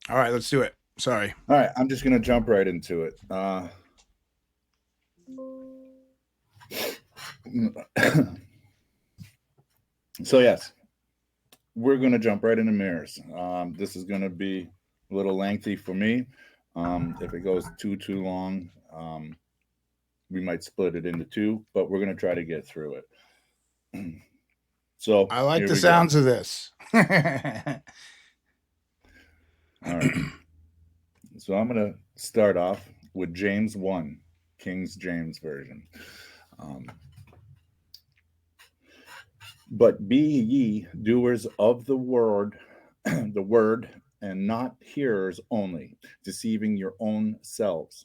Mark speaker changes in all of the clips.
Speaker 1: All right, let's do it. Sorry.
Speaker 2: All right, I'm just gonna jump right into it. So yes, we're gonna jump right into mirrors. This is gonna be a little lengthy for me. If it goes too long, we might split it into two, but we're gonna try to get through it. So
Speaker 1: I like
Speaker 2: here
Speaker 1: the
Speaker 2: we go.
Speaker 1: sounds of this.
Speaker 2: All right. So I'm gonna start off with James 1, King's James version. Um, But be ye doers of the word, the word, and not hearers only, deceiving your own selves.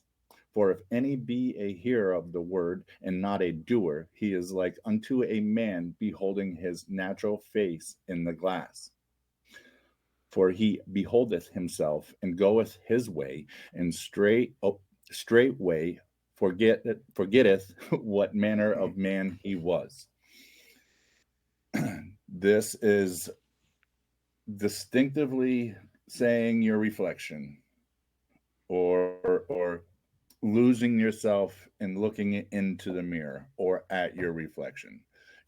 Speaker 2: For if any be a hearer of the word and not a doer, he is like unto a man beholding his natural face in the glass. For he beholdeth himself and goeth his way, and straightway forgetteth what manner of man he was. This is distinctively saying your reflection, or losing yourself and looking into the mirror or at your reflection.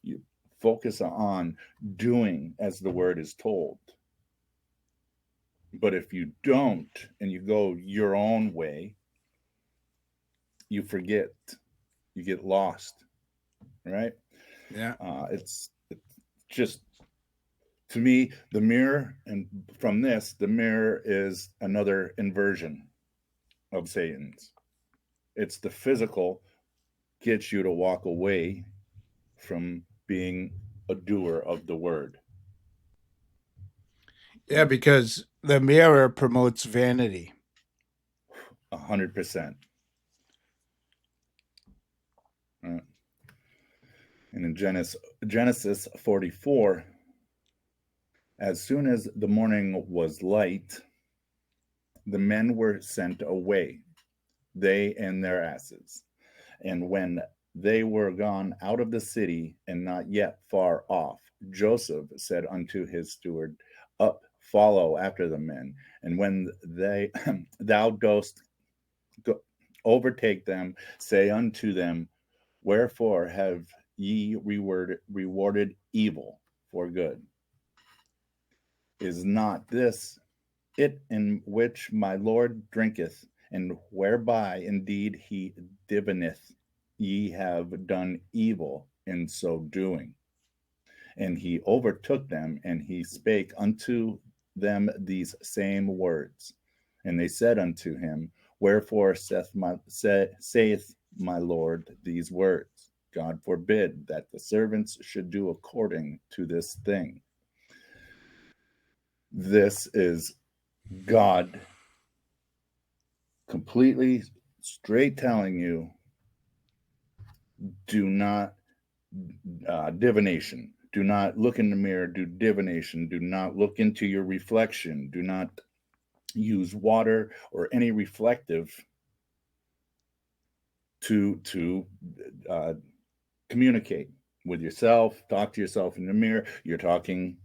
Speaker 2: You focus on doing as the word is told. But if you don't and you go your own way, you forget, you get lost, right?
Speaker 1: Yeah.
Speaker 2: It's just, to me, the mirror, and from this, the mirror is another inversion of Satan's. It's the physical gets you to walk away from being a doer of the word.
Speaker 1: Yeah, because the mirror promotes vanity.
Speaker 2: 100%. Uh, and in Genesis 44, as soon as the morning was light, the men were sent away, they and their asses. And when they were gone out of the city and not yet far off, Joseph said unto his steward, Up, follow after the men, and when they thou dost go, overtake them, say unto them, Wherefore have ye rewarded evil for good? Is not this it in which my Lord drinketh, and whereby indeed he divineth? Ye have done evil in so doing. And he overtook them, and he spake unto them these same words. And they said unto him, Wherefore saith my Lord these words? God forbid that the servants should do according to this thing. This is God completely straight telling you, do not divination. Do not look in the mirror, do divination. Do not look into your reflection. Do not use water or any reflective to uh, communicate with yourself. Talk to yourself in the mirror. You're talking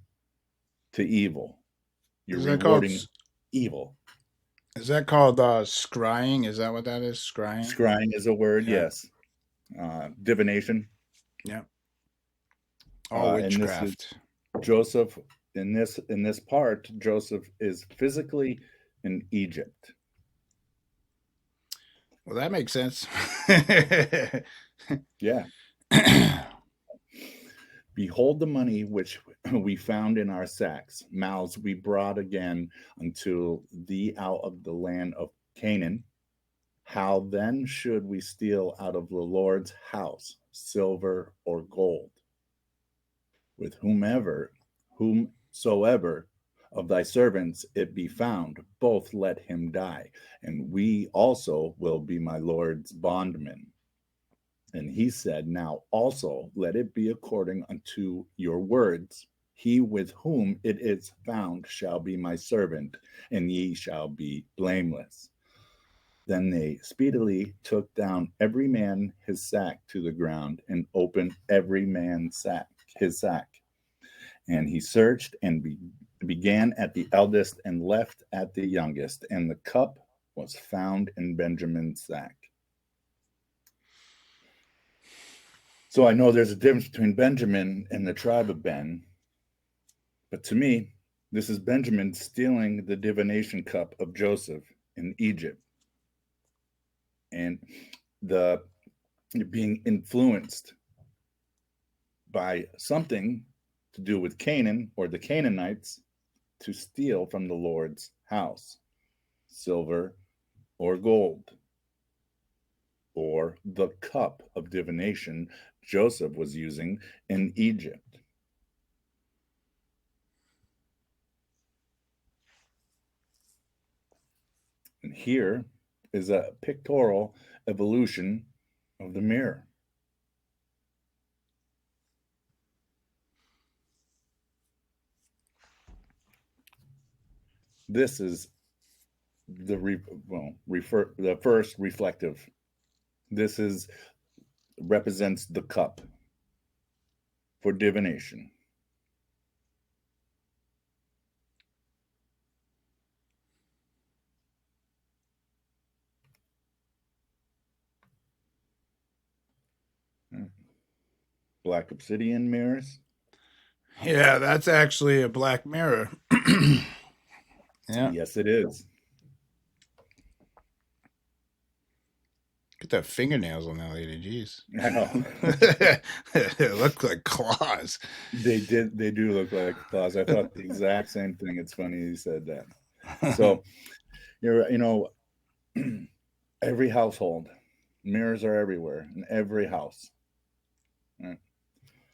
Speaker 2: to evil. You're
Speaker 1: Is that called
Speaker 2: rewarding evil.
Speaker 1: scrying? Is that what that is? Scrying?
Speaker 2: Scrying is a word,
Speaker 1: Yeah.
Speaker 2: yes. Divination.
Speaker 1: Yeah. All
Speaker 2: And this is
Speaker 1: witchcraft.
Speaker 2: Joseph. In this part, Joseph is physically in Egypt.
Speaker 1: Well, that makes sense.
Speaker 2: Yeah. Behold the money which we found in our sacks, mouths we brought again unto thee out of the land of Canaan. How then should we steal out of the Lord's house silver or gold? With whomsoever of thy servants it be found, both let him die, and we also will be my Lord's bondmen. And he said, Now also let it be according unto your words. He with whom it is found shall be my servant, and ye shall be blameless. Then they speedily took down every man his sack to the ground, and opened every man's sack his sack. And he searched and began at the eldest and left at the youngest, and the cup was found in Benjamin's sack. So I know there's a difference between Benjamin and the tribe of Ben, but to me, this is Benjamin stealing the divination cup of Joseph in Egypt, and the being influenced by something to do with Canaan or the Canaanites to steal from the Lord's house, silver or gold, or the cup of divination Joseph was using in Egypt. And here is a pictorial evolution of the mirror. This is the first reflective. This represents the cup for divination. Black obsidian mirrors.
Speaker 1: Yeah, that's actually a black mirror. Yeah.
Speaker 2: Yes, it is.
Speaker 1: Get that fingernails on that lady. Jeez.
Speaker 2: I know.
Speaker 1: They look like claws.
Speaker 2: They do look like claws. I thought the exact same thing. It's funny you said that. So, every household, mirrors are everywhere in every house. Right?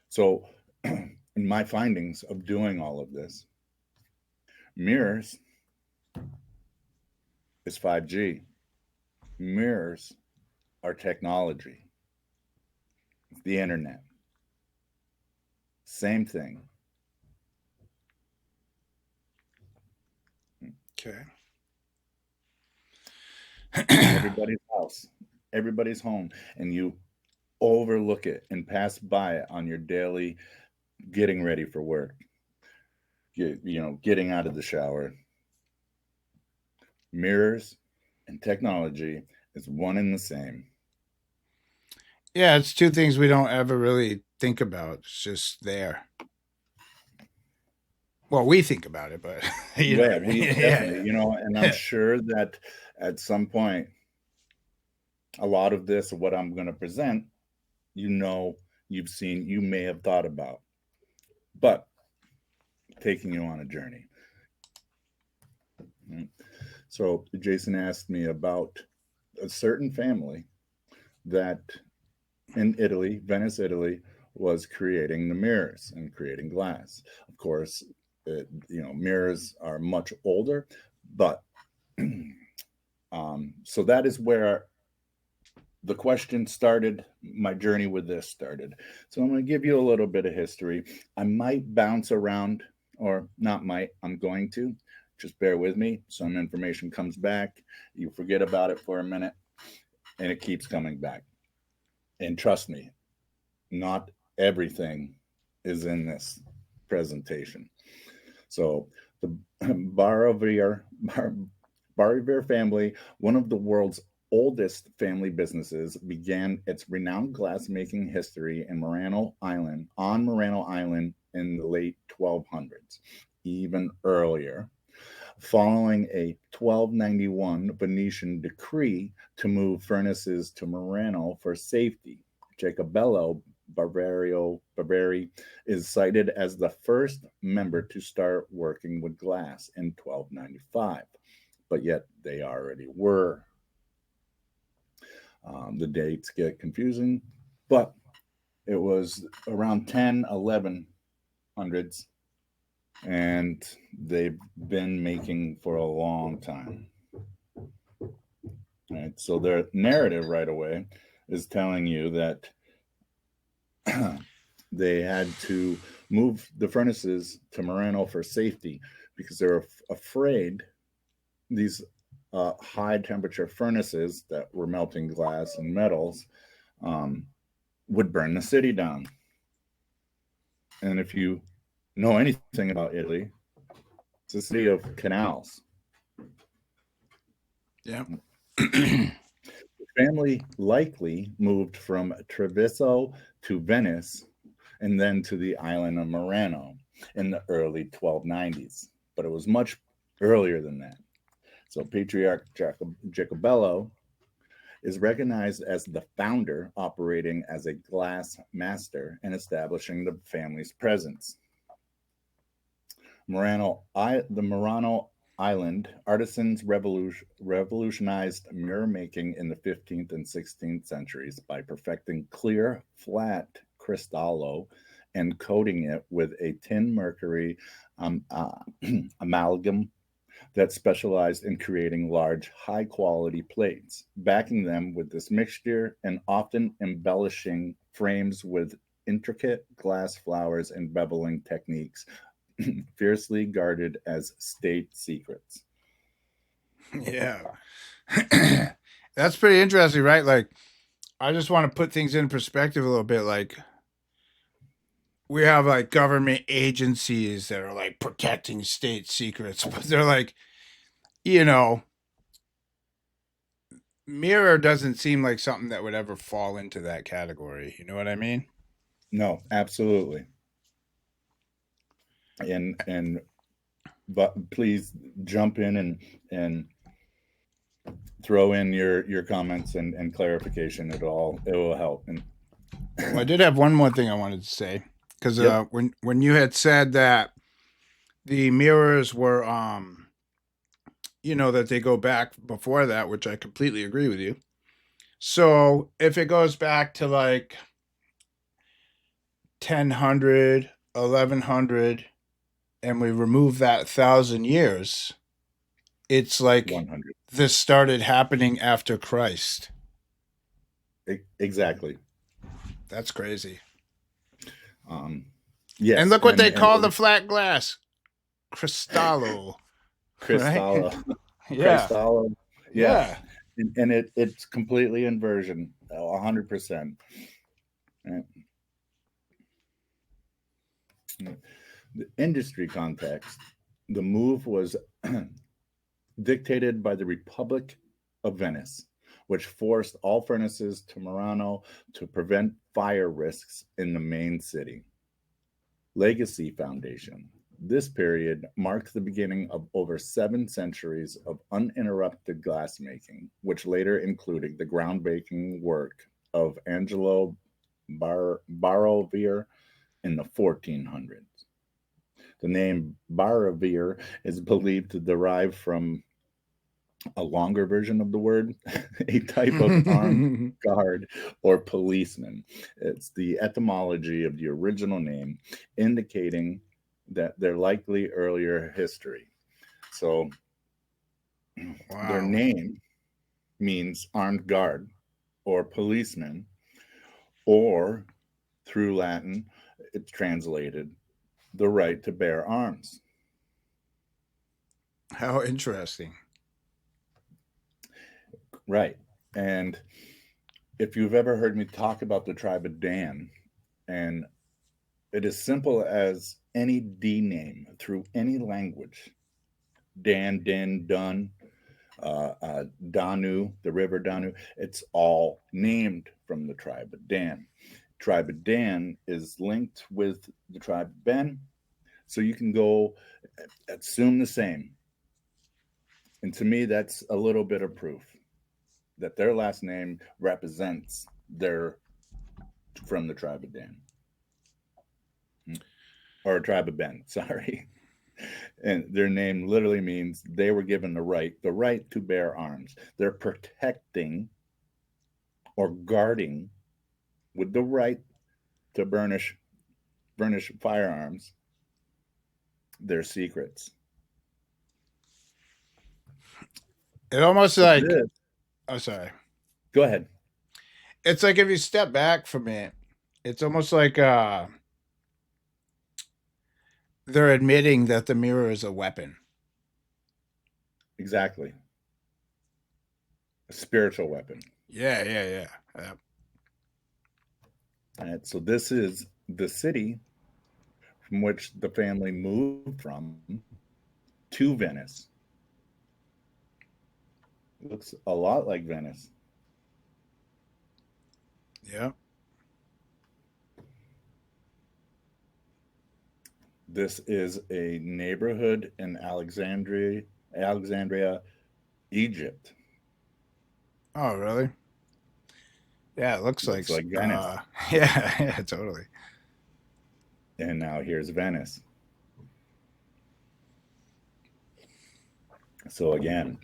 Speaker 2: So, in my findings of doing all of this, mirrors is 5G. Mirrors are technology. It's the internet. Same thing.
Speaker 1: Okay.
Speaker 2: Everybody's house, everybody's home, and you overlook it and pass by it on your daily getting ready for work. Getting out of the shower. Mirrors and technology is one and the same.
Speaker 1: Yeah, it's two things we don't ever really think about. It's just there. Well, we think about it, but you know what I mean?
Speaker 2: We definitely, and I'm sure that at some point, a lot of this, what I'm going to present, you've seen, you may have thought about, but taking you on a journey. So Jason asked me about a certain family that in Italy, Venice, Italy, was creating the mirrors and creating glass. Of course, mirrors are much older, but so that is where the question started. My journey with this started. So I'm going to give you a little bit of history. I might bounce around, or not might, I'm going to. Just bear with me. Some information comes back. You forget about it for a minute, and it keeps coming back. And trust me, not everything is in this presentation. So the Barrivier family, one of the world's oldest family businesses, began its renowned glass-making history in Murano Island in the late 1200s, even earlier, following a 1291 Venetian decree to move furnaces to Murano for safety. Jacobello Barberi is cited as the first member to start working with glass in 1295, but yet they already were. The dates get confusing, but it was around 1100s, and they've been making for a long time. Right? So their narrative right away is telling you that they had to move the furnaces to Murano for safety because they're afraid these high temperature furnaces that were melting glass and metals would burn the city down. And if you know anything about Italy, It's a city of canals.
Speaker 1: Yeah.
Speaker 2: The family likely moved from Treviso to Venice and then to the island of Murano in the early 1290s. But it was much earlier than that. So Patriarch Jacobello is recognized as the founder, operating as a glass master and establishing the family's presence. The Murano Island artisans revolutionized mirror making in the 15th and 16th centuries by perfecting clear, flat cristallo and coating it with a tin mercury um, uh, amalgam that specialized in creating large, high quality plates, backing them with this mixture and often embellishing frames with intricate glass flowers and beveling techniques, fiercely guarded as state secrets.
Speaker 1: Yeah. That's pretty interesting, right? Like, I just want to put things in perspective a little bit. Like, we have like government agencies that are like protecting state secrets, but they're like, you know, mirror doesn't seem like something that would ever fall into that category. You know what I mean?
Speaker 2: No, absolutely. And but please jump in and throw in your comments and clarification. It will help. And
Speaker 1: Well, I did have one more thing I wanted to say because
Speaker 2: yep,
Speaker 1: when you had said that the mirrors were that they go back before that, which I completely agree with you. So if it goes back to like 1000, 1100, and we remove that 1,000 years, it's like
Speaker 2: 100
Speaker 1: this started happening after Christ.
Speaker 2: exactly.
Speaker 1: That's crazy.
Speaker 2: Um,
Speaker 1: And
Speaker 2: yes,
Speaker 1: look what they
Speaker 2: and
Speaker 1: call the flat glass, cristallo, right?
Speaker 2: Cristallo,
Speaker 1: Yeah,
Speaker 2: Cristallo, yeah,
Speaker 1: yeah.
Speaker 2: and it's completely inversion, 100%. Right? The industry context, the move was dictated by the Republic of Venice, which forced all furnaces to Murano to prevent fire risks in the main city. Legacy Foundation. This period marked the beginning of over 7 centuries of uninterrupted glassmaking, which later included the groundbreaking work of Angelo Barovier in the 1400s. The name Barovier is believed to derive from a longer version of the word, a type of armed guard or policeman. It's the etymology of the original name, indicating that their likely earlier history. So their
Speaker 1: Wow.
Speaker 2: name means armed guard or policeman, or through Latin, it's translated the right to bear arms.
Speaker 1: How interesting.
Speaker 2: Right. And if you've ever heard me talk about the tribe of Dan, and it is simple as any D name through any language. Dan, Din, Dun, Danu, the river Danu, it's all named from the tribe of Dan. Tribe of Dan is linked with the tribe of Ben, so you can go assume the same. And to me, that's a little bit of proof that their last name represents their from the tribe of Dan or tribe of Ben. Sorry. And their name literally means they were given the right to bear arms. They're protecting or guarding with the right to burnish firearms their secrets.
Speaker 1: It almost
Speaker 2: So
Speaker 1: like,
Speaker 2: this,
Speaker 1: oh, sorry.
Speaker 2: go ahead.
Speaker 1: It's like if you step back from it, it's almost like they're admitting that the mirror is a weapon.
Speaker 2: Exactly. A spiritual weapon.
Speaker 1: Yeah, yeah, yeah.
Speaker 2: All right. So this is the city from which the family moved from to Venice. It looks a lot like Venice.
Speaker 1: Yeah.
Speaker 2: This is a neighborhood in Alexandria, Egypt.
Speaker 1: Oh, really? Yeah, it looks like.
Speaker 2: Looks like Venice.
Speaker 1: Yeah, yeah, totally.
Speaker 2: And now here's Venice. So again,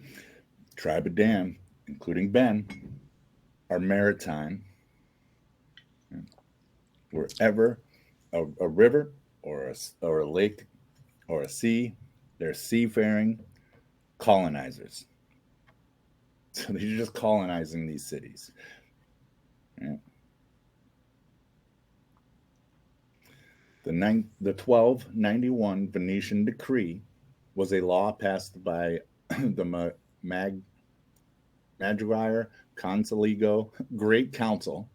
Speaker 2: Tribe of Dan, including Ben, are maritime. Wherever a river or a lake or a sea, they're seafaring colonizers. So they're just colonizing these cities. Yeah. The 1291 Venetian decree was a law passed by the Magyar Consiligo Great Council,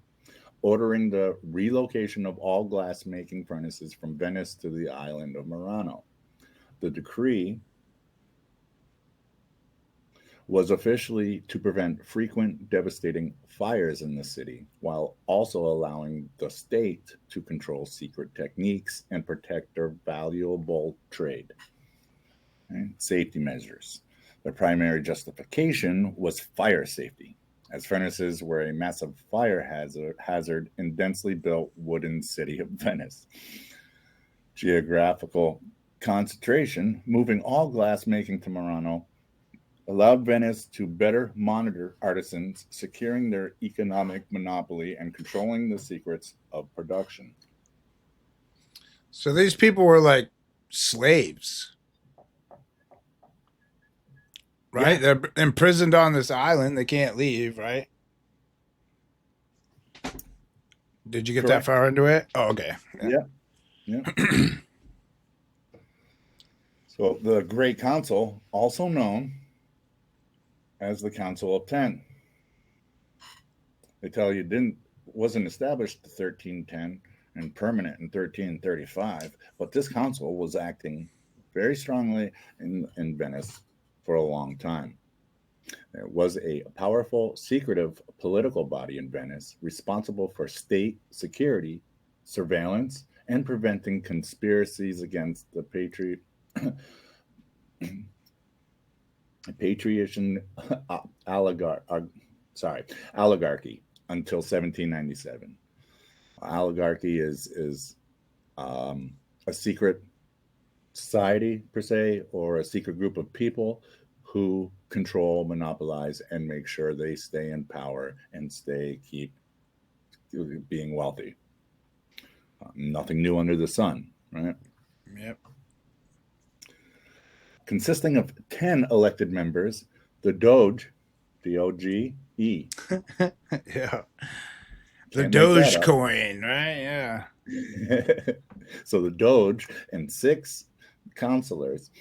Speaker 2: ordering the relocation of all glass-making furnaces from Venice to the island of Murano. The decree was officially to prevent frequent devastating fires in the city, while also allowing the state to control secret techniques and protect their valuable trade. Okay? Safety measures. The primary justification was fire safety, as furnaces were a massive fire hazard in densely built wooden city of Venice. Geographical concentration, moving all glass making to Murano, allowed Venice to better monitor artisans, securing their economic monopoly and controlling the secrets of production.
Speaker 1: So these people were like slaves, right?
Speaker 2: Yeah,
Speaker 1: They're imprisoned on this island. They can't leave, right? Did you get that
Speaker 2: correct.
Speaker 1: far into it? Oh, okay. Yeah.
Speaker 2: Yeah, yeah. So the Great Council, also known as the Council of Ten, they tell you didn't wasn't established in 1310 and permanent in 1335, but this council was acting very strongly in Venice for a long time. There was a powerful, secretive political body in Venice responsible for state security, surveillance, and preventing conspiracies against the patrician oligarchy until 1797. Oligarchy is a secret society per se, or a secret group of people who control, monopolize, and make sure they stay in power and keep being wealthy. Nothing new under the sun, right?
Speaker 1: Yep.
Speaker 2: Consisting of 10 elected members, the Doge, D-O-G-E.
Speaker 1: Yeah. The
Speaker 2: Can't make that up.
Speaker 1: Dogecoin, right? Yeah.
Speaker 2: So the Doge and 6 counselors.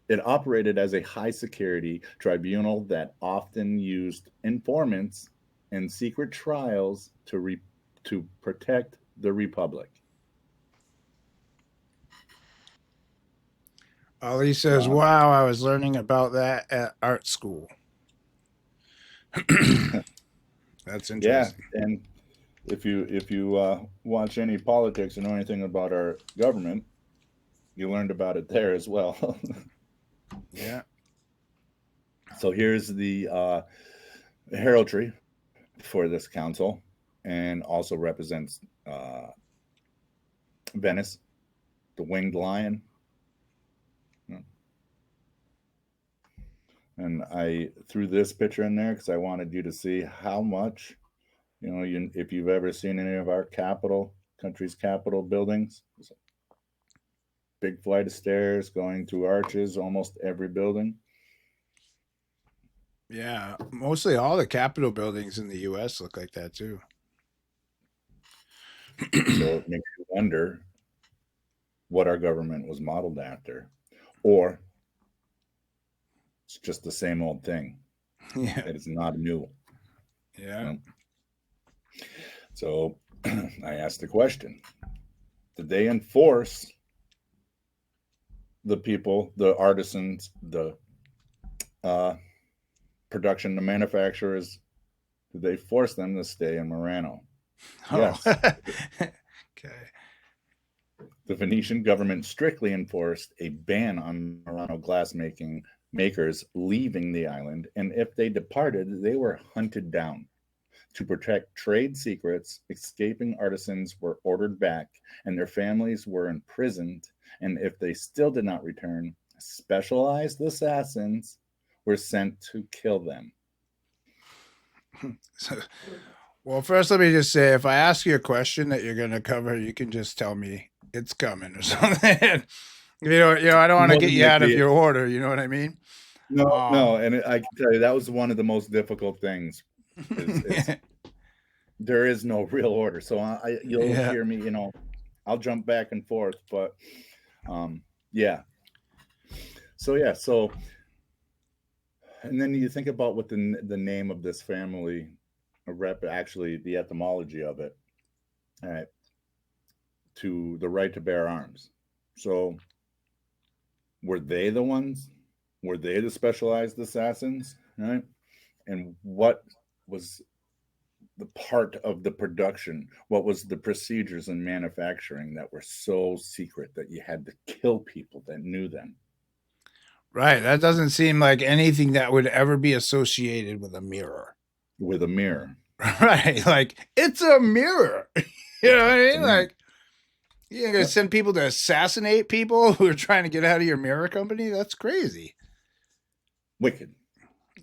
Speaker 2: It operated as a high security tribunal that often used informants and secret trials to protect the republic.
Speaker 1: Ali says,
Speaker 2: Wow.
Speaker 1: "Wow, I was learning about that at art school." That's
Speaker 2: Yeah,
Speaker 1: interesting.
Speaker 2: and if you watch any politics or know anything about our government, you learned about it there as well.
Speaker 1: Yeah.
Speaker 2: So here's the heraldry for this council, and also represents Venice, the winged lion. And I threw this picture in there because I wanted you to see how much, if you've ever seen any of our country's capital buildings, big flight of stairs going through arches, almost every building.
Speaker 1: Yeah. Mostly all the Capitol buildings in the U.S. look like that too.
Speaker 2: So it makes you wonder what our government was modeled after, or it's just the same old thing.
Speaker 1: Yeah.
Speaker 2: It is not new.
Speaker 1: Yeah.
Speaker 2: So I asked the question: did they enforce the people, the artisans, the uh, production, the manufacturers, they forced them to stay in Murano.
Speaker 1: Oh.
Speaker 2: Yes,
Speaker 1: Okay.
Speaker 2: the Venetian government strictly enforced a ban on Murano glass making makers leaving the island, and if they departed, they were hunted down. To protect trade secrets, escaping artisans were ordered back, and their families were imprisoned. And if they still did not return, specialized assassins were sent to kill them.
Speaker 1: So, well, first, let me just say, if I ask you a question that you're going to cover, you can just tell me it's coming or something. I don't want to
Speaker 2: More
Speaker 1: get
Speaker 2: than
Speaker 1: you out of
Speaker 2: likely,
Speaker 1: your order. You know what I mean?
Speaker 2: no,
Speaker 1: Um,
Speaker 2: no, and I can tell you that was one of the most difficult things. Is it's there is no real order, so you'll
Speaker 1: yeah.
Speaker 2: hear me. I'll jump back and forth, but yeah. So yeah, so and then you think about what the name of this family rep actually the etymology of it, all right, to the right to bear arms. So were they the ones? Were they the specialized assassins? Right? And what was the part of the production? What was the procedures in manufacturing that were so secret that you had to kill people that knew them
Speaker 1: Right. That doesn't seem like anything that would ever be associated with a mirror.
Speaker 2: with a mirror?
Speaker 1: Right. Like, it's a mirror. You know what I
Speaker 2: It's a
Speaker 1: mean?
Speaker 2: mirror.
Speaker 1: Like, you're going to
Speaker 2: Yep.
Speaker 1: send people to assassinate people who are trying to get out of your mirror company? That's crazy.
Speaker 2: Wicked.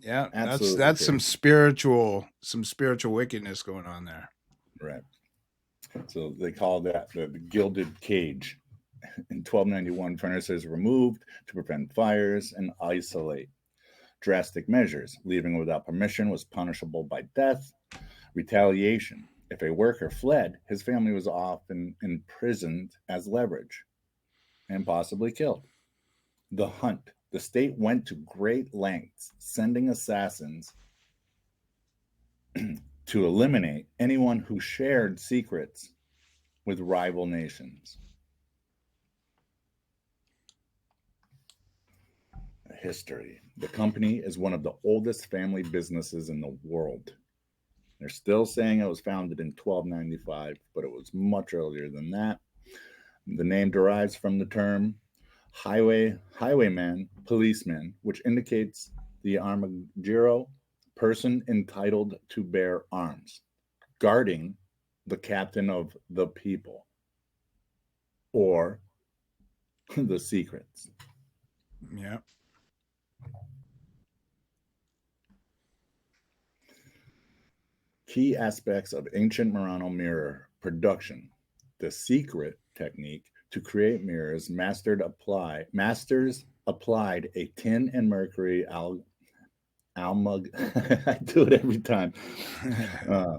Speaker 1: Yeah, that's
Speaker 2: Absolutely
Speaker 1: that's
Speaker 2: crazy.
Speaker 1: some spiritual wickedness going on there.
Speaker 2: Right. So they call that the gilded cage. In 1291, furnaces were removed to prevent fires and isolate. Drastic measures. Leaving without permission was punishable by death. Retaliation. If a worker fled, his family was often imprisoned as leverage and possibly killed. The hunt. The state went to great lengths, sending assassins to eliminate anyone who shared secrets with rival nations. History. The company is one of the oldest family businesses in the world. They're still saying it was founded in 1295, but it was much earlier than that. The name derives from the term highwayman, policeman, which indicates the armagiro, person entitled to bear arms, guarding the captain of the people or the secrets.
Speaker 1: Yeah.
Speaker 2: Key aspects of ancient Murano mirror production. The secret technique to create mirrors masters applied a tin and mercury almug. I do it every time. Uh,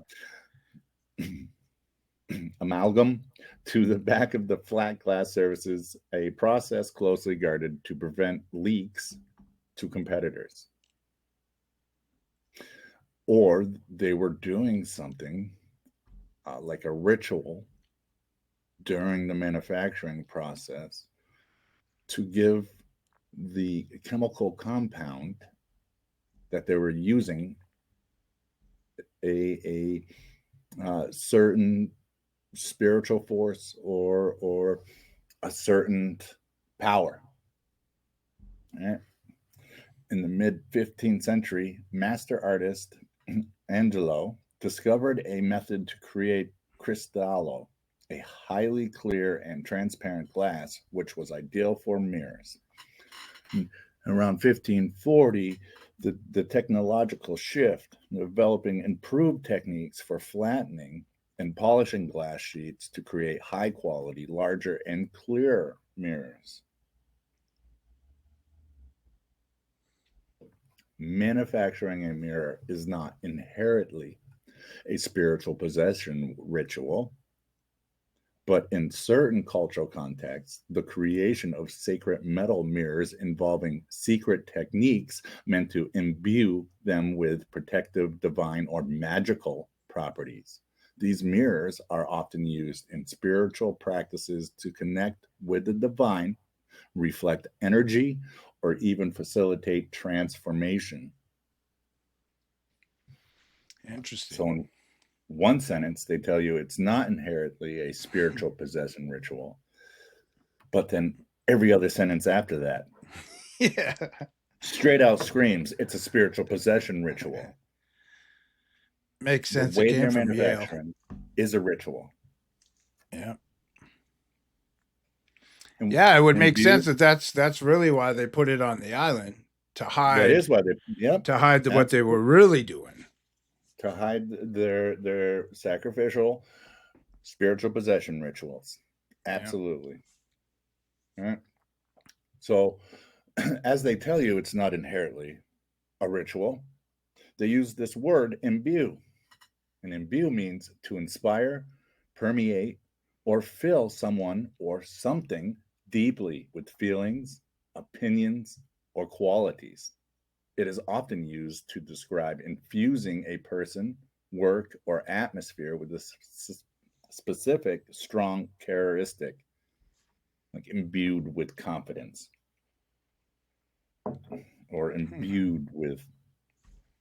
Speaker 2: amalgam to the back of the flat glass surfaces, a process closely guarded to prevent leaks to competitors. Or they were doing something like a ritual during the manufacturing process to give the chemical compound that they were using a certain spiritual force or a certain power. Right? In the mid 15th century, master artist Angelo discovered a method to create cristallo, a highly clear and transparent glass which was ideal for mirrors. Around 1540, the technological shift, developing improved techniques for flattening and polishing glass sheets to create high quality, larger, and clearer mirrors. Manufacturing a mirror is not inherently a spiritual possession ritual, but in certain cultural contexts, the creation of sacred metal mirrors involving secret techniques meant to imbue them with protective, divine, or magical properties. These mirrors are often used in spiritual practices to connect with the divine, reflect energy, or even facilitate transformation.
Speaker 1: Interesting.
Speaker 2: So, in one sentence, they tell you it's not inherently a spiritual possession ritual, but then every other sentence after that,
Speaker 1: Yeah.
Speaker 2: straight out screams it's a spiritual possession ritual.
Speaker 1: Makes
Speaker 2: The
Speaker 1: sense. It
Speaker 2: way
Speaker 1: came
Speaker 2: they're
Speaker 1: from Yale.
Speaker 2: manufacturing is a ritual.
Speaker 1: Yeah.
Speaker 2: And,
Speaker 1: Yeah, it would
Speaker 2: and
Speaker 1: make sense that that's really why they put it on the island to
Speaker 2: that
Speaker 1: hide
Speaker 2: is why they, yep,
Speaker 1: what they were really doing.
Speaker 2: to hide their sacrificial spiritual possession rituals. Absolutely. Yeah. All right. So, as they tell you, it's not inherently a ritual. They use this word imbue. And imbue means to inspire, permeate, or fill someone or something deeply with feelings, opinions, or qualities. It is often used to describe infusing a person, work, or atmosphere with a specific strong characteristic, like imbued with confidence or imbued with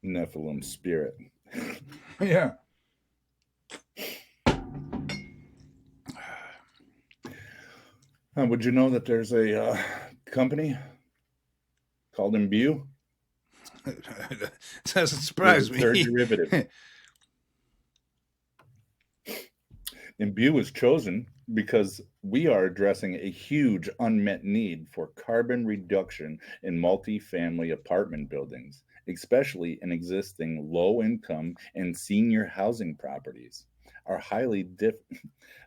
Speaker 2: Nephilim spirit.
Speaker 1: Yeah.
Speaker 2: Would you know that there's a company called Imbue?
Speaker 1: Doesn't surprise
Speaker 2: With third
Speaker 1: me.
Speaker 2: derivative. Imbue was chosen because we are addressing a huge unmet need for carbon reduction in multi-family apartment buildings, especially in existing low-income and senior housing properties. Our highly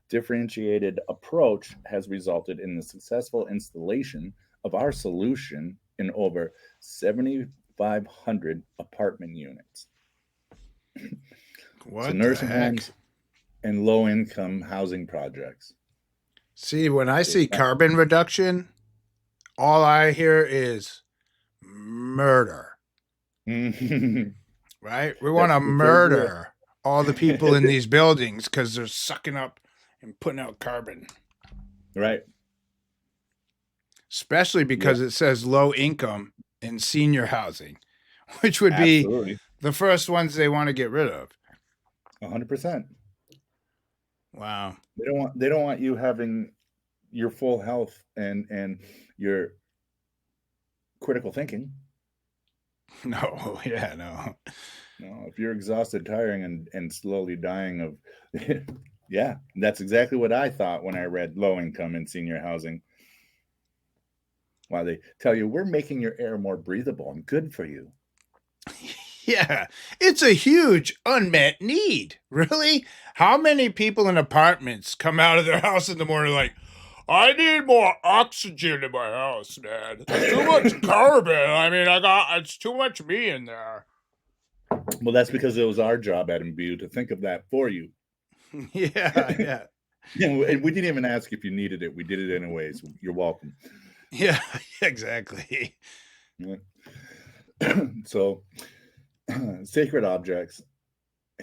Speaker 2: differentiated approach has resulted in the successful installation of our solution in over 7,500 apartment units.
Speaker 1: What
Speaker 2: So
Speaker 1: the
Speaker 2: nursing
Speaker 1: heck?
Speaker 2: homes and low-income housing projects.
Speaker 1: See, when I see carbon reduction, all I hear is murder. Right? We want to murder all the people in these buildings because they're sucking up and putting out carbon.
Speaker 2: Right.
Speaker 1: Especially because it says low income and senior housing, which would
Speaker 2: Absolutely.
Speaker 1: be the first ones they want to get rid of.
Speaker 2: 100%.
Speaker 1: Wow.
Speaker 2: They don't want you having your full health and your critical thinking.
Speaker 1: No, yeah, no.
Speaker 2: No, if you're exhausted, tiring, and slowly dying of, yeah, that's exactly what I thought when I read low income and senior housing. Wow, they tell you we're making your air more breathable and good for you.
Speaker 1: Yeah, it's a huge unmet need. Really? How many people in apartments come out of their house in the morning like, I need more oxygen in my house, man. There's too much carbon. I mean, it's too much me in there.
Speaker 2: Well, that's because it was our job at Imbue to think of that for you.
Speaker 1: Yeah.
Speaker 2: And we didn't even ask if you needed it. We did it anyways. You're welcome.
Speaker 1: Yeah, exactly.
Speaker 2: Yeah. So, sacred objects.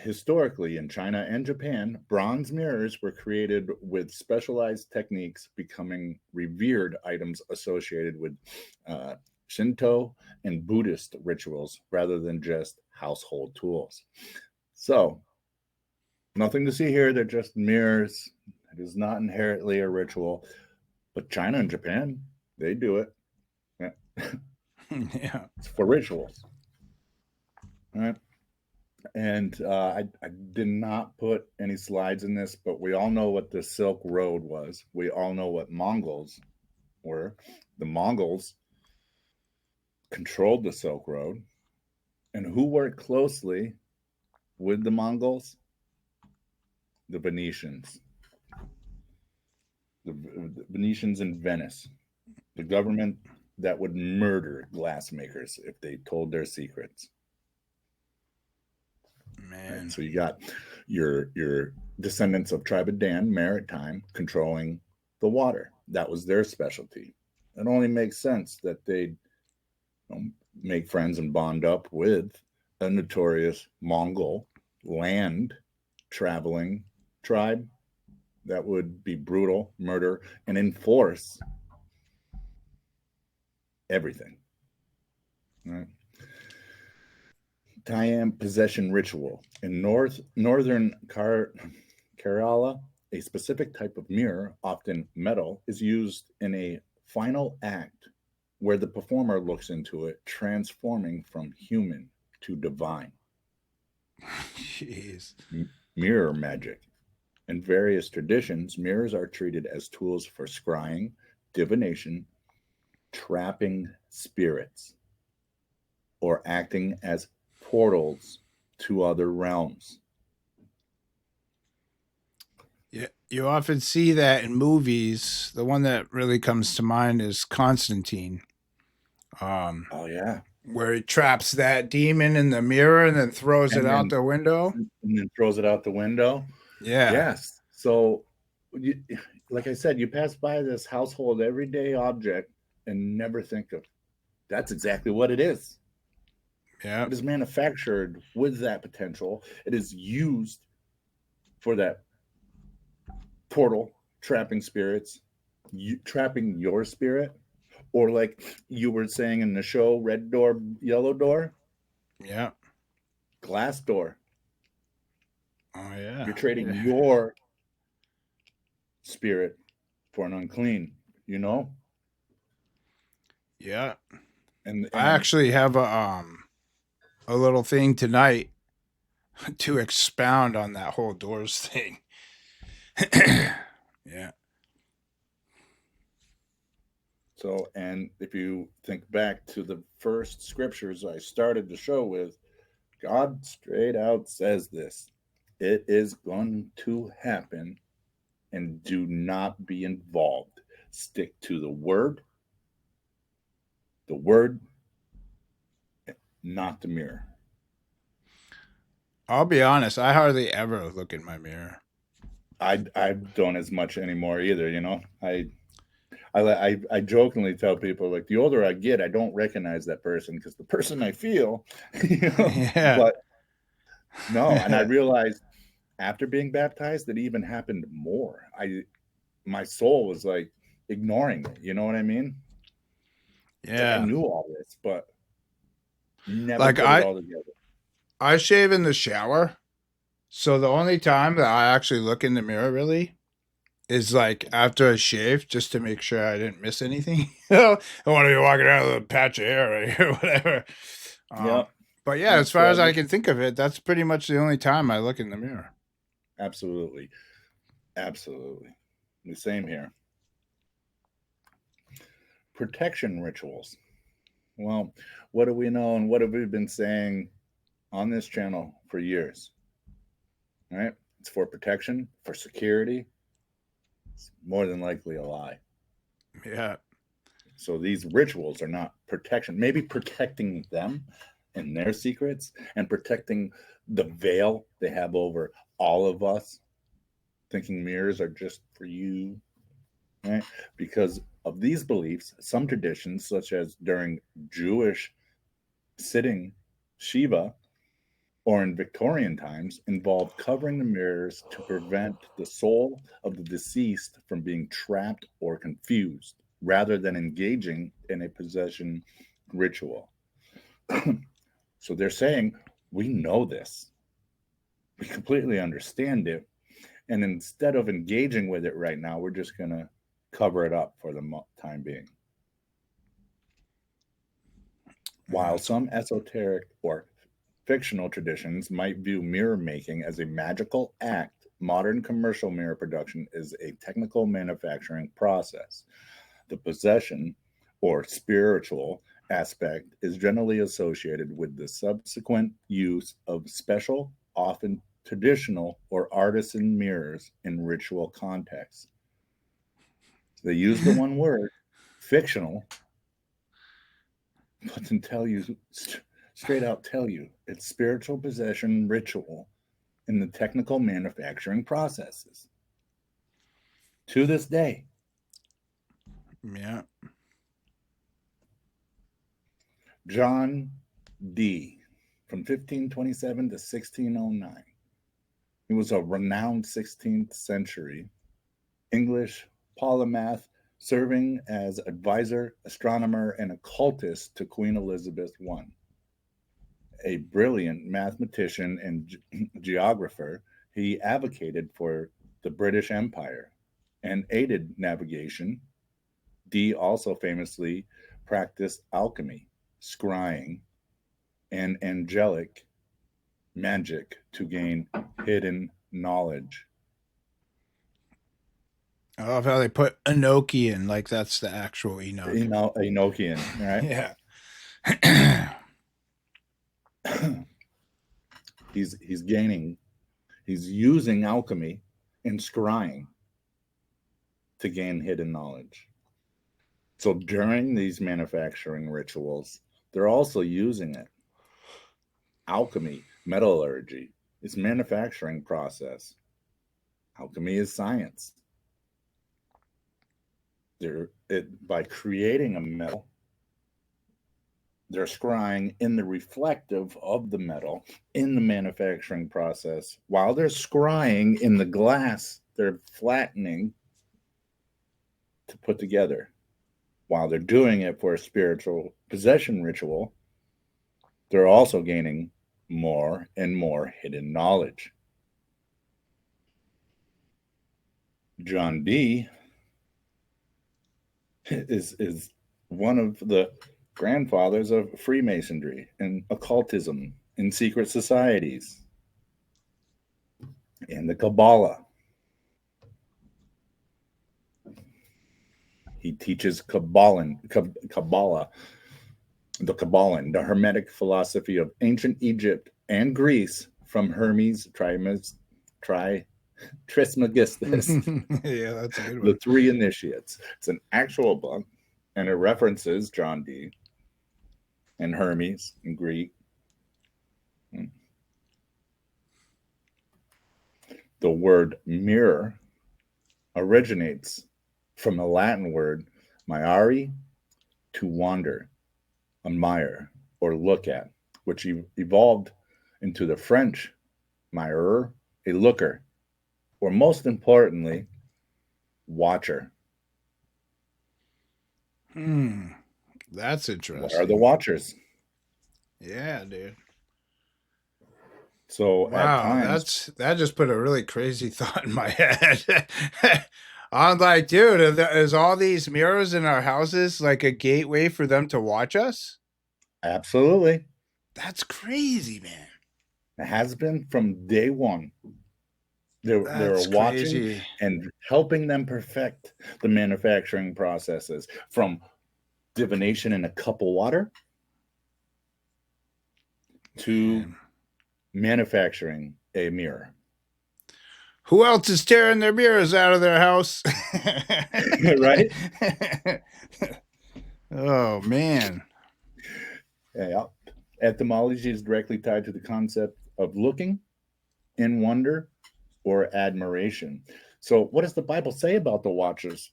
Speaker 2: Historically, in China and Japan, bronze mirrors were created with specialized techniques, becoming revered items associated with Shinto and Buddhist rituals rather than just household tools. So, nothing to see here. They're just mirrors. It is not inherently a ritual. But China and Japan, they do it. Yeah.
Speaker 1: Yeah.
Speaker 2: It's for rituals. All right. And I did not put any slides in this, but we all know what the Silk Road was. We all know what Mongols were. The Mongols controlled the Silk Road. And who worked closely with the Mongols? The Venetians. The Venetians in Venice. The government that would murder glassmakers if they told their secrets.
Speaker 1: Man.
Speaker 2: Right? So you got your descendants of Tribe of Dan, maritime, controlling the water. That was their specialty. It only makes sense that they'd make friends and bond up with a notorious Mongol land traveling tribe that would be brutal, murder, and enforce everything. Right? Tayam possession ritual. In northern Kerala, a specific type of mirror, often metal, is used in a final act where the performer looks into it, transforming from human to divine.
Speaker 1: Jeez.
Speaker 2: Mirror magic. In various traditions, mirrors are treated as tools for scrying, divination, trapping spirits, or acting as portals to other realms.
Speaker 1: Yeah, you often see that in movies. The one that really comes to mind is Constantine, um,
Speaker 2: Oh yeah,
Speaker 1: where he traps that demon in the mirror and then throws it
Speaker 2: and
Speaker 1: out
Speaker 2: then
Speaker 1: the window.
Speaker 2: throws it out the window.
Speaker 1: Yeah,
Speaker 2: Yes. So, you, like I said, you pass by this household everyday object and never think of that's exactly what it is.
Speaker 1: yeah,
Speaker 2: It is manufactured with that potential. It is used for that portal, trapping spirits, trapping your spirit, or like you were saying in the show, red door, yellow door,
Speaker 1: yeah.
Speaker 2: glass door.
Speaker 1: Oh
Speaker 2: You're
Speaker 1: yeah,
Speaker 2: trading
Speaker 1: yeah,
Speaker 2: your spirit for an unclean, you know?
Speaker 1: yeah. I
Speaker 2: And
Speaker 1: actually have a little thing tonight to expound on that whole doors thing. Yeah,
Speaker 2: so, and if you think back to the first scriptures I started the show with, God straight out says this: it is going to happen, and do not be involved. Stick to the word, not the mirror.
Speaker 1: I'll be honest. I hardly ever look in my mirror.
Speaker 2: I don't as much anymore either. You know, I jokingly tell people like the older I get, I don't recognize that person because the person I feel, you know.
Speaker 1: Yeah,
Speaker 2: But no, and I realized after being baptized, that even happened more. My soul was like ignoring it. You know what I mean? It's like I
Speaker 1: yeah.
Speaker 2: knew all this, but never
Speaker 1: Like
Speaker 2: put it all together.
Speaker 1: I shave in the shower, so the only time that I actually look in the mirror really is like after I shave, just to make sure I didn't miss anything. I want to be walking around with a patch of hair right here, whatever.
Speaker 2: Yeah,
Speaker 1: But yeah, as
Speaker 2: that's
Speaker 1: far as I can think of it, that's pretty much the only time I look in the mirror.
Speaker 2: absolutely, absolutely the same here. Protection rituals. Well, what do we know and what have we been saying on this channel for years? Right? It's for protection, for security. It's more than likely a lie.
Speaker 1: Yeah,
Speaker 2: So these rituals are not protection, maybe protecting them and their secrets and protecting the veil they have over all of us, thinking mirrors are just for you, right? Because of these beliefs, some traditions, such as during Jewish sitting Shiva or in Victorian times, involve covering the mirrors to prevent the soul of the deceased from being trapped or confused, rather than engaging in a possession ritual. So they're saying, we know this, we completely understand it. And instead of engaging with it right now, we're just going to cover it up for the time being. While some esoteric or fictional traditions might view mirror making as a magical act, modern commercial mirror production is a technical manufacturing process. The possession or spiritual aspect is generally associated with the subsequent use of special, often traditional or artisan mirrors in ritual contexts. They use the one word, fictional, but then tell you straight out tell you it's spiritual possession ritual in the technical manufacturing processes. To this day,
Speaker 1: yeah.
Speaker 2: John Dee from 1527 to 1609. He was a renowned 16th century English polymath serving as advisor, astronomer, and occultist to Queen Elizabeth I. A brilliant mathematician and geographer, he advocated for the British Empire and aided navigation. Dee also famously practiced alchemy, scrying, and angelic magic to gain hidden knowledge.
Speaker 1: I love how they put Enochian, like that's the actual Enoch.
Speaker 2: Enochian, right?
Speaker 1: Yeah.
Speaker 2: He's using alchemy and scrying to gain hidden knowledge. So during these manufacturing rituals, they're also using it. Alchemy, metallurgy, is manufacturing process. Alchemy is science. By creating a metal, they're scrying in the reflective of the metal in the manufacturing process. While they're scrying in the glass, they're flattening to put together. While they're doing it for a spiritual possession ritual, they're also gaining more and more hidden knowledge. John Dee is one of the grandfathers of Freemasonry and occultism in secret societies and the Kabbalah. He teaches Kabbalah, the Hermetic philosophy of ancient Egypt and Greece from Hermes Trismegistus.
Speaker 1: Yeah, that's a good one.
Speaker 2: The Three Initiates. It's an actual book, and it references John Dee and Hermes in Greek. The word mirror originates from the Latin word maiare, to wander, admire, or look at, which evolved into the French mireur, a looker, or most importantly, watcher.
Speaker 1: That's interesting.
Speaker 2: What are the watchers?
Speaker 1: Yeah, dude.
Speaker 2: So
Speaker 1: wow,
Speaker 2: at times,
Speaker 1: that just put a really crazy thought in my head. I'm like, dude, is all these mirrors in our houses like a gateway for them to watch us?
Speaker 2: Absolutely.
Speaker 1: That's crazy, man.
Speaker 2: It has been from day one. They were watching
Speaker 1: crazy.
Speaker 2: And helping them perfect the manufacturing processes, from divination in a cup of water to manufacturing a mirror.
Speaker 1: Who else is tearing their mirrors out of their house?
Speaker 2: Right?
Speaker 1: Oh, man.
Speaker 2: Yeah. Etymology is directly tied to the concept of looking in wonder or admiration. So what does the Bible say about the watchers?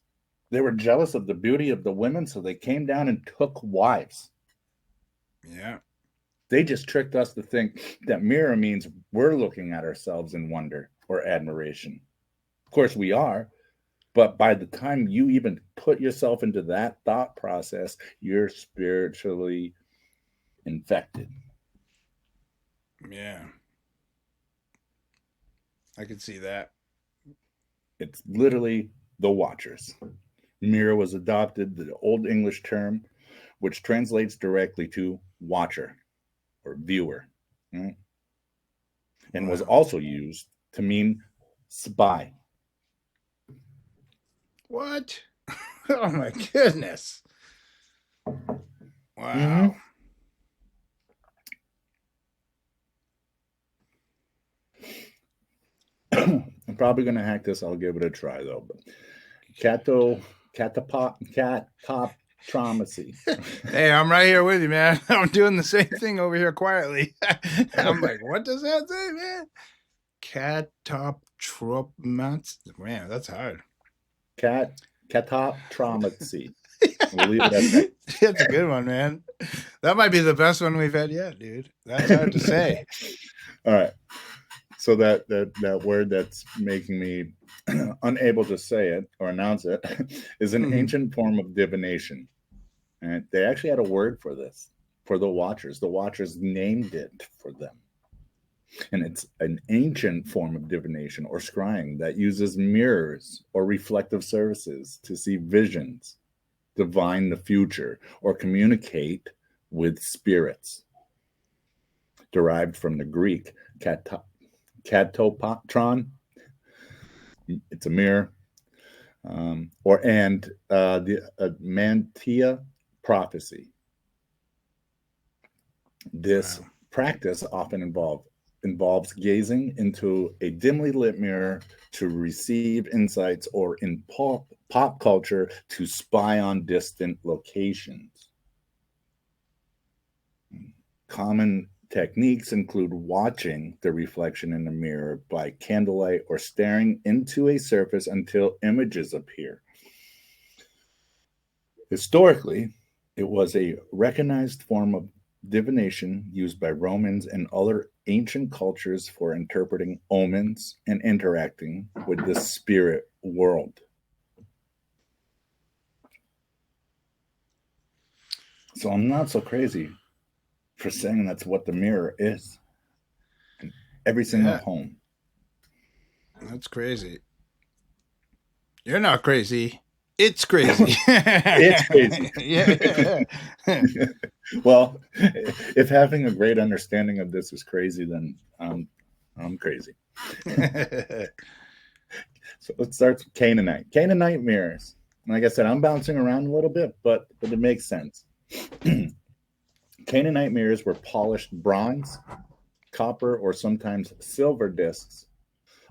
Speaker 2: They were jealous of the beauty of the women, so they came down and took wives.
Speaker 1: Yeah.
Speaker 2: They just tricked us to think that mirror means we're looking at ourselves in wonder or admiration. Of course we are, but by the time you even put yourself into that thought process, you're spiritually infected.
Speaker 1: Yeah. I could see that.
Speaker 2: It's literally the watchers. Mirror was adopted, the Old English term, which translates directly to watcher or viewer, right? And was also used to mean spy.
Speaker 1: What? Oh my goodness. Wow.
Speaker 2: I'm probably going to hack this. I'll give it a try though. But catoptromacy.
Speaker 1: Hey, I'm right here with you, man. I'm doing the same thing over here quietly. I'm like, what does that say, man? Catoptromacy. Man, that's hard.
Speaker 2: Catoptromacy. We'll leave it at that.
Speaker 1: That's a good one, man. That might be the best one we've had yet, dude. That's hard to say.
Speaker 2: All right. So that word that's making me unable to say it or announce it is an ancient form of divination. And they actually had a word for this, for the Watchers. The Watchers named it for them. And it's an ancient form of divination or scrying that uses mirrors or reflective surfaces to see visions, divine the future, or communicate with spirits. Derived from the Greek katopatron, it's a mirror, the mantia prophecy. This
Speaker 1: Wow.
Speaker 2: practice often involves gazing into a dimly lit mirror to receive insights, or in pop culture, to spy on distant locations. Common techniques include watching the reflection in the mirror by candlelight or staring into a surface until images appear. Historically, it was a recognized form of divination used by Romans and other ancient cultures for interpreting omens and interacting with the spirit world. So I'm not so crazy for saying that's what the mirror is in every single
Speaker 1: Yeah,
Speaker 2: home.
Speaker 1: that's crazy. You're not crazy. It's crazy.
Speaker 2: It's crazy.
Speaker 1: Yeah.
Speaker 2: Well, if having a great understanding of this is crazy, then I'm crazy. So let's start with Canaanite. Canaanite mirrors. Like I said, I'm bouncing around a little bit, but it makes sense. Canaanite mirrors were polished bronze, copper, or sometimes silver discs,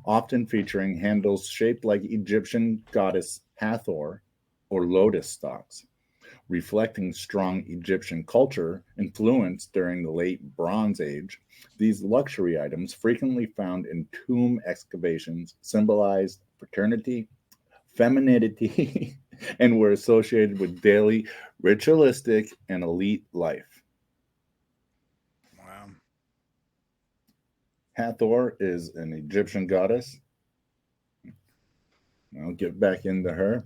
Speaker 2: often featuring handles shaped like Egyptian goddess Hathor or lotus stalks, reflecting strong Egyptian culture influence during the late Bronze Age. These luxury items, frequently found in tomb excavations, symbolized fraternity, femininity, and were associated with daily ritualistic and elite life.
Speaker 1: Wow.
Speaker 2: Hathor is an Egyptian goddess. I'll get back into her.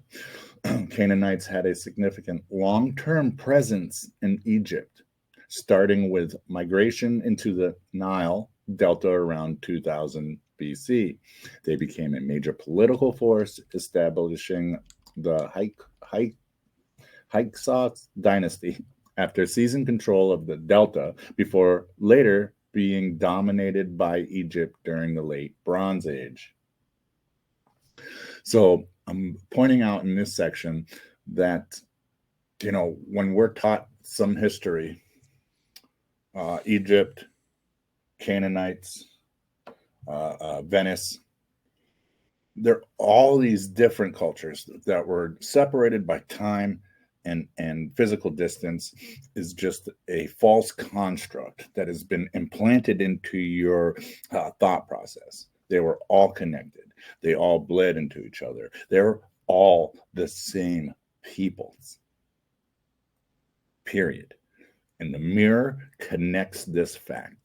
Speaker 2: Canaanites had a significant long term presence in Egypt, starting with migration into the Nile Delta around 2000 BC. They became a major political force, establishing the Hyksos dynasty after seizing control of the Delta, before later being dominated by Egypt during the late Bronze Age. So I'm pointing out in this section that, when we're taught some history, Egypt, Canaanites, Venice, they're all these different cultures that were separated by time and physical distance, is just a false construct that has been implanted into your thought process. They were all connected. They all bled into each other. They're all the same peoples, period. And the mirror connects this fact.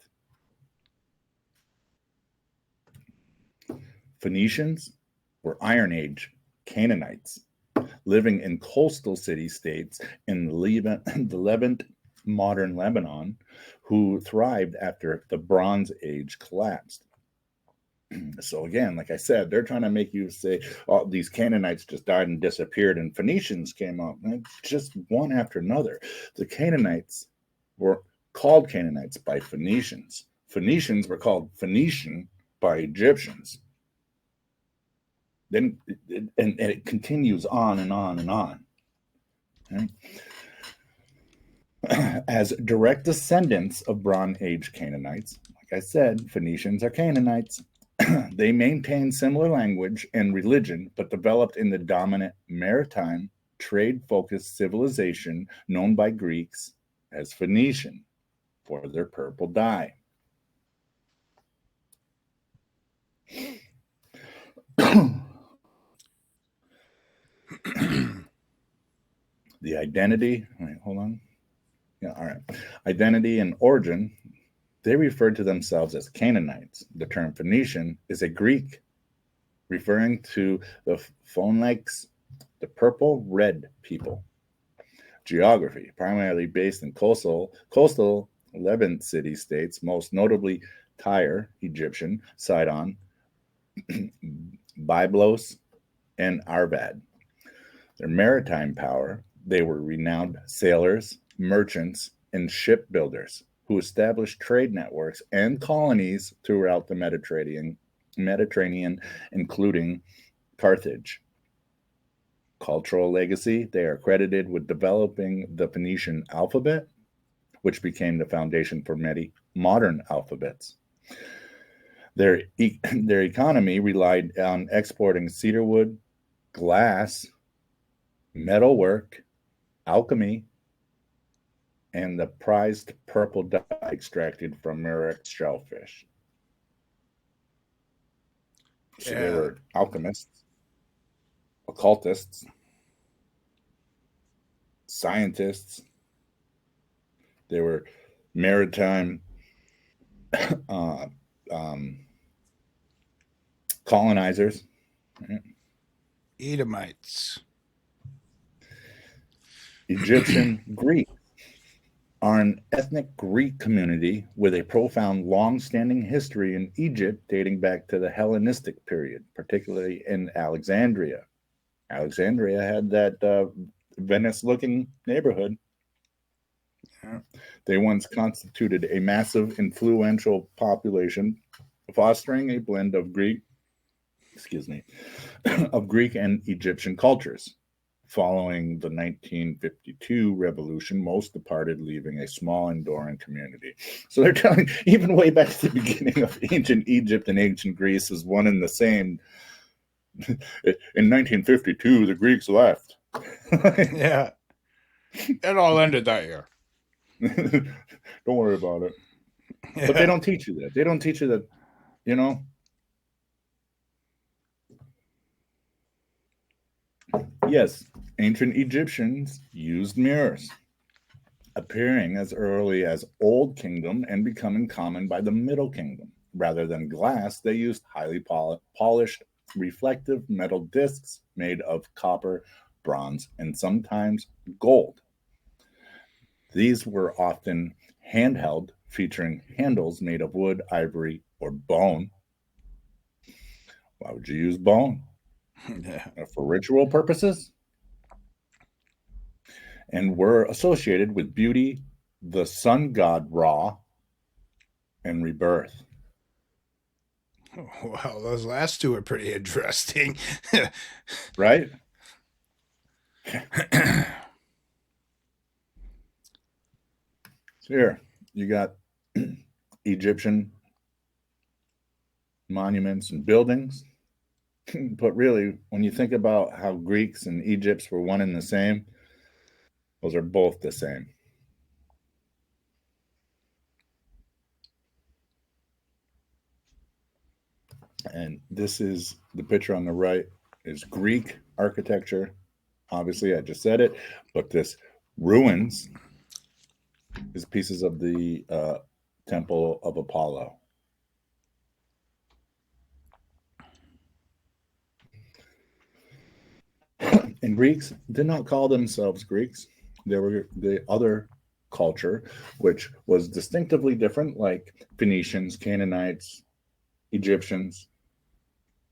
Speaker 2: Phoenicians were Iron Age Canaanites living in coastal city states in the Levant, modern Lebanon, who thrived after the Bronze Age collapsed. So again, like I said, they're trying to make you say, "Oh, these Canaanites just died and disappeared, and Phoenicians came up." And it's just one after another. The Canaanites were called Canaanites by Phoenicians. Phoenicians were called Phoenician by Egyptians. Then, and it continues on and on and on. Okay? As direct descendants of Bronze Age Canaanites, like I said, Phoenicians are Canaanites. They maintained similar language and religion, but developed in the dominant maritime, trade-focused civilization known by Greeks as Phoenician for their purple dye. The identity, wait, hold on. Yeah, all right. Identity and origin. They referred to themselves as Canaanites. The term Phoenician is a Greek referring to the Phoenix, the purple red people. Geography, primarily based in coastal Levant city states, most notably Tyre, Egyptian, Sidon, Byblos, and Arvad. Their maritime power, they were renowned sailors, merchants, and shipbuilders who established trade networks and colonies throughout the Mediterranean, including Carthage. Cultural legacy, they are credited with developing the Phoenician alphabet, which became the foundation for many modern alphabets. Their economy relied on exporting cedarwood, glass, metalwork, alchemy, and the prized purple dye extracted from Murex shellfish. So they were alchemists, occultists, scientists. They were maritime colonizers.
Speaker 1: Edomites.
Speaker 2: Egyptian Greek are an ethnic Greek community with a profound, long-standing history in Egypt dating back to the Hellenistic period, particularly in Alexandria. Alexandria had that Venice-looking neighborhood.
Speaker 1: Yeah.
Speaker 2: They once constituted a massive, influential population, fostering a blend of Greek and Egyptian cultures. Following the 1952 revolution, most departed, leaving a small, enduring community. So they're telling, even way back to the beginning of ancient Egypt and ancient Greece is one and the same. In 1952, the Greeks left.
Speaker 1: Yeah. It all ended that year.
Speaker 2: Don't worry about it.
Speaker 1: Yeah.
Speaker 2: But they don't teach you that. They don't teach you that, you know. Yes, ancient Egyptians used mirrors, appearing as early as Old Kingdom and becoming common by the Middle Kingdom. Rather than glass, they used highly polished, reflective metal discs made of copper, bronze, and sometimes gold. These were often handheld, featuring handles made of wood, ivory, or bone. Why would you use bone?
Speaker 1: Yeah.
Speaker 2: For ritual purposes? And were associated with beauty, the sun god Ra, and rebirth.
Speaker 1: Well, those last two are pretty interesting.
Speaker 2: Right? So here, you got Egyptian monuments and buildings. But really, when you think about how Greeks and Egypts were one and the same, those are both the same. And this is the picture on the right is Greek architecture. Obviously, I just said it, but this ruins is pieces of the Temple of Apollo. And Greeks did not call themselves Greeks. They were the other culture, which was distinctively different, like Phoenicians, Canaanites, Egyptians.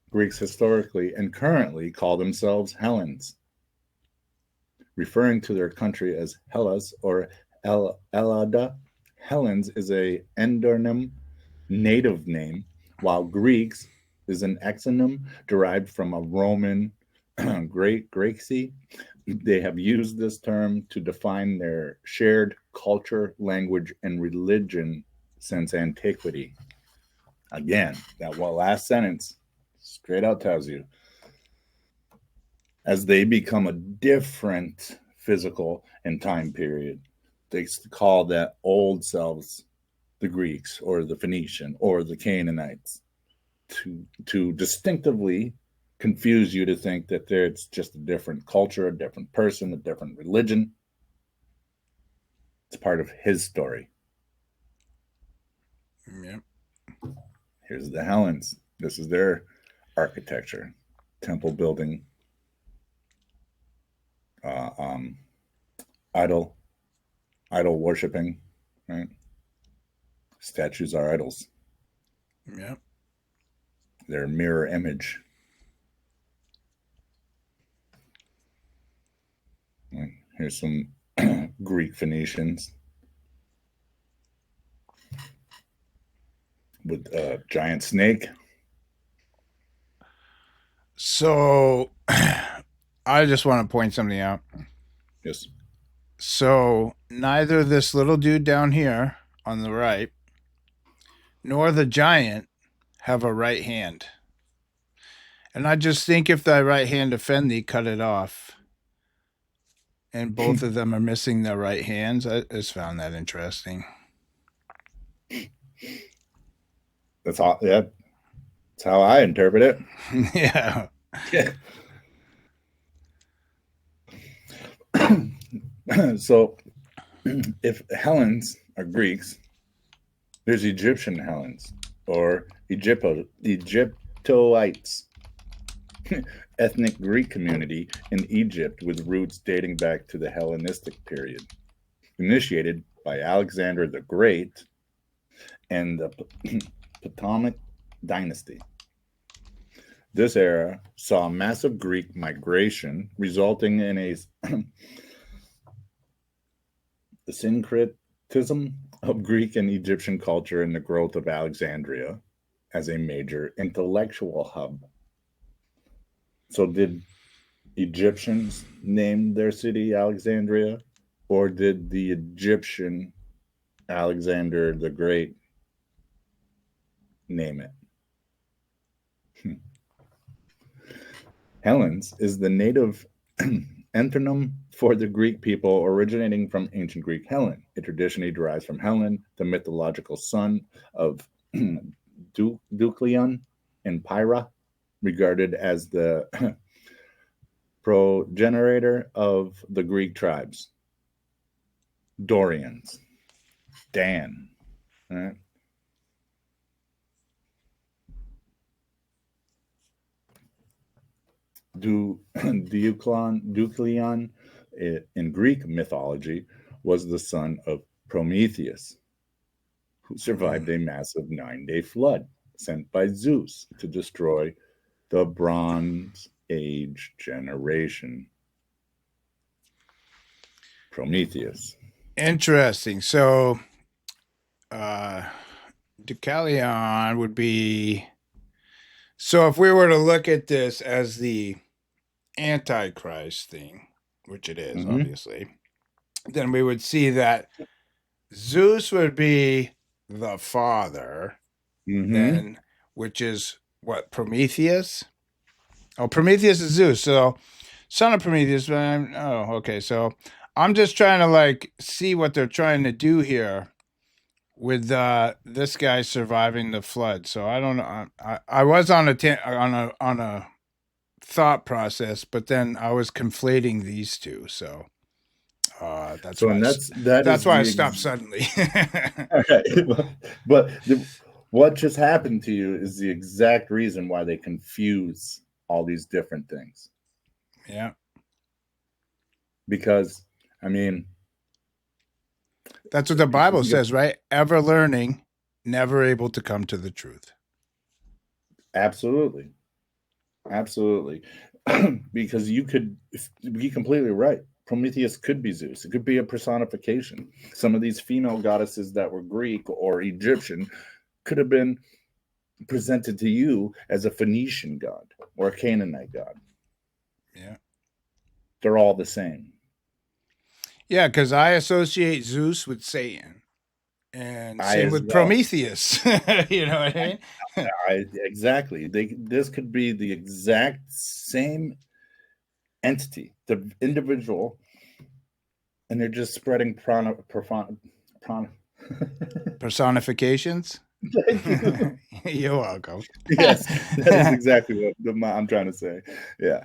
Speaker 2: Greeks historically and currently call themselves Hellenes, referring to their country as Hellas or Ellada. Hellenes is a endonym native name, while Greeks is an exonym derived from a Roman Great Graeci. They have used this term to define their shared culture, language, and religion since antiquity. Again, that last sentence straight out tells you, as they become a different physical and time period, they call that old selves the Greeks or the Phoenician or the Canaanites to distinctively confuse you to think that it's just a different culture, a different person, a different religion. It's part of his story. Here's the Hellenes. This is their architecture, temple building, uh, um, idol, idol worshiping, right? Statues are idols.
Speaker 1: Yeah.
Speaker 2: They're a mirror image. And here's some Greek Phoenicians with a giant snake.
Speaker 1: So I just want to point something out.
Speaker 2: Yes.
Speaker 1: So neither this little dude down here on the right nor the giant have a right hand. And I just think if thy right hand offend thee, cut it off. And both of them are missing their right hands. I just found that interesting.
Speaker 2: That's all. Yeah, that's how I interpret it.
Speaker 1: Yeah.
Speaker 2: Yeah. So, if Hellenes are Greeks, there's Egyptian Hellenes or Egyptoites, ethnic Greek community in Egypt with roots dating back to the Hellenistic period, initiated by Alexander the Great and the Ptolemaic dynasty. This era saw massive Greek migration, resulting in a the syncretism of Greek and Egyptian culture and the growth of Alexandria as a major intellectual hub. So, did Egyptians name their city Alexandria, or did the Egyptian Alexander the Great name it? Hellenes is the native antonym for the Greek people originating from ancient Greek Helen. It traditionally derives from Helen, the mythological son of Deucalion and Pyrrha, regarded as the progenitor of the Greek tribes. Dorians, Dan, right? Deucalion in Greek mythology was the son of Prometheus, who survived a massive 9-day flood sent by Zeus to destroy the Bronze Age generation. Prometheus.
Speaker 1: Interesting. So Deucalion would be. So if we were to look at this as the Antichrist thing, which it is,
Speaker 2: Mm-hmm.
Speaker 1: obviously, then we would see that Zeus would be the father,
Speaker 2: Mm-hmm.
Speaker 1: then, which is what, Prometheus? Oh, Prometheus is Zeus. So, son of Prometheus. Okay. So, I'm just trying to like see what they're trying to do here with this guy surviving the flood. So I don't know. I was on a thought process, but then I was conflating these two. So that's
Speaker 2: So,
Speaker 1: why
Speaker 2: and that
Speaker 1: that's
Speaker 2: is
Speaker 1: why I
Speaker 2: the
Speaker 1: stopped suddenly.
Speaker 2: okay. But what just happened to you is the exact reason why they confuse all these different things.
Speaker 1: Yeah,
Speaker 2: Because, I mean,
Speaker 1: that's what the Bible
Speaker 2: you-
Speaker 1: says, right? Ever learning, never able to come to the truth.
Speaker 2: absolutely, absolutely, because you could be completely right. Prometheus could be Zeus. It could be a personification. Some of these female goddesses that were Greek or Egyptian could have been presented to you as a Phoenician god or a Canaanite god.
Speaker 1: Yeah.
Speaker 2: They're all the same.
Speaker 1: Yeah, because I associate Zeus with Satan. And
Speaker 2: I
Speaker 1: same
Speaker 2: as
Speaker 1: with
Speaker 2: well.
Speaker 1: Prometheus. You know what I mean?
Speaker 2: Exactly. This could be the exact same entity, the individual, and they're just spreading
Speaker 1: Personifications.
Speaker 2: Thank you.
Speaker 1: You're welcome.
Speaker 2: Yes, that is exactly what I'm trying to say. Yeah.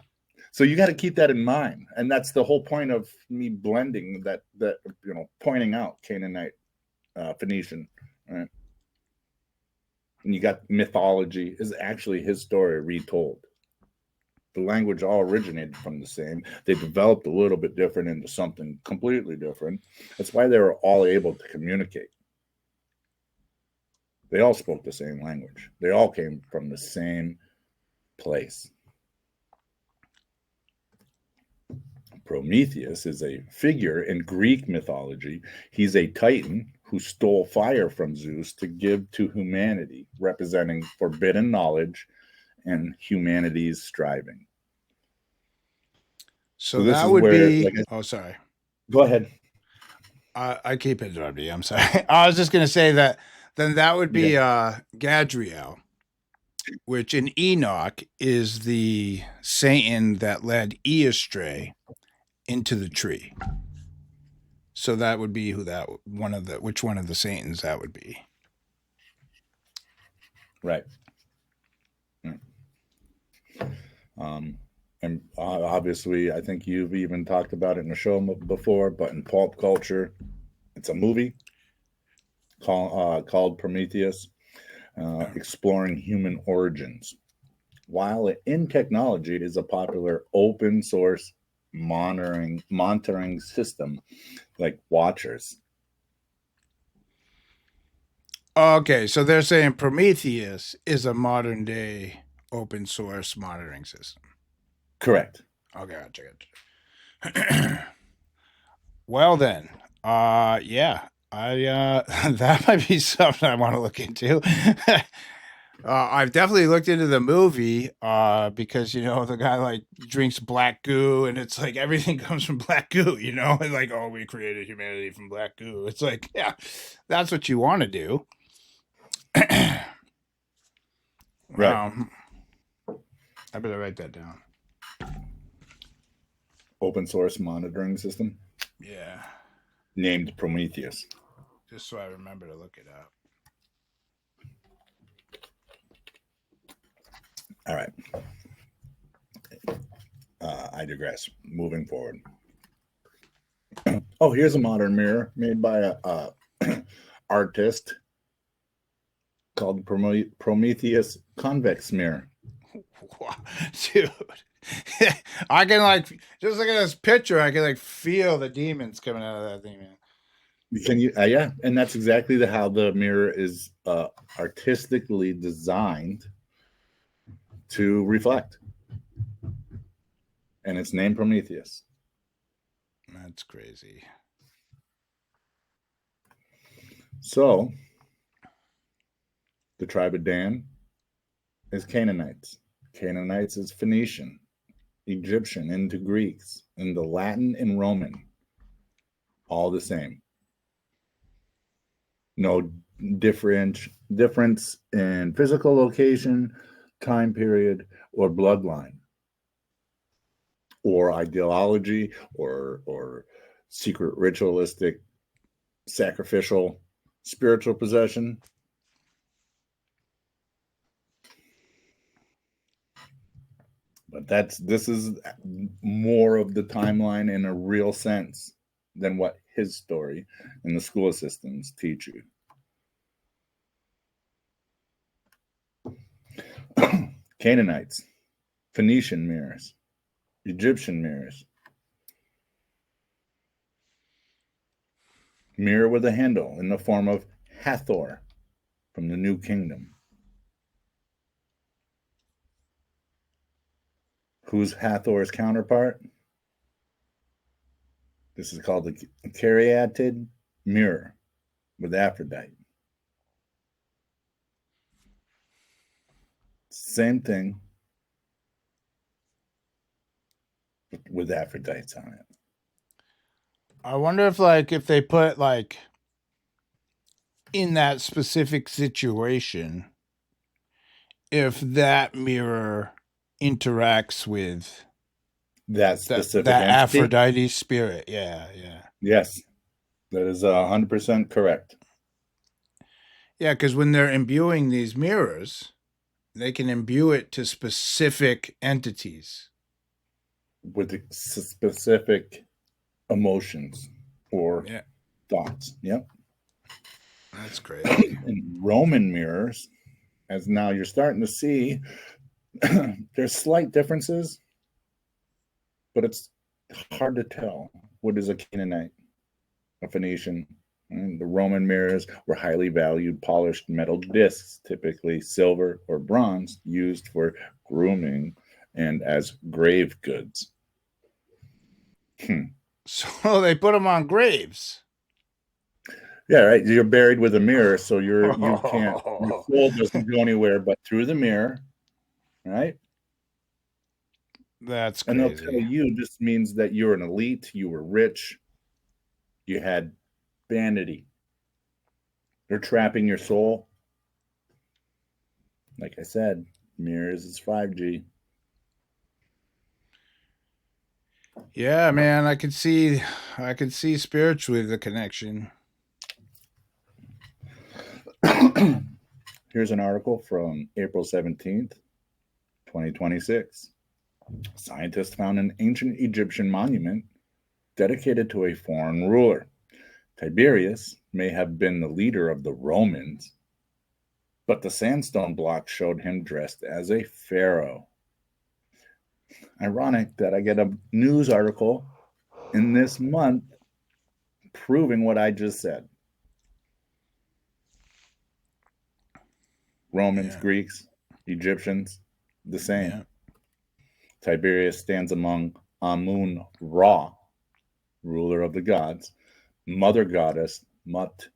Speaker 2: So you got to keep that in mind, and that's the whole point of me blending that pointing out Canaanite, Phoenician, right? and you got mythology, is actually his story retold. The language all originated from the same. They developed a little bit different into something completely different. That's why they were all able to communicate. They all spoke the same language. They all came from the same place. Prometheus is a figure in Greek mythology. He's a titan who stole fire from Zeus to give to humanity, representing forbidden knowledge and humanity's striving.
Speaker 1: So that would be. Oh, sorry.
Speaker 2: Go ahead.
Speaker 1: I keep interrupting you. I'm sorry. I was just going to say that then that would be Gadriel, which in Enoch is the Satan that led E astray into the tree. So that would be which one of the Satans that would be.
Speaker 2: Right. And obviously, I think you've even talked about it in a show before, but in pulp culture, it's a movie called Prometheus, exploring human origins. While in technology, it is a popular open source monitoring system like Watchers.
Speaker 1: Okay, so they're saying Prometheus is a modern day open source monitoring system.
Speaker 2: Correct.
Speaker 1: Okay, gotcha. Well then, yeah, that might be something I want to look into. I've definitely looked into the movie because the guy like drinks black goo, and it's like everything comes from black goo, and like, oh, we created humanity from black goo. It's like, yeah, that's what you want to do.
Speaker 2: Right.
Speaker 1: I better write that down.
Speaker 2: Open source monitoring system.
Speaker 1: Yeah.
Speaker 2: Named Prometheus.
Speaker 1: Just so I remember to look it up.
Speaker 2: All right. I digress. Moving forward. Oh, here's a modern mirror made by a artist called Prometheus Convex Mirror.
Speaker 1: Dude. I can like just look at this picture. I can like feel the demons coming out of that thing, man.
Speaker 2: Can you? Yeah, and that's exactly how the mirror is artistically designed to reflect, and it's named Prometheus.
Speaker 1: That's crazy.
Speaker 2: So, the tribe of Dan is Canaanites. Canaanites is Phoenician, Egyptian into Greeks, into Latin and Roman. All the same. No difference in physical location, time period, or bloodline, or ideology, or secret ritualistic, sacrificial, spiritual possession. But this is more of the timeline in a real sense than what his story and the school systems teach you. Canaanites, Phoenician mirrors, Egyptian mirrors. Mirror with a handle in the form of Hathor from the New Kingdom. Who's Hathor's counterpart? This is called the Caryatid mirror with Aphrodite. Same thing with Aphrodites on it.
Speaker 1: I wonder if they put like in that specific situation, if that mirror interacts with
Speaker 2: that specific
Speaker 1: that
Speaker 2: entity?
Speaker 1: Aphrodite spirit. Yeah.
Speaker 2: Yes, that is 100% correct.
Speaker 1: Yeah, because when they're imbuing these mirrors, they can imbue it to specific entities
Speaker 2: with specific emotions or thoughts. Yep.
Speaker 1: That's crazy.
Speaker 2: In Roman mirrors, as now you're starting to see there's slight differences, but it's hard to tell what is a Canaanite, a Phoenician. And the Roman mirrors were highly valued polished metal discs, typically silver or bronze, used for grooming and as grave goods.
Speaker 1: So they put them on graves.
Speaker 2: Yeah, right. You're buried with a mirror, so you can't your soul doesn't go anywhere but through the mirror, right?
Speaker 1: That's
Speaker 2: And they'll tell
Speaker 1: crazy.
Speaker 2: you this means that you're an elite, you were rich, you had vanity. They're trapping your soul. Like I said, mirrors is 5G.
Speaker 1: Yeah, man, I can see spiritually the connection.
Speaker 2: Here's an article from April 17th, 2026. Scientists found an ancient Egyptian monument dedicated to a foreign ruler. Tiberius may have been the leader of the Romans, but the sandstone block showed him dressed as a pharaoh. Ironic that I get a news article in this month proving what I just said. Romans,
Speaker 1: Yeah.
Speaker 2: Greeks, Egyptians, the same.
Speaker 1: Yeah.
Speaker 2: Tiberius stands among Amun Ra, ruler of the gods, mother goddess Mut,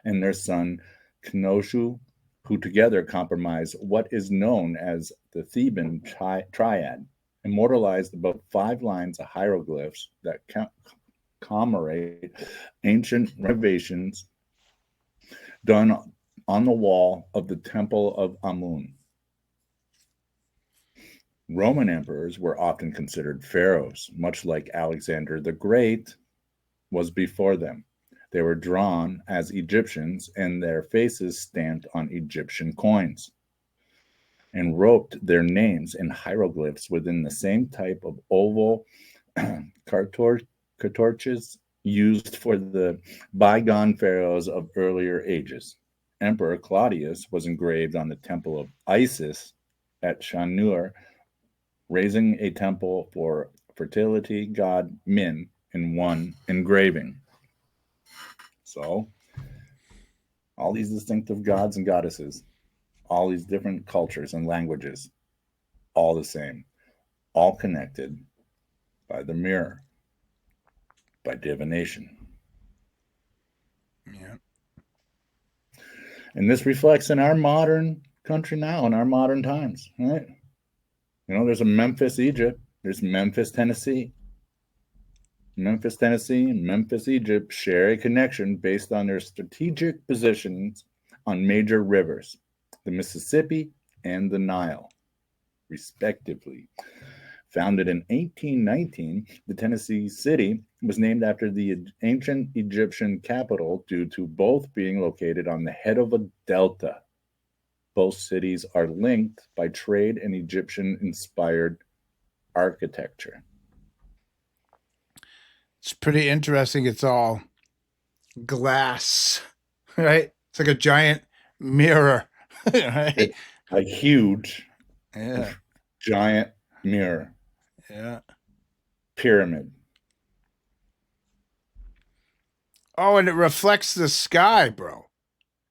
Speaker 2: and their son Kenoshu, who together comprise what is known as the Theban triad, immortalized above 5 lines of hieroglyphs that commemorate ancient renovations done on the wall of the Temple of Amun. Roman emperors were often considered pharaohs, much like Alexander the Great was before them. They were drawn as Egyptians and their faces stamped on Egyptian coins and wrote their names in hieroglyphs within the same type of oval cartouches used for the bygone pharaohs of earlier ages. Emperor Claudius was engraved on the temple of Isis at Shanur, raising a temple for fertility god Min in one engraving. So, all these distinctive gods and goddesses, all these different cultures and languages, all the same, all connected by the mirror, by divination.
Speaker 1: Yeah.
Speaker 2: And this reflects in our modern country now, in our modern times, right? You know, there's a Memphis, Egypt, there's Memphis, Tennessee. Memphis, Tennessee, and Memphis, Egypt share a connection based on their strategic positions on major rivers, the Mississippi and the Nile, respectively. Founded in 1819, the Tennessee city was named after the ancient Egyptian capital due to both being located on the head of a delta. Both cities are linked by trade and Egyptian-inspired architecture.
Speaker 1: It's pretty interesting. It's all glass, right? It's like a giant mirror, right?
Speaker 2: It's a huge,
Speaker 1: Yeah.
Speaker 2: giant mirror
Speaker 1: Yeah.
Speaker 2: pyramid.
Speaker 1: Oh, and it reflects the sky, bro.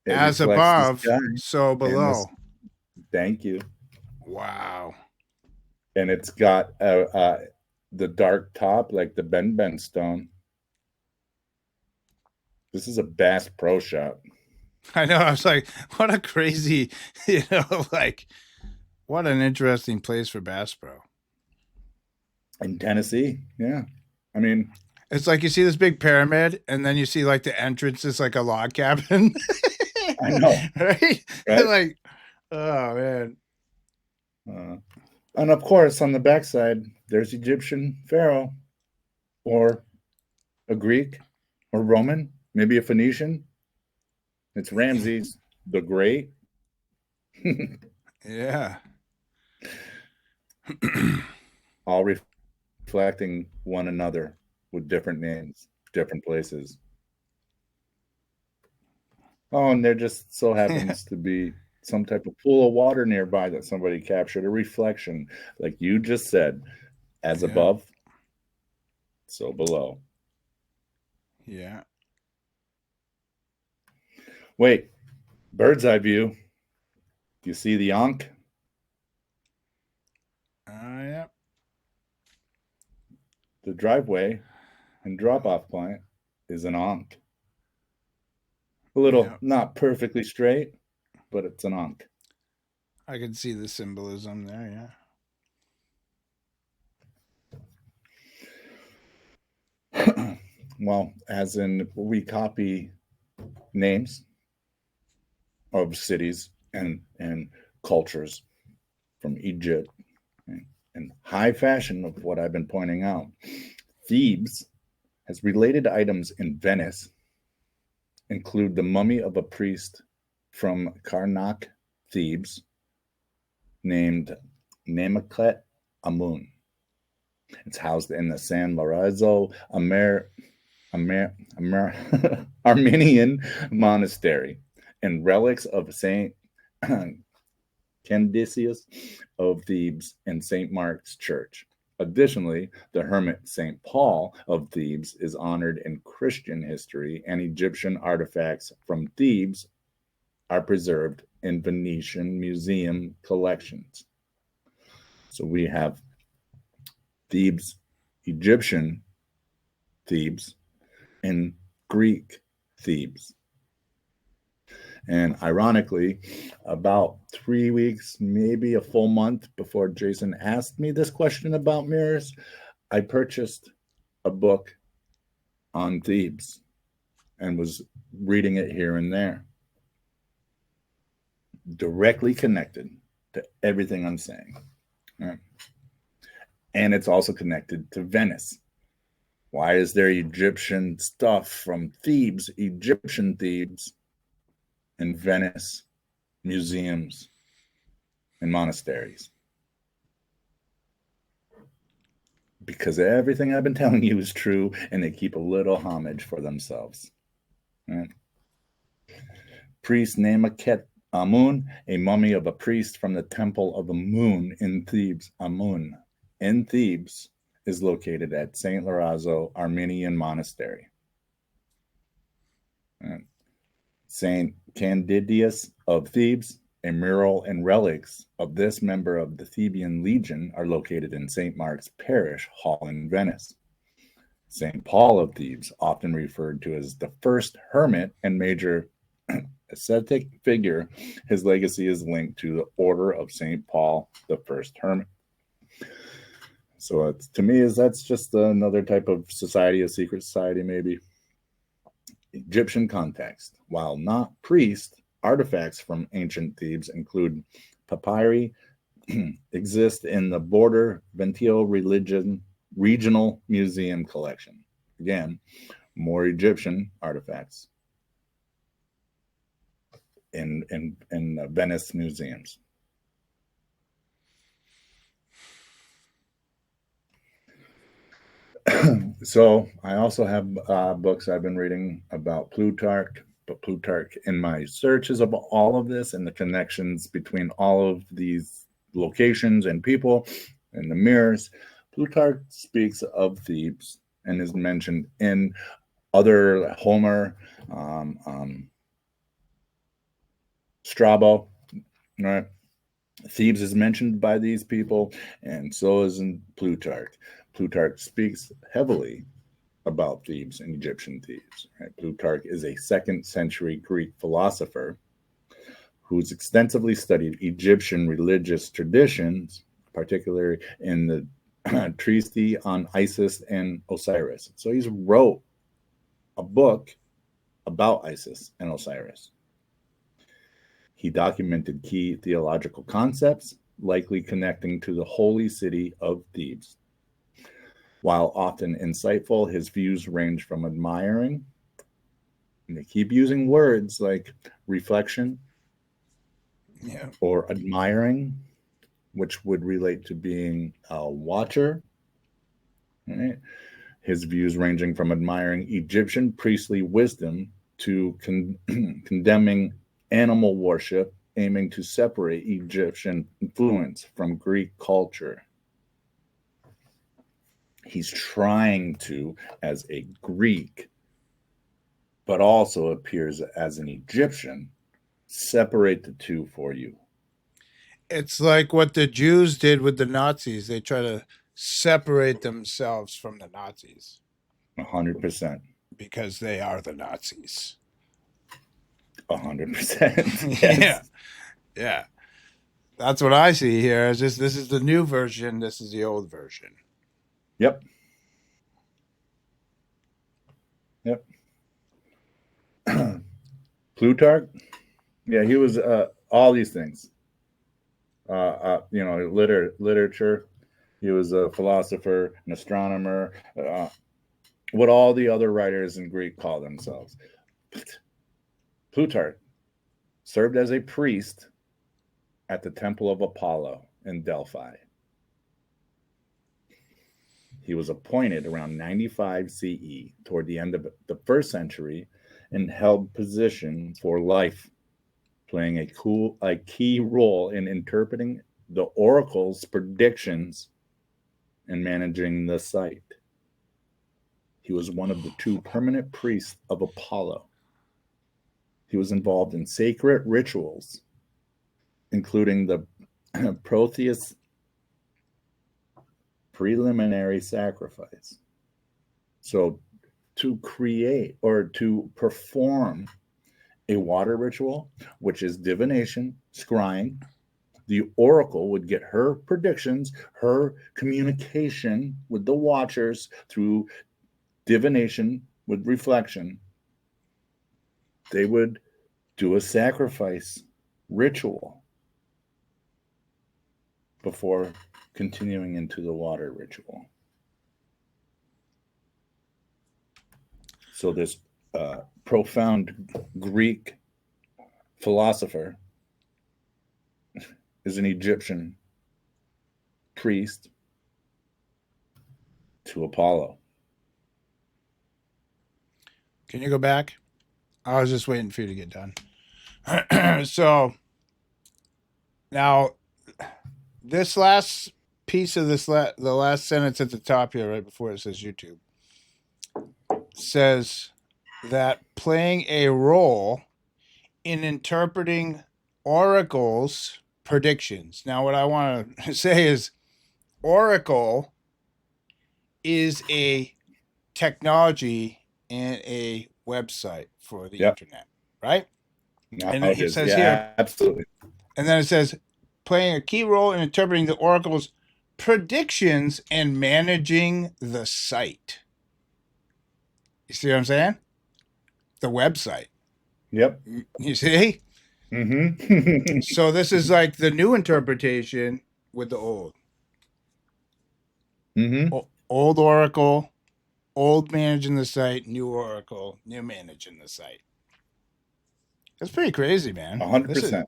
Speaker 2: It
Speaker 1: As
Speaker 2: reflects the
Speaker 1: above,
Speaker 2: sky
Speaker 1: so
Speaker 2: and
Speaker 1: below.
Speaker 2: thank you.
Speaker 1: Wow.
Speaker 2: And it's got the dark top like the Ben stone. This is a Bass Pro Shop
Speaker 1: I know. I was like, what a crazy, like, what an interesting place for Bass Pro.
Speaker 2: in Tennessee. Yeah, I mean,
Speaker 1: It's like you see this big pyramid, and then you see like the entrance is like a log cabin.
Speaker 2: I know,
Speaker 1: Right?
Speaker 2: right?
Speaker 1: Like, oh man.
Speaker 2: And of course, on the backside, there's Egyptian pharaoh, or a Greek, or Roman, maybe a Phoenician. It's Ramses the Great.
Speaker 1: Yeah.
Speaker 2: All reflecting one another with different names, different places. Oh, and there just so happens to be some type of pool of water nearby that somebody captured a reflection, like you just said, as
Speaker 1: Yeah.
Speaker 2: above, so below.
Speaker 1: Yeah.
Speaker 2: Wait, bird's eye view. Do you see the Ankh?
Speaker 1: Yeah.
Speaker 2: The driveway and drop-off point is an Ankh. A little
Speaker 1: Yeah.
Speaker 2: not perfectly straight, but it's an Ankh.
Speaker 1: I can see the symbolism there. Yeah.
Speaker 2: Well, as in we copy names of cities and cultures from Egypt and high fashion of what I've been pointing out. Thebes has related items in Venice include the mummy of a priest from Karnak, Thebes, named Nemakhet Amun. It's housed in the San Lorenzo Armenian monastery, and relics of Saint Canisius of Thebes and St. Mark's Church. Additionally, the hermit St. Paul of Thebes is honored in Christian history, and Egyptian artifacts from Thebes are preserved in Venetian museum collections. So we have Thebes, Egyptian Thebes, and Greek Thebes. And ironically, about 3 weeks, maybe a full month before Jason asked me this question about mirrors, I purchased a book on Thebes and was reading it here and there, directly connected to everything I'm saying. Right? And it's also connected to Venice. Why is there Egyptian stuff from Thebes, Egyptian Thebes, in Venice museums and monasteries? Because everything I've been telling you is true, and they keep a little homage for themselves. Right? Priest Nemakhet Amun, a mummy of a priest from the Temple of the Moon in Thebes. Amun in Thebes is located at St. Lorenzo Armenian Monastery. Right? St. Candidius of Thebes, a mural and relics of this member of the Theban Legion are located in St. Mark's Parish Hall in Venice. St. Paul of Thebes, often referred to as the first hermit and major ascetic figure, his legacy is linked to the Order of St. Paul, the first hermit. So to me, that's just another type of society, a secret society maybe. Egyptian context. While not priest, artifacts from ancient Thebes include papyri exist in the Border Ventio Regional Museum collection. Again, more Egyptian artifacts in Venice museums. So I also have books I've been reading about Plutarch, but Plutarch, in my searches of all of this and the connections between all of these locations and people and the mirrors, Plutarch speaks of Thebes and is mentioned in other Homer, Strabo, right? Thebes is mentioned by these people, and so is in Plutarch. Plutarch speaks heavily about Thebes and Egyptian Thebes. Right? Plutarch is a 2nd century Greek philosopher who's extensively studied Egyptian religious traditions, particularly in the treatise on Isis and Osiris. So he's wrote a book about Isis and Osiris. He documented key theological concepts, likely connecting to the holy city of Thebes. While often insightful, his views range from admiring, and they keep using words like reflection,
Speaker 1: Yeah.
Speaker 2: or admiring, which would relate to being a watcher. Right? His views ranging from admiring Egyptian priestly wisdom to condemning animal worship aiming to separate Egyptian influence from Greek culture. He's trying to, as a Greek, but also appears as an Egyptian, separate the two for you.
Speaker 1: It's like what the Jews did with the Nazis. They try to separate themselves from the Nazis
Speaker 2: 100%.
Speaker 1: because they are the Nazis.
Speaker 2: 100%.
Speaker 1: Yeah.
Speaker 2: Yes.
Speaker 1: Yeah. That's what I see here. Is this is the new version, this is the old version.
Speaker 2: Yep. Yep. Plutarch, yeah, he was all these things. Literature. He was a philosopher, an astronomer, what all the other writers in Greek call themselves. Plutarch served as a priest at the Temple of Apollo in Delphi. He was appointed around 95 CE, toward the end of the first century, and held position for life, playing a key role in interpreting the oracle's predictions and managing the site. He was one of the 2 permanent priests of Apollo. He was involved in sacred rituals, including the Protheus preliminary sacrifice. So to create or to perform a water ritual, which is divination, scrying, the oracle would get her predictions, her communication with the watchers through divination with reflection. They would do a sacrifice ritual before continuing into the water ritual. So this profound Greek philosopher is an Egyptian priest to Apollo.
Speaker 1: Can you go back? I was just waiting for you to get done. So now this last piece of the last sentence at the top here, right before it says YouTube, says that playing a role in interpreting oracles' predictions. Now, what I want to say is oracle is a technology and a website for the internet, right? And it says here,
Speaker 2: absolutely.
Speaker 1: And then it says playing a key role in interpreting the oracle's predictions and managing the site. You see what I'm saying? The website.
Speaker 2: Yep.
Speaker 1: You see?
Speaker 2: Mm-hmm.
Speaker 1: So this is like the new interpretation with the old.
Speaker 2: Mm-hmm.
Speaker 1: Old oracle, old managing the site, new oracle, new managing the site. That's pretty crazy, man.
Speaker 2: 100%.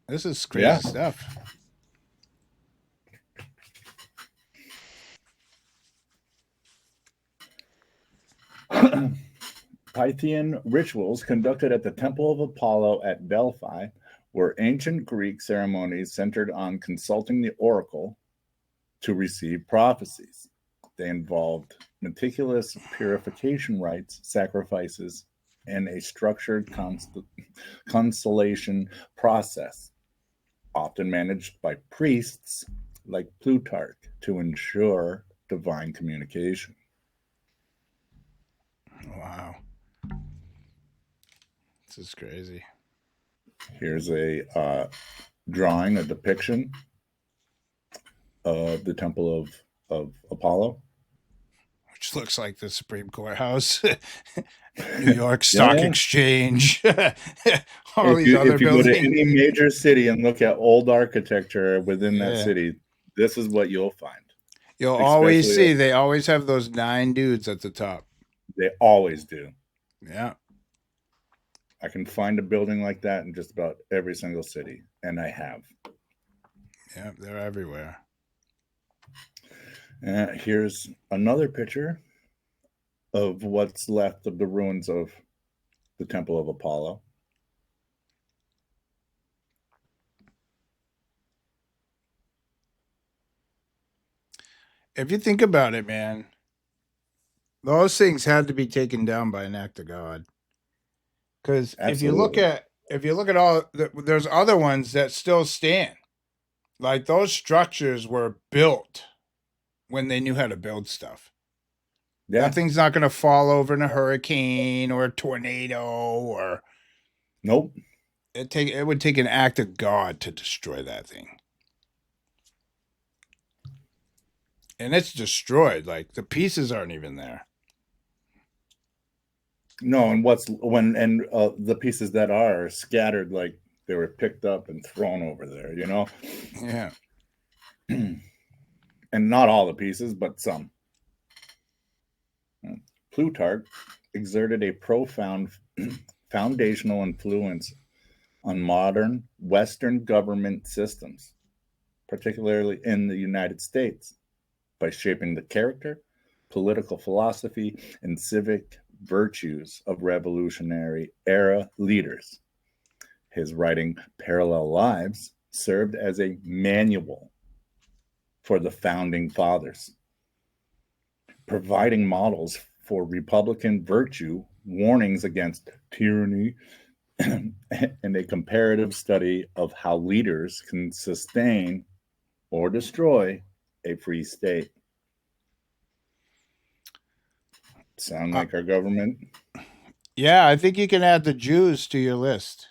Speaker 1: This is crazy stuff.
Speaker 2: Pythian rituals conducted at the Temple of Apollo at Delphi were ancient Greek ceremonies centered on consulting the oracle to receive prophecies. They involved meticulous purification rites, sacrifices, and a structured consolation process, often managed by priests like Plutarch to ensure divine communication.
Speaker 1: Wow. This is crazy.
Speaker 2: Here's a drawing, a depiction of the Temple of Apollo.
Speaker 1: Which looks like the Supreme Court House, New York Stock Exchange, all these other buildings. If you go to
Speaker 2: any major city and look at old architecture within that city, this is what you'll find.
Speaker 1: You'll always see they always have those 9 dudes at the top.
Speaker 2: They always do.
Speaker 1: Yeah.
Speaker 2: I can find a building like that in just about every single city, and I have.
Speaker 1: Yeah, they're everywhere.
Speaker 2: Here's another picture of what's left of the ruins of the Temple of Apollo.
Speaker 1: if you think about it, man, those things had to be taken down by an act of God. Because
Speaker 2: Absolutely.
Speaker 1: if you look at there's other ones that still stand. Like those structures were built when they knew how to build stuff. That
Speaker 2: Yeah.
Speaker 1: thing's not going to fall over in a hurricane or a tornado or
Speaker 2: Nope.
Speaker 1: it would take an act of God to destroy that thing. And it's destroyed. Like the pieces aren't even there.
Speaker 2: No, and the pieces that are scattered, like they were picked up and thrown over there, you know?
Speaker 1: Yeah.
Speaker 2: And not all the pieces, but some. Plutarch exerted a profound foundational influence on modern Western government systems, particularly in the United States, by shaping the character, political philosophy, and civic virtues of revolutionary era leaders. His writing Parallel Lives served as a manual for the founding fathers, providing models for Republican virtue, warnings against tyranny, and a comparative study of how leaders can sustain or destroy a free state. Sound
Speaker 1: Uh,
Speaker 2: like our government?
Speaker 1: yeah, I think you can add the Jews to your list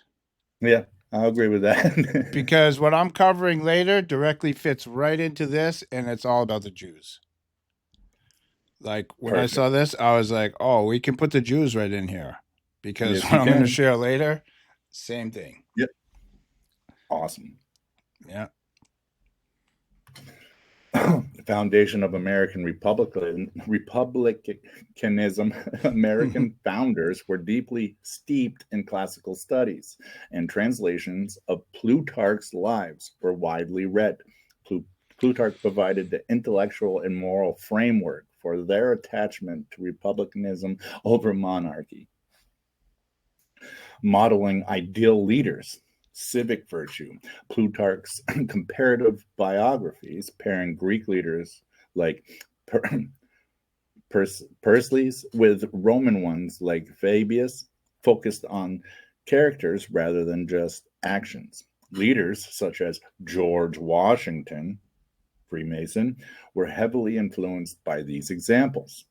Speaker 2: Yeah, I'll agree with that.
Speaker 1: because what I'm covering later directly fits right into this, and it's all about the Jews. Like when I
Speaker 2: Perfect.
Speaker 1: saw this, I was like, "Oh, we can put the Jews right in here," because
Speaker 2: Yes,
Speaker 1: what
Speaker 2: you
Speaker 1: I'm going to
Speaker 2: can.
Speaker 1: share later, same thing.
Speaker 2: Yep. Awesome.
Speaker 1: Yeah.
Speaker 2: The foundation of republicanism, American founders were deeply steeped in classical studies, and translations of Plutarch's lives were widely read. Plutarch provided the intellectual and moral framework for their attachment to republicanism over monarchy, modeling ideal leaders, civic virtue. Plutarch's comparative biographies, pairing Greek leaders like Pericles with Roman ones like Fabius, focused on characters rather than just actions. Leaders such as George Washington, Freemason, were heavily influenced by these examples,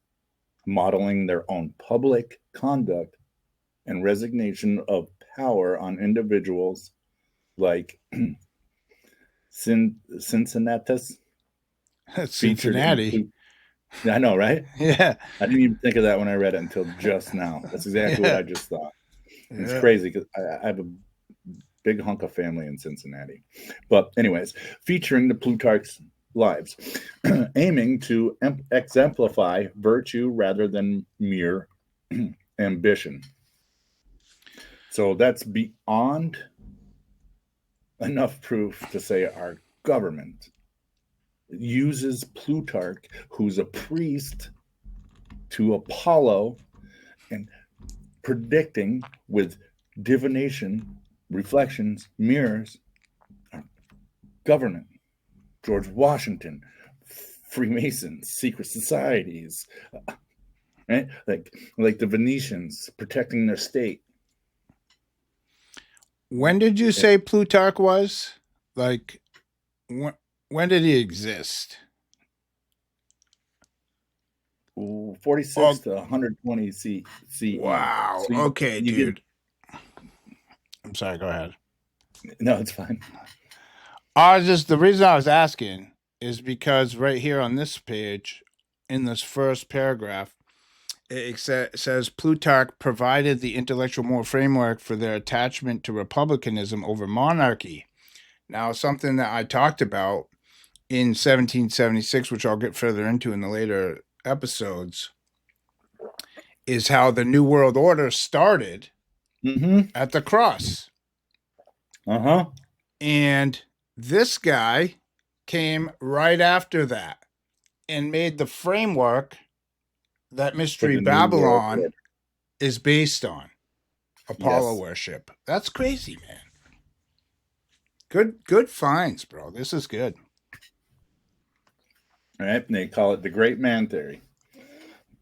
Speaker 2: modeling their own public conduct and resignation of power on individuals like Cincinnatus,
Speaker 1: That's
Speaker 2: featured in
Speaker 1: Cincinnati.
Speaker 2: I know, right?
Speaker 1: Yeah.
Speaker 2: I didn't even think of that when I read it until just now. That's exactly what
Speaker 1: Yeah.
Speaker 2: I just thought. And it's
Speaker 1: Yeah.
Speaker 2: crazy because I have a big hunk of family in Cincinnati. But, anyways, featuring the Plutarch's lives, aiming to exemplify virtue rather than mere ambition. So that's beyond enough proof to say our government uses Plutarch, who's a priest, to Apollo and predicting with divination, reflections, mirrors, our government. George Washington, Freemasons, secret societies, right? Like the Venetians protecting their state.
Speaker 1: When did you say Plutarch was? Like, when did he exist?
Speaker 2: 46
Speaker 1: Oh,
Speaker 2: to 120 CE.
Speaker 1: wow.
Speaker 2: So
Speaker 1: Okay,
Speaker 2: you get
Speaker 1: dude. I'm sorry. Go ahead.
Speaker 2: no, it's fine.
Speaker 1: The reason I was asking is because right here on this page, in this first paragraph, says Plutarch provided the intellectual moral framework for their attachment to republicanism over monarchy. Now, something that I talked about in 1776, which I'll get further into in the later episodes, is how the New World Order started
Speaker 2: Mm-hmm.
Speaker 1: at the cross.
Speaker 2: Uh-huh.
Speaker 1: And this guy came right after that and made the framework that
Speaker 2: For
Speaker 1: Mystery
Speaker 2: the New World
Speaker 1: Babylon
Speaker 2: Order.
Speaker 1: is based on. Apollo
Speaker 2: Yes.
Speaker 1: worship. That's crazy, man. Good finds, bro. This is good.
Speaker 2: right? And they call it the great man theory.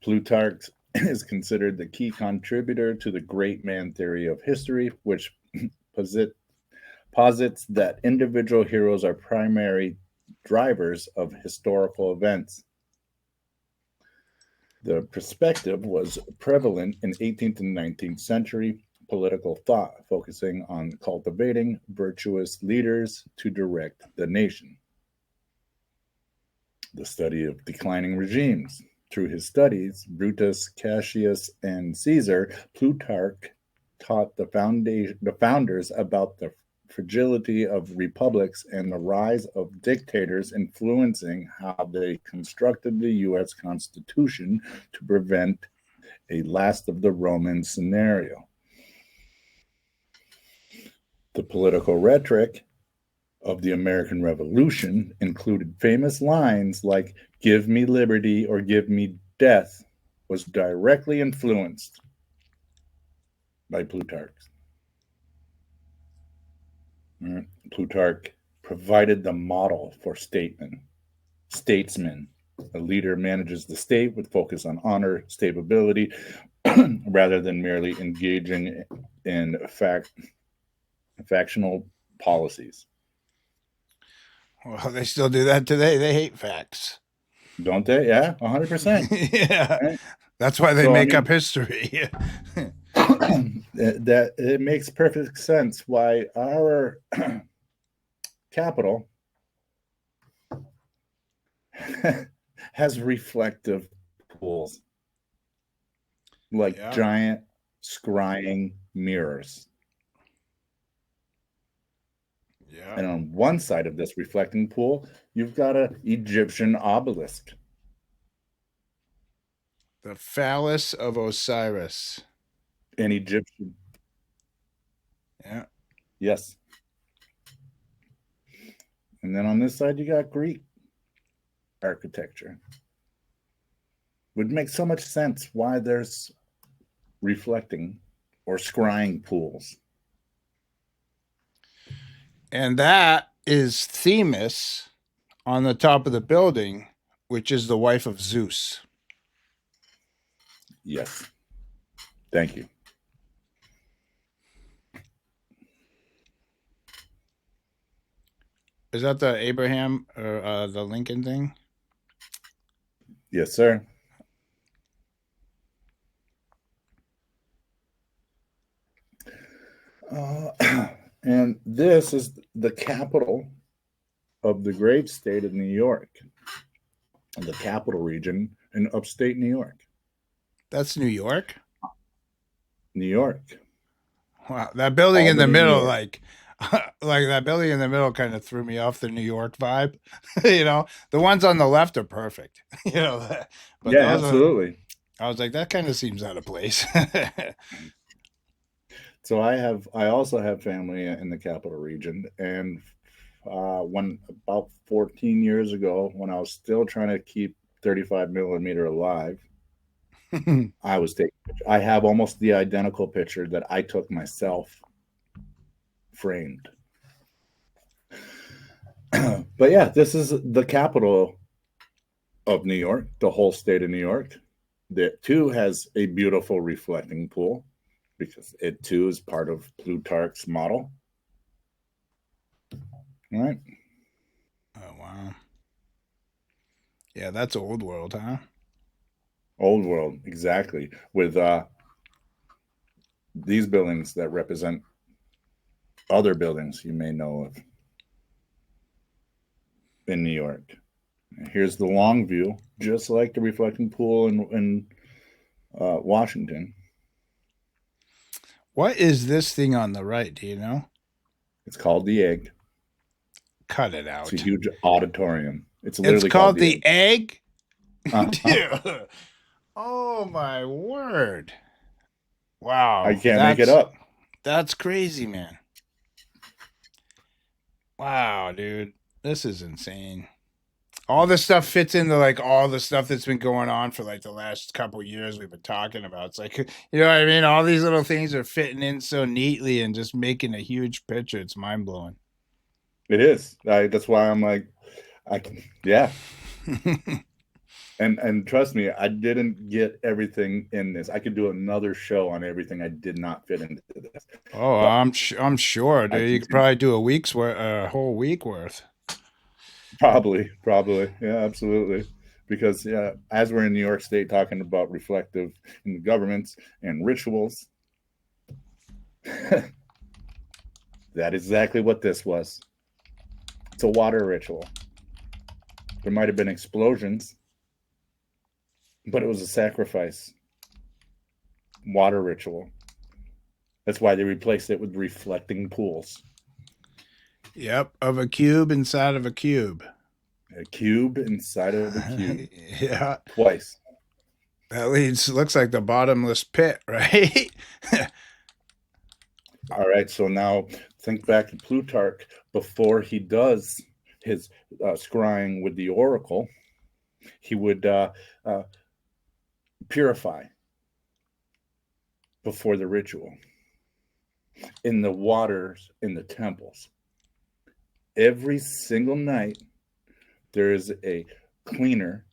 Speaker 2: Plutarch is considered the key contributor to the great man theory of history, which posits that individual heroes are primary drivers of historical events. The perspective was prevalent in 18th and 19th century political thought, focusing on cultivating virtuous leaders to direct the nation. The study of declining regimes. Through his studies, Brutus, Cassius, and Caesar, Plutarch taught the founders about the fragility of republics and the rise of dictators, influencing how they constructed the U.S. Constitution to prevent a last of the Romans scenario. The political rhetoric of the American Revolution included famous lines like "Give me liberty or give me death," was directly influenced by Plutarch. Plutarch provided the model for statesmen. A leader manages the state with focus on honor, stability, rather than merely engaging in factional policies.
Speaker 1: Well, they still do that today. They hate facts.
Speaker 2: Don't they? Yeah, 100%.
Speaker 1: Yeah.
Speaker 2: Right?
Speaker 1: That's why they make up history.
Speaker 2: That it makes perfect sense why our capital has reflective pools, like giant scrying mirrors.
Speaker 1: Yeah.
Speaker 2: And on one side of this reflecting pool, you've got an Egyptian obelisk.
Speaker 1: The phallus of Osiris.
Speaker 2: An Egyptian.
Speaker 1: Yeah.
Speaker 2: Yes. And then on this side, you got Greek architecture. Would make so much sense why there's reflecting or scrying pools.
Speaker 1: And that is Themis on the top of the building, which is the wife of Zeus.
Speaker 2: Yes. Thank you.
Speaker 1: Is that the Abraham or the Lincoln thing?
Speaker 2: Yes, sir. And this is the capital of the great state of New York, the capital region in upstate New York.
Speaker 1: That's New York?
Speaker 2: New York.
Speaker 1: Wow. That building
Speaker 2: Albany,
Speaker 1: in the middle,
Speaker 2: New
Speaker 1: like that building in the middle kind of threw me off the New York vibe. You know, the ones on the left are perfect. You know, but
Speaker 2: yeah, absolutely.
Speaker 1: I was like, that kind of seems out of place.
Speaker 2: So I also have family in the capital region, and when about 14 years ago, when I was still trying to keep 35 millimeter alive, I have almost the identical picture that I took myself framed. But yeah, this is the capital of New York, the whole state of New York. That too has a beautiful reflecting pool, because it too is part of Plutarch's model. All right.
Speaker 1: Oh, wow. Yeah, that's old world, huh?
Speaker 2: Old world, exactly. With these buildings that represent other buildings you may know of in New York. Here's the long view, just like the reflecting pool in Washington.
Speaker 1: What is this thing on the right? Do you know?
Speaker 2: It's called the Egg.
Speaker 1: Cut it out.
Speaker 2: It's a huge auditorium. It's literally
Speaker 1: called the Egg?
Speaker 2: Uh-huh.
Speaker 1: Oh, my word. Wow.
Speaker 2: I can't make it up.
Speaker 1: That's crazy, man. Wow, dude. This is insane. All this stuff fits into like all the stuff that's been going on for like the last couple years we've been talking about. It's like, you know what I mean? All these little things are fitting in so neatly and just making a huge picture. It's mind blowing.
Speaker 2: It is. That's why I'm like, yeah. And trust me, I didn't get everything in this. I could do another show on everything I did not fit into this.
Speaker 1: Oh,
Speaker 2: But
Speaker 1: I'm sure,
Speaker 2: I
Speaker 1: dude. You could
Speaker 2: continue.
Speaker 1: probably do a week's worth, a whole week worth.
Speaker 2: Probably. Yeah, absolutely. Because yeah, as we're in New York State talking about reflective in the governments and rituals, that is exactly what this was. It's a water ritual. There might have been explosions, but it was a sacrifice. Water ritual. That's why they replaced it with reflecting pools.
Speaker 1: Yep, of a cube inside of a cube.
Speaker 2: A cube inside of a cube.
Speaker 1: Yeah,
Speaker 2: Twice.
Speaker 1: that leads looks like the bottomless pit, right?
Speaker 2: All right, so now think back to Plutarch before he does his scrying with the oracle. He would purify before the ritual in the waters in the temples. Every single night, there is a cleaner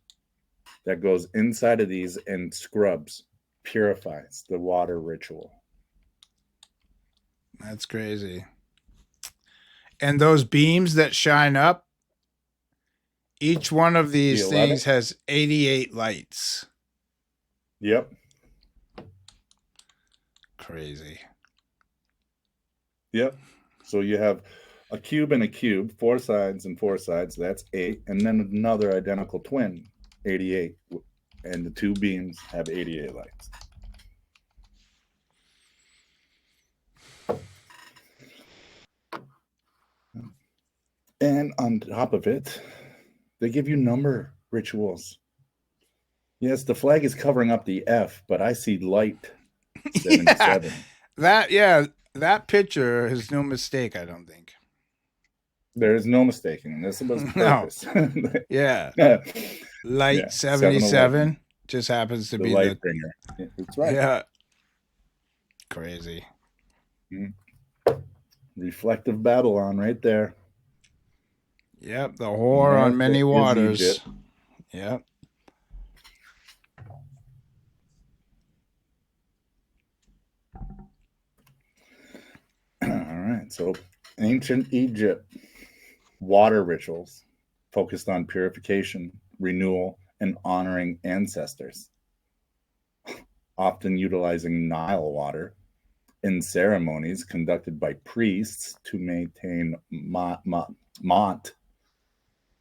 Speaker 2: that goes inside of these and scrubs, purifies the water ritual.
Speaker 1: That's crazy. And those beams that shine up, each one of
Speaker 2: The
Speaker 1: these
Speaker 2: 11.
Speaker 1: things has 88 lights.
Speaker 2: Yep.
Speaker 1: Crazy.
Speaker 2: Yep. So you have a cube and a cube, 4 sides and 4 sides. That's 8. And then another identical twin, 88. And the 2 beams have 88 lights. And on top of it, they give you number rituals. Yes, the flag is covering up the F, but I see light 77.
Speaker 1: That picture is no mistake, I don't think.
Speaker 2: There is no mistaking. This was
Speaker 1: No.
Speaker 2: purpose.
Speaker 1: Yeah. Light
Speaker 2: Yeah,
Speaker 1: 77 just happens to
Speaker 2: the
Speaker 1: be
Speaker 2: light bringer. Yeah, that's right.
Speaker 1: Yeah. Crazy.
Speaker 2: Reflective Babylon right there.
Speaker 1: Yep, the whore on
Speaker 2: North
Speaker 1: many
Speaker 2: is
Speaker 1: waters.
Speaker 2: Egypt.
Speaker 1: Yep.
Speaker 2: All right. So ancient Egypt water rituals focused on purification, renewal, and honoring ancestors, often utilizing Nile water in ceremonies conducted by priests to maintain Mont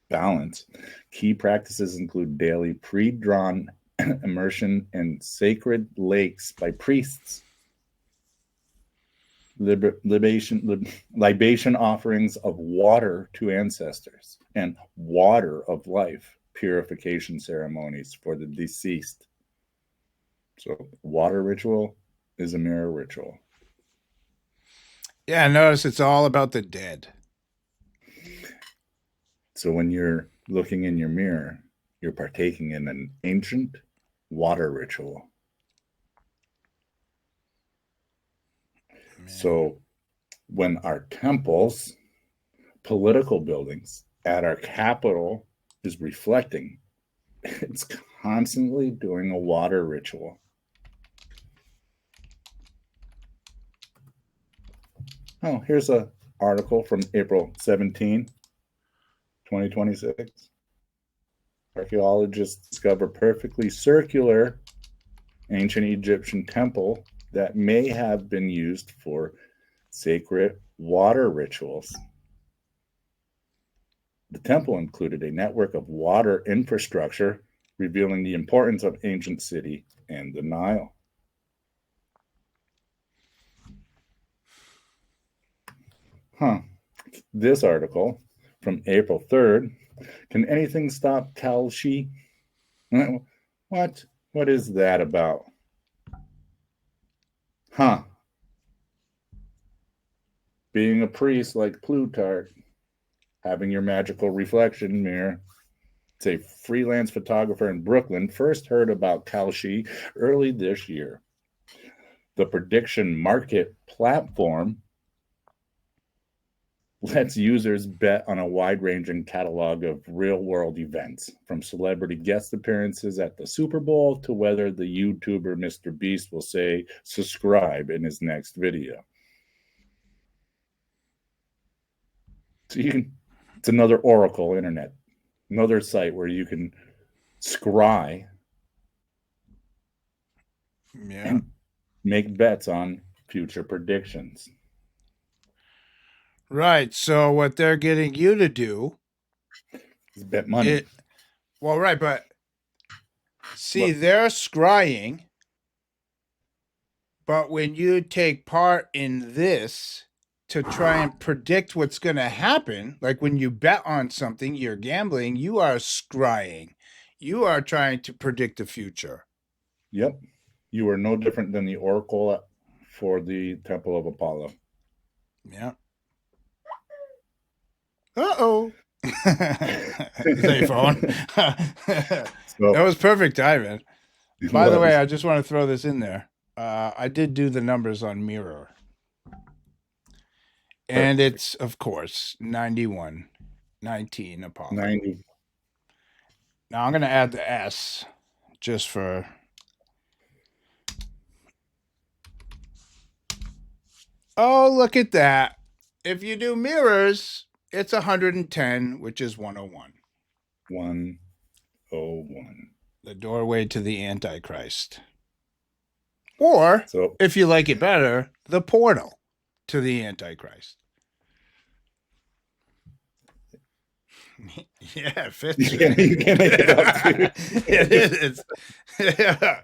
Speaker 2: balance. Key practices include daily pre-drawn immersion in sacred lakes by priests, libation offerings of water to ancestors, and water of life purification ceremonies for the deceased. So water ritual is a mirror ritual.
Speaker 1: Yeah, notice it's all about the dead.
Speaker 2: So when you're looking in your mirror, you're partaking in an ancient water ritual. Man. So when our temples, political buildings at our capital is reflecting, it's constantly doing a water ritual. Oh, here's an article from April 17, 2026. Archaeologists discover perfectly circular ancient Egyptian temple that may have been used for sacred water rituals. The temple included a network of water infrastructure, revealing the importance of ancient city and the Nile. This article from April 3rd. Can anything stop Kalshi? What? What is that about? Being a priest like Plutarch, having your magical reflection mirror. It's a freelance photographer in Brooklyn first heard about Kalshi early this year. The prediction market platform lets users bet on a wide-ranging catalog of real-world events, from celebrity guest appearances at the Super Bowl to whether the YouTuber Mr. Beast will say subscribe in his next video. So it's another Oracle internet, another site where you can scry and make bets on future predictions.
Speaker 1: Right. So what they're getting you to do
Speaker 2: It's bet money.
Speaker 1: Well, right, but see, they're scrying, but when you take part in this to try and predict what's going to happen, like when you bet on something, you're gambling, you are scrying. You are trying to predict the future.
Speaker 2: Yep. You are no different than the Oracle for the Temple of Apollo.
Speaker 1: Yeah. Uh-oh. Is that your phone? That was perfect timing. By the way, I just want to throw this in there. I did do the numbers on Mirror. And it's, of course, 91, 19 Apollo.
Speaker 2: 90.
Speaker 1: Now I'm going to add the S just for... Oh, look at that. If you do mirrors, it's 110, which is 101.
Speaker 2: 101.
Speaker 1: The doorway to the Antichrist. Or, if you like it better, the portal to the Antichrist. Yeah, it fits.
Speaker 2: You can't make it up, dude.
Speaker 1: It is. Yeah.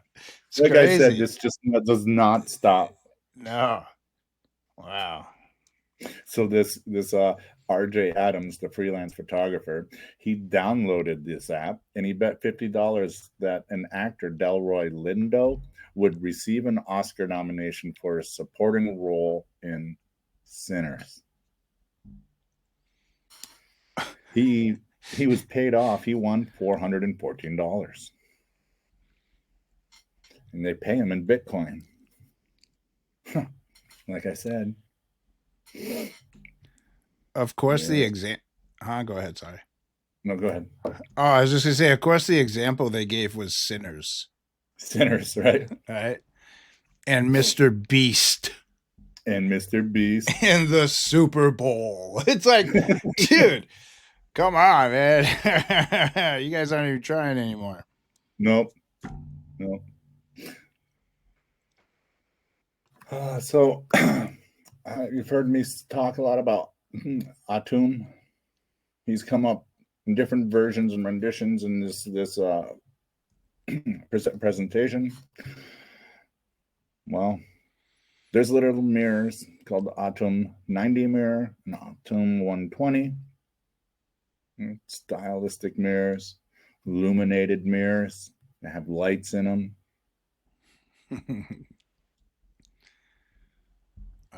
Speaker 1: It's
Speaker 2: like
Speaker 1: crazy.
Speaker 2: I said, this just does not stop.
Speaker 1: No. Wow.
Speaker 2: So this RJ Adams, the freelance photographer, he downloaded this app and he bet $50 that an actor, Delroy Lindo, would receive an Oscar nomination for a supporting role in Sinners. He was paid off. He won $414. And they pay him in Bitcoin. Like I said.
Speaker 1: Of course, the go ahead, sorry.
Speaker 2: No, go ahead.
Speaker 1: Oh, I was just going to say, of course, the example they gave was Sinners.
Speaker 2: Sinners, right?
Speaker 1: Right. And Mr. Beast.
Speaker 2: And Mr. Beast.
Speaker 1: And the Super Bowl. It's like, dude, come on, man. You guys aren't even trying anymore.
Speaker 2: Nope. So you've heard me talk a lot about Atum. He's come up in different versions and renditions in this presentation. Well, there's little mirrors called the Atum 90 mirror and Atum 120. Stylistic mirrors, illuminated mirrors. They have lights in them.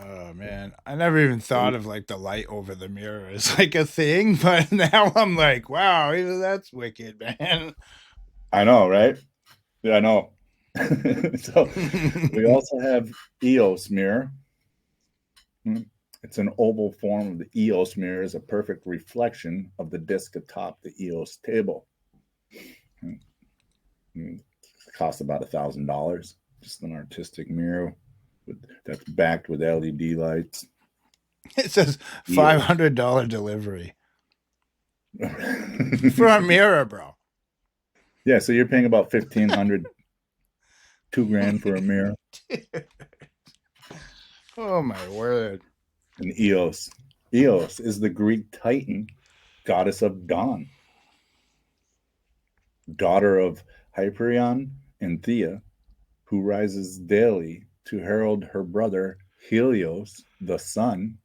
Speaker 1: Oh man, I never even thought of like the light over the mirror as like a thing, but now I'm like, wow, even that's wicked, man.
Speaker 2: I know, right? Yeah, I know. So we also have EOS mirror. It's an oval form of the EOS mirror, is a perfect reflection of the disc atop the EOS table. It costs about $1,000. Just an artistic mirror that's backed with LED lights.
Speaker 1: It says $500 delivery for a mirror, bro.
Speaker 2: Yeah, so you're paying about $1,500, $2,000 for a mirror.
Speaker 1: Oh my word!
Speaker 2: And Eos is the Greek Titan, goddess of dawn, daughter of Hyperion and Thea, who rises daily to herald her brother Helios, the sun,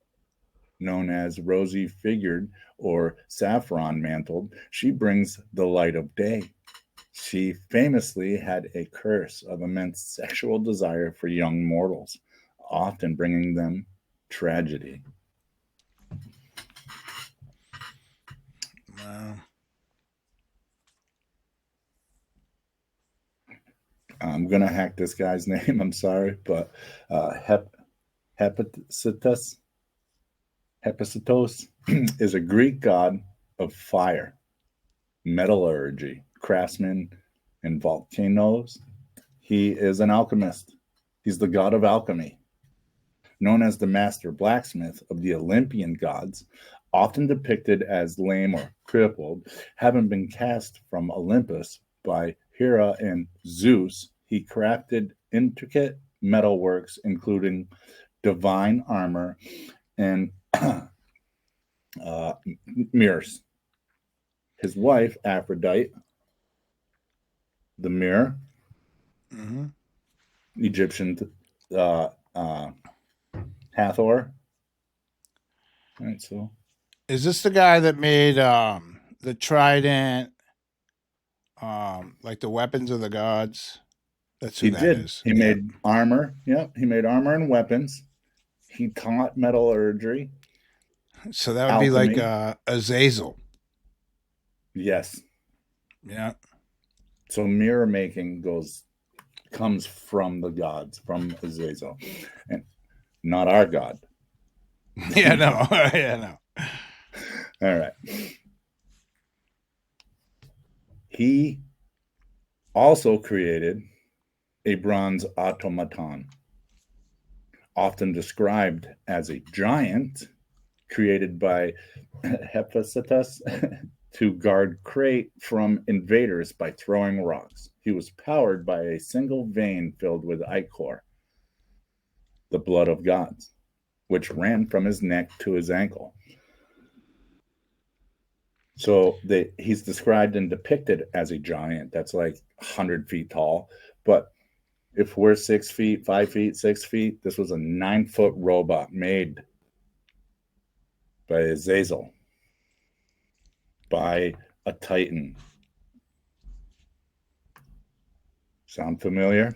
Speaker 2: known as rosy figured or saffron mantled. She brings the light of day. She famously had a curse of immense sexual desire for young mortals, often bringing them tragedy.
Speaker 1: Wow.
Speaker 2: I'm gonna hack this guy's name. I'm sorry, but Hephaestus Hephaestus is a Greek god of fire, metallurgy, craftsman, and volcanoes. He is an alchemist. He's the god of alchemy, known as the master blacksmith of the Olympian gods, often depicted as lame or crippled, having been cast from Olympus by Hera and Zeus. He crafted intricate metalworks, including divine armor and mirrors. His wife, Aphrodite, the mirror,
Speaker 1: Mm-hmm.
Speaker 2: Egyptian uh, Hathor. All right, so
Speaker 1: Is this the guy that made the trident, like the weapons of the gods? That's who
Speaker 2: he
Speaker 1: that
Speaker 2: did.
Speaker 1: is.
Speaker 2: He
Speaker 1: Yeah.
Speaker 2: made armor. Yep, he made armor and weapons. He taught metallurgy,
Speaker 1: So that would be like
Speaker 2: alchemy.
Speaker 1: Azazel.
Speaker 2: Yes.
Speaker 1: Yeah.
Speaker 2: So mirror making comes from the gods, from Azazel, and not our god.
Speaker 1: Yeah. No. Yeah. No.
Speaker 2: All right. He also created a bronze automaton, often described as a giant created by Hephaestus to guard Crete from invaders by throwing rocks. He was powered by a single vein filled with ichor, the blood of gods, which ran from his neck to his ankle. So he's described and depicted as a giant that's like 100 feet tall. But if we're 6 feet, 5 feet, 6 feet, this was a 9-foot robot made by Azazel, by a Titan. Sound familiar?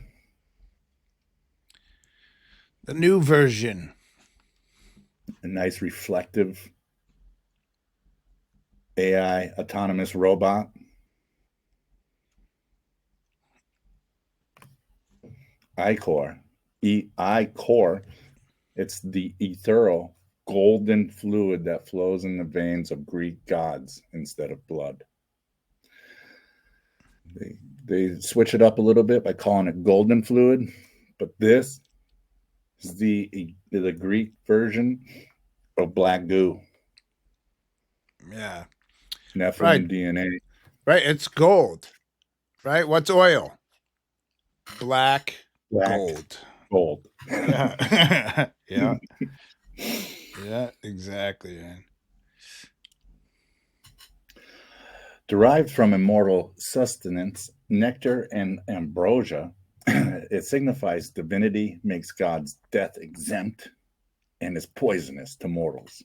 Speaker 1: The new version.
Speaker 2: A nice reflective AI autonomous robot. Ichor. Ichor. It's the ethereal golden fluid that flows in the veins of Greek gods instead of blood. They switch it up a little bit by calling it golden fluid, but this is the Greek version of black goo.
Speaker 1: Yeah.
Speaker 2: Nephilim
Speaker 1: Right.
Speaker 2: DNA.
Speaker 1: Right. It's gold. Right. What's oil? Black gold.
Speaker 2: Gold.
Speaker 1: Yeah. Yeah. Yeah. Exactly, man.
Speaker 2: Derived from immortal sustenance, nectar, and ambrosia, it signifies divinity, makes God's death exempt, and is poisonous to mortals.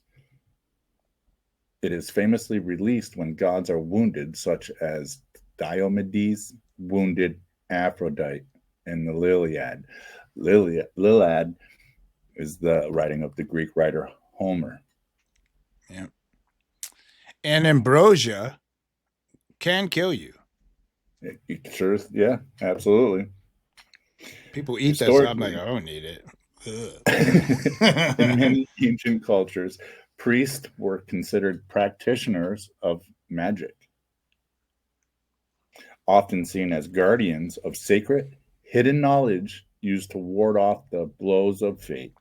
Speaker 2: It is famously released when gods are wounded, such as Diomedes wounded Aphrodite in the Iliad. Iliad is the writing of the Greek writer Homer.
Speaker 1: Yeah. And ambrosia can kill you.
Speaker 2: It sure, yeah, absolutely.
Speaker 1: People eat that stuff. I'm like, I don't need it.
Speaker 2: In many ancient cultures, priests were considered practitioners of magic, often seen as guardians of sacred, hidden knowledge used to ward off the blows of fate.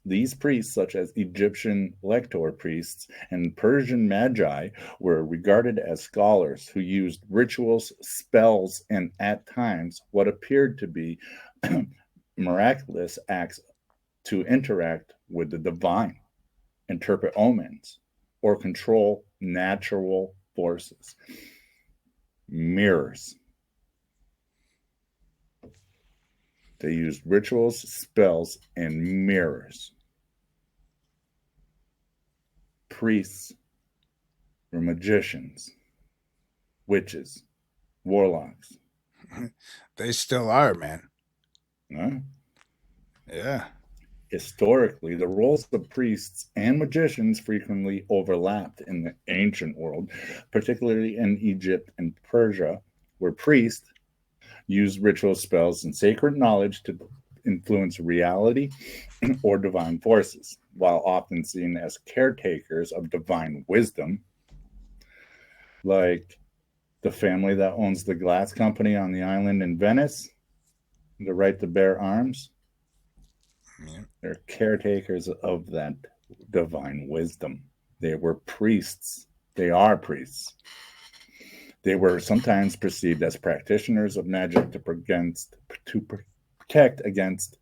Speaker 2: These priests, such as Egyptian lector priests and Persian magi, were regarded as scholars who used rituals, spells, and at times what appeared to be miraculous acts to interact with the divine, interpret omens, or control natural forces. Mirrors. They used rituals, spells, and mirrors. Priests were magicians, witches, warlocks.
Speaker 1: They still are, man.
Speaker 2: Huh?
Speaker 1: Yeah.
Speaker 2: Historically, the roles of priests and magicians frequently overlapped in the ancient world, particularly in Egypt and Persia, where priests used ritual spells and sacred knowledge to influence reality or divine forces, while often seen as caretakers of divine wisdom, like the family that owns the glass company on the island in Venice, the right to bear arms.
Speaker 1: Yeah.
Speaker 2: They're caretakers of that divine wisdom. They were priests. They are priests. They were sometimes perceived as practitioners of magic to protect against,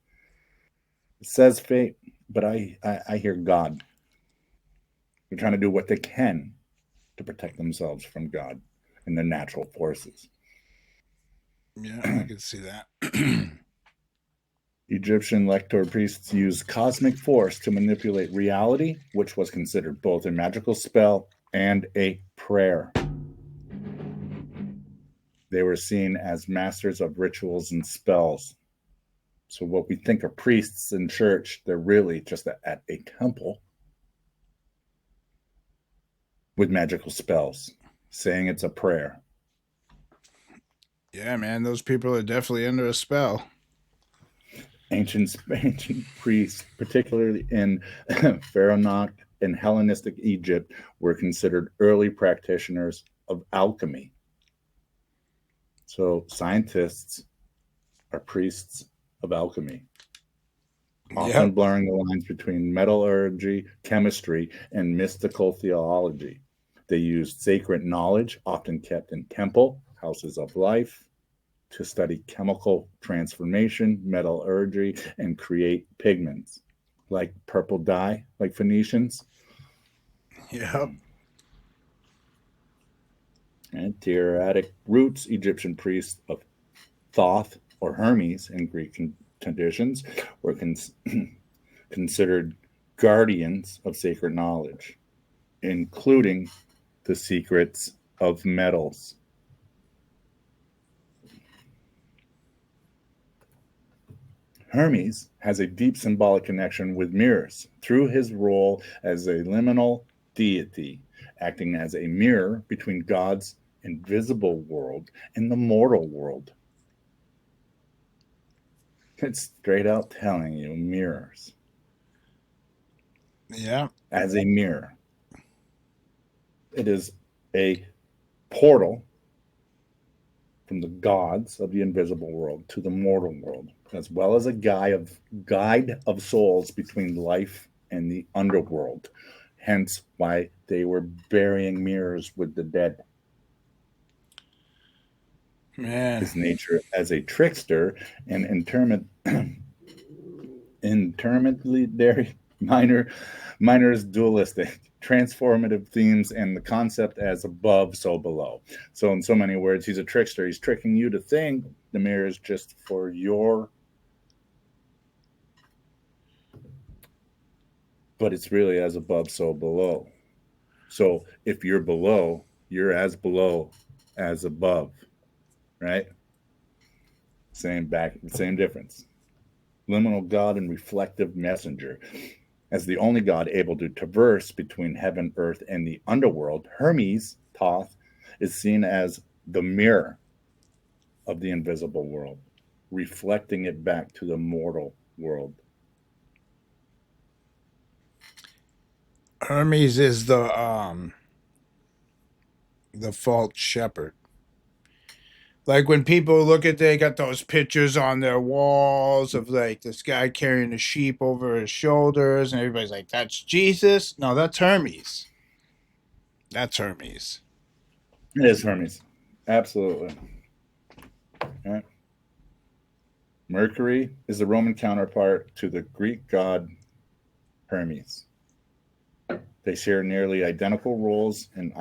Speaker 2: says fate, but I hear God. They're trying to do what they can to protect themselves from God and the natural forces.
Speaker 1: Yeah, I can see that.
Speaker 2: Egyptian lector priests used cosmic force to manipulate reality, which was considered both a magical spell and a prayer. They were seen as masters of rituals and spells. So, what we think are priests in church, they're really just at a temple with magical spells, saying it's a prayer.
Speaker 1: Yeah, man, those people are definitely under a spell.
Speaker 2: Ancient priests, particularly in Pharaonic and Hellenistic Egypt, were considered early practitioners of alchemy. So scientists are priests of alchemy, often
Speaker 1: Yep.
Speaker 2: blurring the lines between metallurgy, chemistry, and mystical theology. They used sacred knowledge, often kept in temple, houses of life, to study chemical transformation, metallurgy, and create pigments like purple dye, like Phoenicians.
Speaker 1: Yep.
Speaker 2: And theoretic roots, Egyptian priests of Thoth or Hermes in Greek traditions were considered guardians of sacred knowledge, including the secrets of metals. Hermes has a deep symbolic connection with mirrors through his role as a liminal deity, acting as a mirror between God's invisible world and the mortal world. It's straight out telling you mirrors.
Speaker 1: Yeah.
Speaker 2: As a mirror, it is a portal from the gods of the invisible world to the mortal world, as well as a guide of souls between life and the underworld. Hence why they were burying mirrors with the dead.
Speaker 1: Man.
Speaker 2: His nature as a trickster and intermediary minor is dualistic, transformative themes, and the concept as above, so below. So, in so many words, he's a trickster. He's tricking you to think the mirror is just for your, but it's really as above, so below. So, if you're below, you're as below as above, right? Same difference. Liminal God and reflective messenger. As the only god able to traverse between heaven, earth, and the underworld, Hermes, Thoth, is seen as the mirror of the invisible world, reflecting it back to the mortal world.
Speaker 1: Hermes is the false shepherd. Like when people look at, they got those pictures on their walls of like this guy carrying a sheep over his shoulders, and everybody's like, "That's Jesus." No, that's Hermes. That's Hermes.
Speaker 2: It is Hermes. Absolutely. Right. Mercury is the Roman counterpart to the Greek god Hermes. They share nearly identical roles in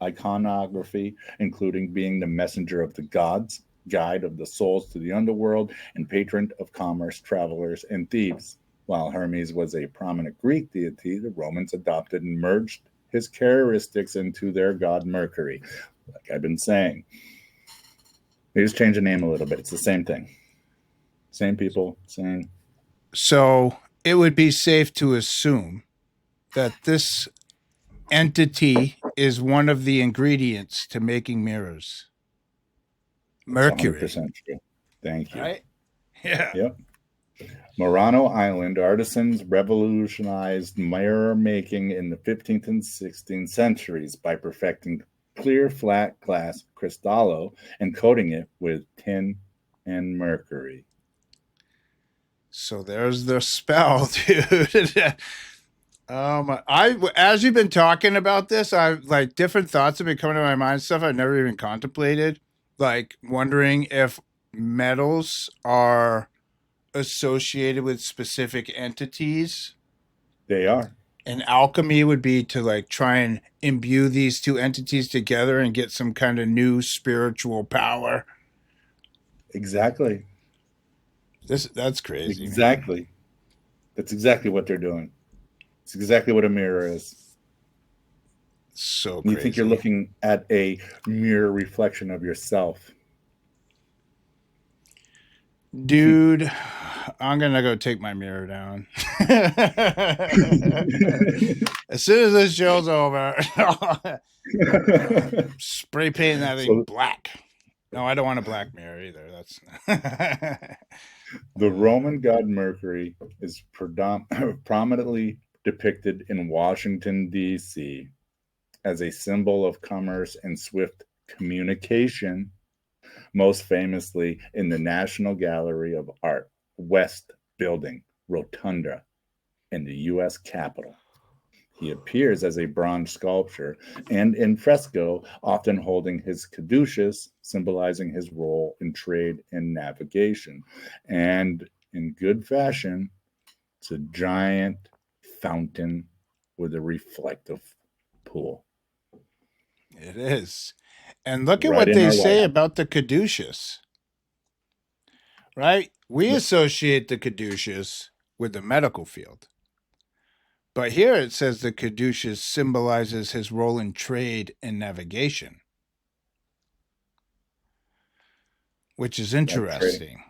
Speaker 2: iconography, including being the messenger of the gods, guide of the souls to the underworld, and patron of commerce, travelers, and thieves. While Hermes was a prominent Greek deity, the Romans adopted and merged his characteristics into their god Mercury. Like I've been saying, they just change the name a little bit. It's the same thing. Same people, same.
Speaker 1: So it would be safe to assume that this entity is one of the ingredients to making mirrors.
Speaker 2: It's
Speaker 1: Mercury,
Speaker 2: 100% true. Thank you.
Speaker 1: right? Yeah.
Speaker 2: Yep. Murano Island artisans revolutionized mirror making in the 15th and 16th centuries by perfecting clear, flat glass cristallo and coating it with tin and mercury.
Speaker 1: So there's the spell, dude. I as you've been talking about this, I've like different thoughts have been coming to my mind, stuff I've never even contemplated, like wondering if metals are associated with specific entities,
Speaker 2: They are.
Speaker 1: and alchemy would be to like try and imbue these two entities together and get some kind of new spiritual power.
Speaker 2: Exactly.
Speaker 1: That's crazy, man.
Speaker 2: Exactly. That's exactly what they're doing. It's exactly what a mirror is.
Speaker 1: So
Speaker 2: You think you're
Speaker 1: crazy.
Speaker 2: looking at a mirror reflection of yourself.
Speaker 1: Dude, I'm gonna go take my mirror down. As soon as this show's over, spray painting that thing
Speaker 2: So
Speaker 1: black. No, I don't want a black mirror either. That's
Speaker 2: the Roman god Mercury is prominently depicted in Washington, D.C. as a symbol of commerce and swift communication, most famously in the National Gallery of Art West Building, Rotunda, in the U.S. Capitol. He appears as a bronze sculpture and in fresco, often holding his caduceus, symbolizing his role in trade and navigation. And in good fashion, it's a giant fountain with a reflective pool
Speaker 1: it is. And look at
Speaker 2: right
Speaker 1: what
Speaker 2: in
Speaker 1: they
Speaker 2: our White
Speaker 1: say
Speaker 2: House.
Speaker 1: about the caduceus, right? We associate the caduceus with the medical field. But here it says the caduceus symbolizes his role in trade and navigation, which is
Speaker 2: That trading,
Speaker 1: interesting.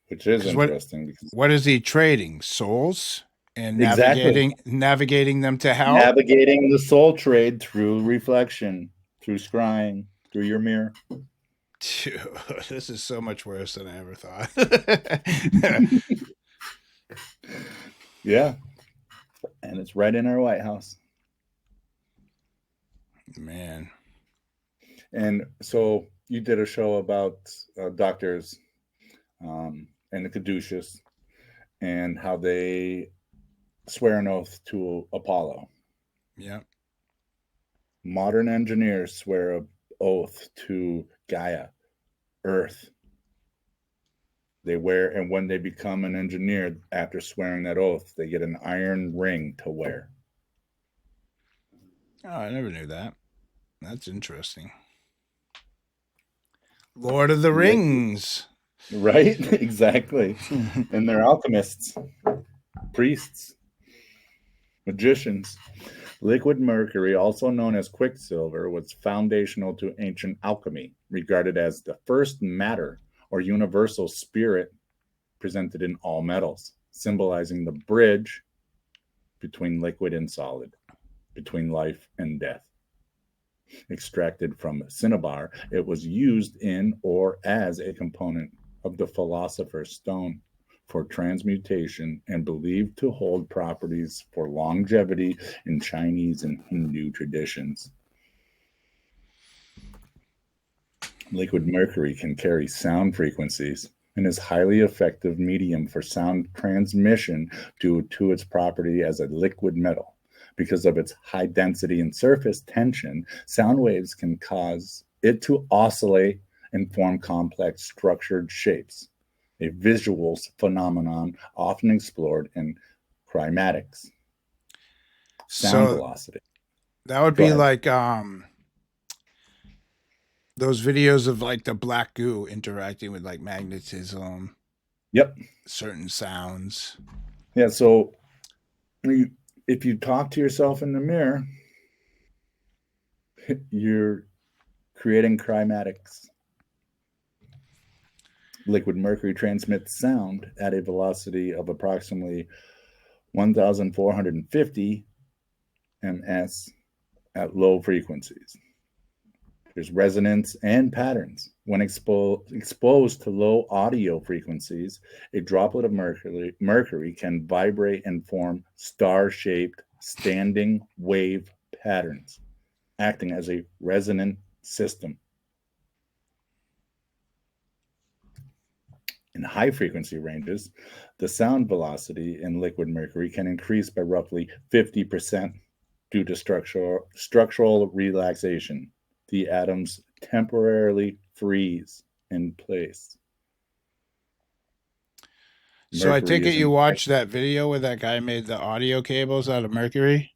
Speaker 2: which is
Speaker 1: Because
Speaker 2: interesting because
Speaker 1: what is he trading? Souls and
Speaker 2: exactly
Speaker 1: navigating them to hell.
Speaker 2: navigating the soul trade through reflection, through scrying, through your mirror.
Speaker 1: Dude, this is so much worse than I ever thought.
Speaker 2: Yeah, and it's right in our White House.
Speaker 1: Man,
Speaker 2: And so you did a show about doctors and the caduceus and how they swear an oath to Apollo.
Speaker 1: yeah.
Speaker 2: Modern engineers swear an oath to Gaia, Earth. They wear, and when they become an engineer after swearing that oath, they get an iron ring to wear.
Speaker 1: Oh, I never knew that. That's interesting. Lord of the
Speaker 2: Liquid,
Speaker 1: Rings.
Speaker 2: right? Exactly. And they're alchemists, priests, magicians. Liquid mercury, also known as quicksilver, was foundational to ancient alchemy, regarded as the first matter or universal spirit presented in all metals, symbolizing the bridge between liquid and solid, between life and death. Extracted from cinnabar, it was used in or as a component of the philosopher's stone for transmutation and believed to hold properties for longevity in Chinese and Hindu traditions. Liquid mercury can carry sound frequencies and is highly effective medium for sound transmission due to its property as a liquid metal. Because of its high density and surface tension, sound waves can cause it to oscillate and form complex structured shapes, a visual phenomenon often explored in cymatics, sound
Speaker 1: So
Speaker 2: velocity.
Speaker 1: that would
Speaker 2: Go
Speaker 1: be
Speaker 2: ahead.
Speaker 1: like those videos of like the black goo interacting with like magnetism,
Speaker 2: Yep.
Speaker 1: certain sounds.
Speaker 2: Yeah. So if you talk to yourself in the mirror, you're creating cymatics. Liquid mercury transmits sound at a velocity of approximately 1,450 ms at low frequencies. There's resonance and patterns. When exposed to low audio frequencies, a droplet of mercury can vibrate and form star-shaped standing wave patterns, acting as a resonant system. In high frequency ranges, the sound velocity in liquid mercury can increase by roughly 50% due to structural relaxation. The atoms temporarily freeze in place.
Speaker 1: So I take
Speaker 2: Mercury
Speaker 1: it
Speaker 2: is
Speaker 1: you watched that video where that guy made the audio cables out of mercury?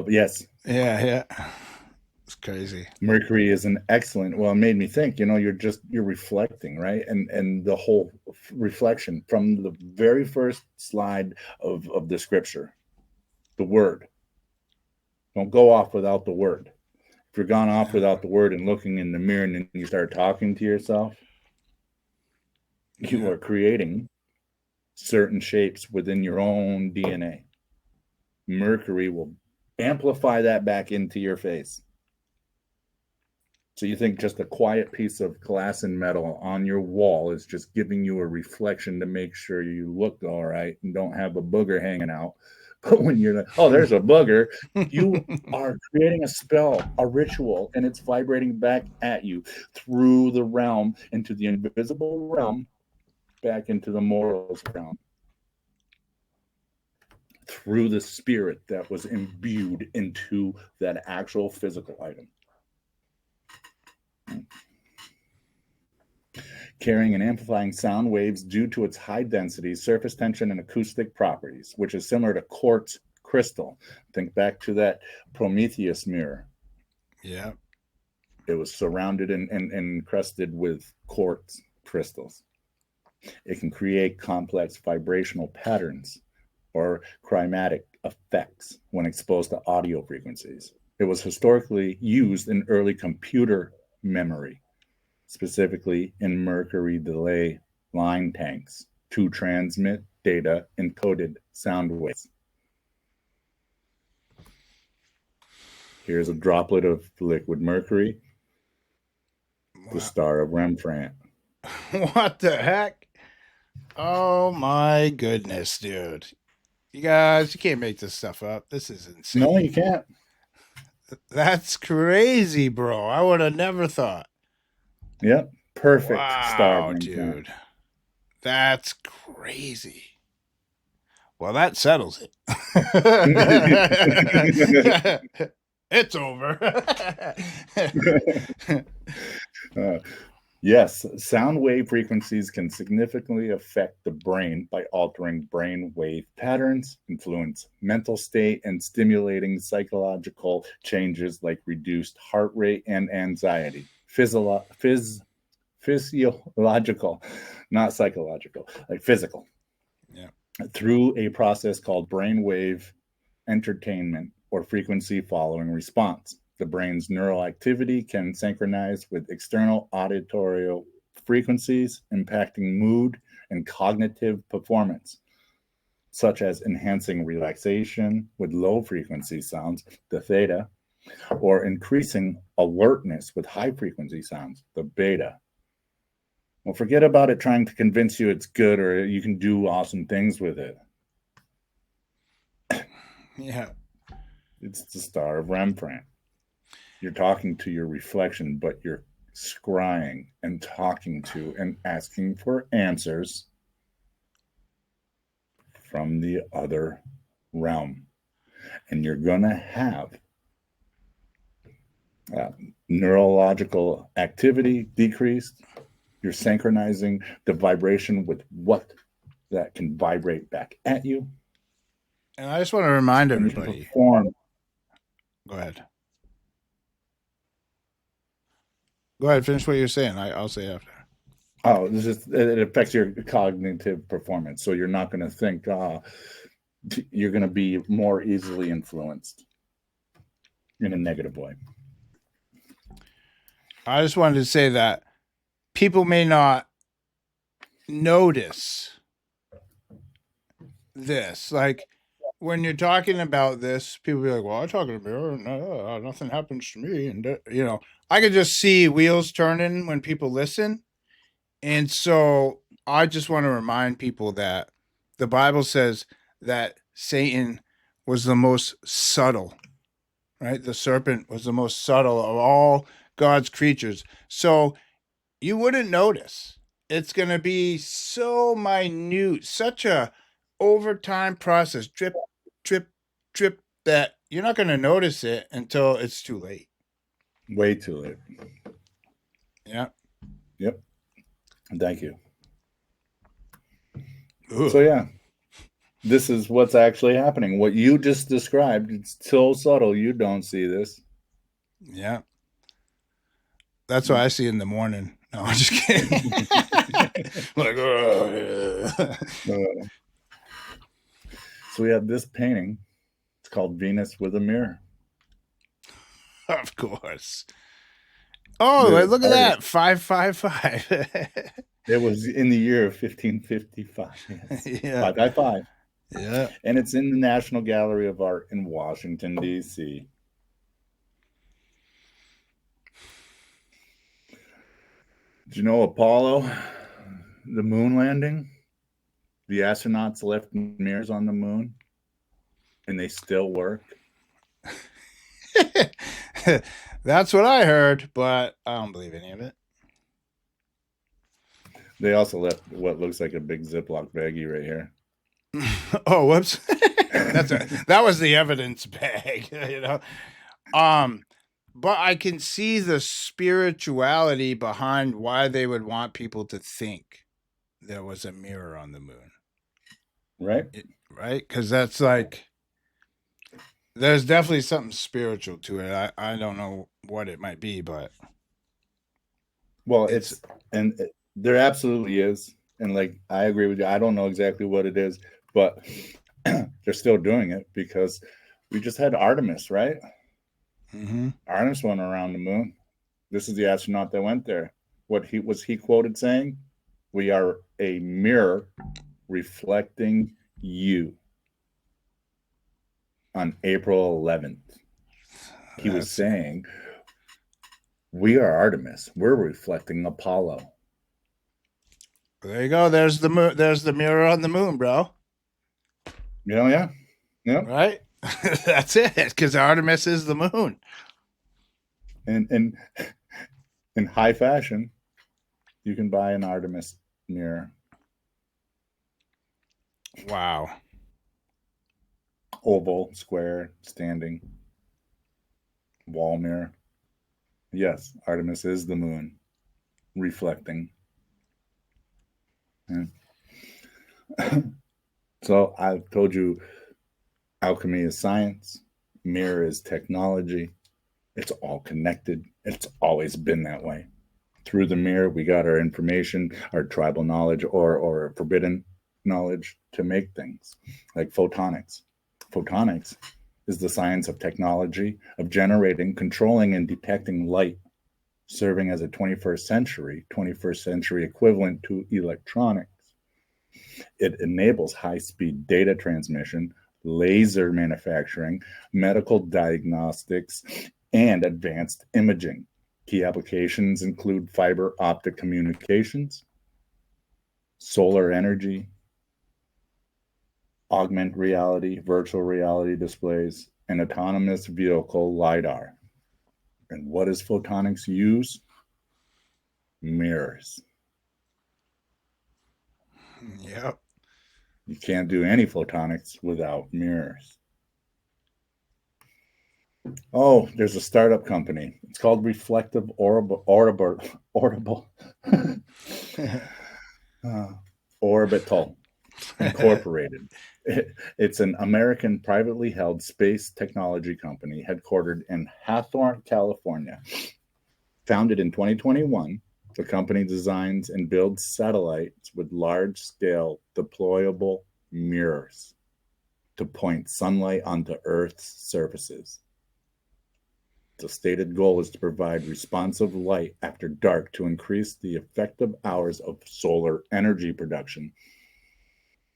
Speaker 2: yes.
Speaker 1: Yeah. It's crazy.
Speaker 2: Mercury is an excellent. Well, it made me think. You're reflecting, right? And the whole reflection from the very first slide of the scripture, the word. Don't go off without the word. If you're gone off without the word and looking in the mirror and then you start talking to yourself, you are creating certain shapes within your own DNA. Mercury will amplify that back into your face. So you think just a quiet piece of glass and metal on your wall is just giving you a reflection to make sure you look all right and don't have a booger hanging out. But when you're like, oh, there's a booger, you are creating a spell, a ritual, and it's vibrating back at you through the realm into the invisible realm, back into the morals realm, through the spirit that was imbued into that actual physical item. Carrying and amplifying sound waves due to its high density, surface tension, and acoustic properties, which is similar to quartz crystal. Think back to that Prometheus mirror.
Speaker 1: Yeah.
Speaker 2: It was surrounded and encrusted with quartz crystals. It can create complex vibrational patterns or chromatic effects when exposed to audio frequencies. It was historically used in early computer memory, specifically in mercury delay line tanks, to transmit data encoded sound waves. Here's a droplet of liquid mercury, the star of Rembrandt.
Speaker 1: What the heck? Oh my goodness, dude. You guys, you can't make this stuff up. This is insane.
Speaker 2: No, you can't.
Speaker 1: That's crazy, bro. I would have never thought.
Speaker 2: Yep. Perfect star of
Speaker 1: Wow,
Speaker 2: Rembrandt.
Speaker 1: dude. That's crazy. Well, that settles it. It's over.
Speaker 2: Yes, sound wave frequencies can significantly affect the brain by altering brain wave patterns, influence mental state, and stimulating psychological changes like reduced heart rate and anxiety. Physiological, not psychological, like physical.
Speaker 1: Yeah.
Speaker 2: Through a process called brainwave entrainment or frequency following response. The brain's neural activity can synchronize with external auditory frequencies, impacting mood and cognitive performance, such as enhancing relaxation with low frequency sounds, the theta, or increasing alertness with high frequency sounds, the beta. Well, forget about it trying to convince you it's good or you can do awesome things with it.
Speaker 1: Yeah.
Speaker 2: It's the star of Rembrandt. You're talking to your reflection, but you're scrying and talking to and asking for answers from the other realm. And you're going to have neurological activity decreased. You're synchronizing the vibration with what that can vibrate back at you.
Speaker 1: And I just want to remind everybody.
Speaker 2: Go
Speaker 1: ahead. Go ahead, finish what you're saying. I'll say after.
Speaker 2: Oh, it affects your cognitive performance. So you're not going to think, you're going to be more easily influenced in a negative way.
Speaker 1: I just wanted to say that people may not notice this. Like when you're talking about this, people be like, "Well, I talk in a mirror, and nothing happens to me." And I could just see wheels turning when people listen, and so I just want to remind people that the Bible says that Satan was the most subtle, right? The serpent was the most subtle of all God's creatures. So you wouldn't notice. It's going to be so minute, such a overtime process, drip, drip, drip, that you're not going to notice it until it's too late.
Speaker 2: Way too late.
Speaker 1: Yeah.
Speaker 2: Yep. Thank you.
Speaker 1: Ugh.
Speaker 2: So yeah, this is what's actually happening. What you just described, it's so subtle you don't see this.
Speaker 1: Yeah. That's what I see in the morning. No, I'm just kidding. Like,
Speaker 2: So we have this painting. It's called Venus with a Mirror.
Speaker 1: of course. Oh,
Speaker 2: The
Speaker 1: look at
Speaker 2: artist,
Speaker 1: that. 555.
Speaker 2: it was in the year of 1555. Yes.
Speaker 1: Yeah.
Speaker 2: 555.
Speaker 1: Yeah.
Speaker 2: And it's in the National Gallery of Art in Washington, D.C. Did you know Apollo, the moon landing? The astronauts left mirrors on the moon and they still work.
Speaker 1: That's what I heard, but I don't believe any of it.
Speaker 2: They also left what looks like a big Ziploc baggie right here.
Speaker 1: Oh, whoops. That was the evidence bag, But I can see the spirituality behind why they would want people to think there was a mirror on the moon.
Speaker 2: Right?
Speaker 1: Right? Because that's like, there's definitely something spiritual to it. I don't know what it might be, but.
Speaker 2: Well, there absolutely is. And like, I agree with you. I don't know exactly what it is, but they're still doing it because we just had Artemis, right?
Speaker 1: Mm-hmm.
Speaker 2: Artemis went around the moon. This is the astronaut that went there. What he quoted saying? We are a mirror reflecting you. On April 11th, he was saying, we are Artemis. We're reflecting Apollo.
Speaker 1: There you go. There's the moon. There's the mirror on the moon, bro.
Speaker 2: Yeah.
Speaker 1: Right. That's it. Because Artemis is the moon.
Speaker 2: And in high fashion, you can buy an Artemis mirror.
Speaker 1: Wow.
Speaker 2: Oval, square, standing, wall mirror. Yes, Artemis is the moon, reflecting. Yeah. So I've told you, alchemy is science, mirror is technology. It's all connected. It's always been that way. Through the mirror, we got our information, our tribal knowledge, or forbidden knowledge to make things like photonics. Photonics is the science of technology, of generating, controlling, and detecting light, serving as a 21st century equivalent to electronics. It enables high-speed data transmission, laser manufacturing, medical diagnostics, and advanced imaging. Key applications include fiber optic communications, solar energy, augmented reality, virtual reality displays, and autonomous vehicle LiDAR. And what does photonics use? Mirrors.
Speaker 1: Yep.
Speaker 2: You can't do any photonics without mirrors. Oh, there's a startup company. It's called Reflective Orbital Incorporated. It's an American privately held space technology company headquartered in Hawthorne, California. Founded in 2021, the company designs and builds satellites with large-scale deployable mirrors to point sunlight onto Earth's surfaces. The stated goal is to provide responsive light after dark to increase the effective hours of solar energy production.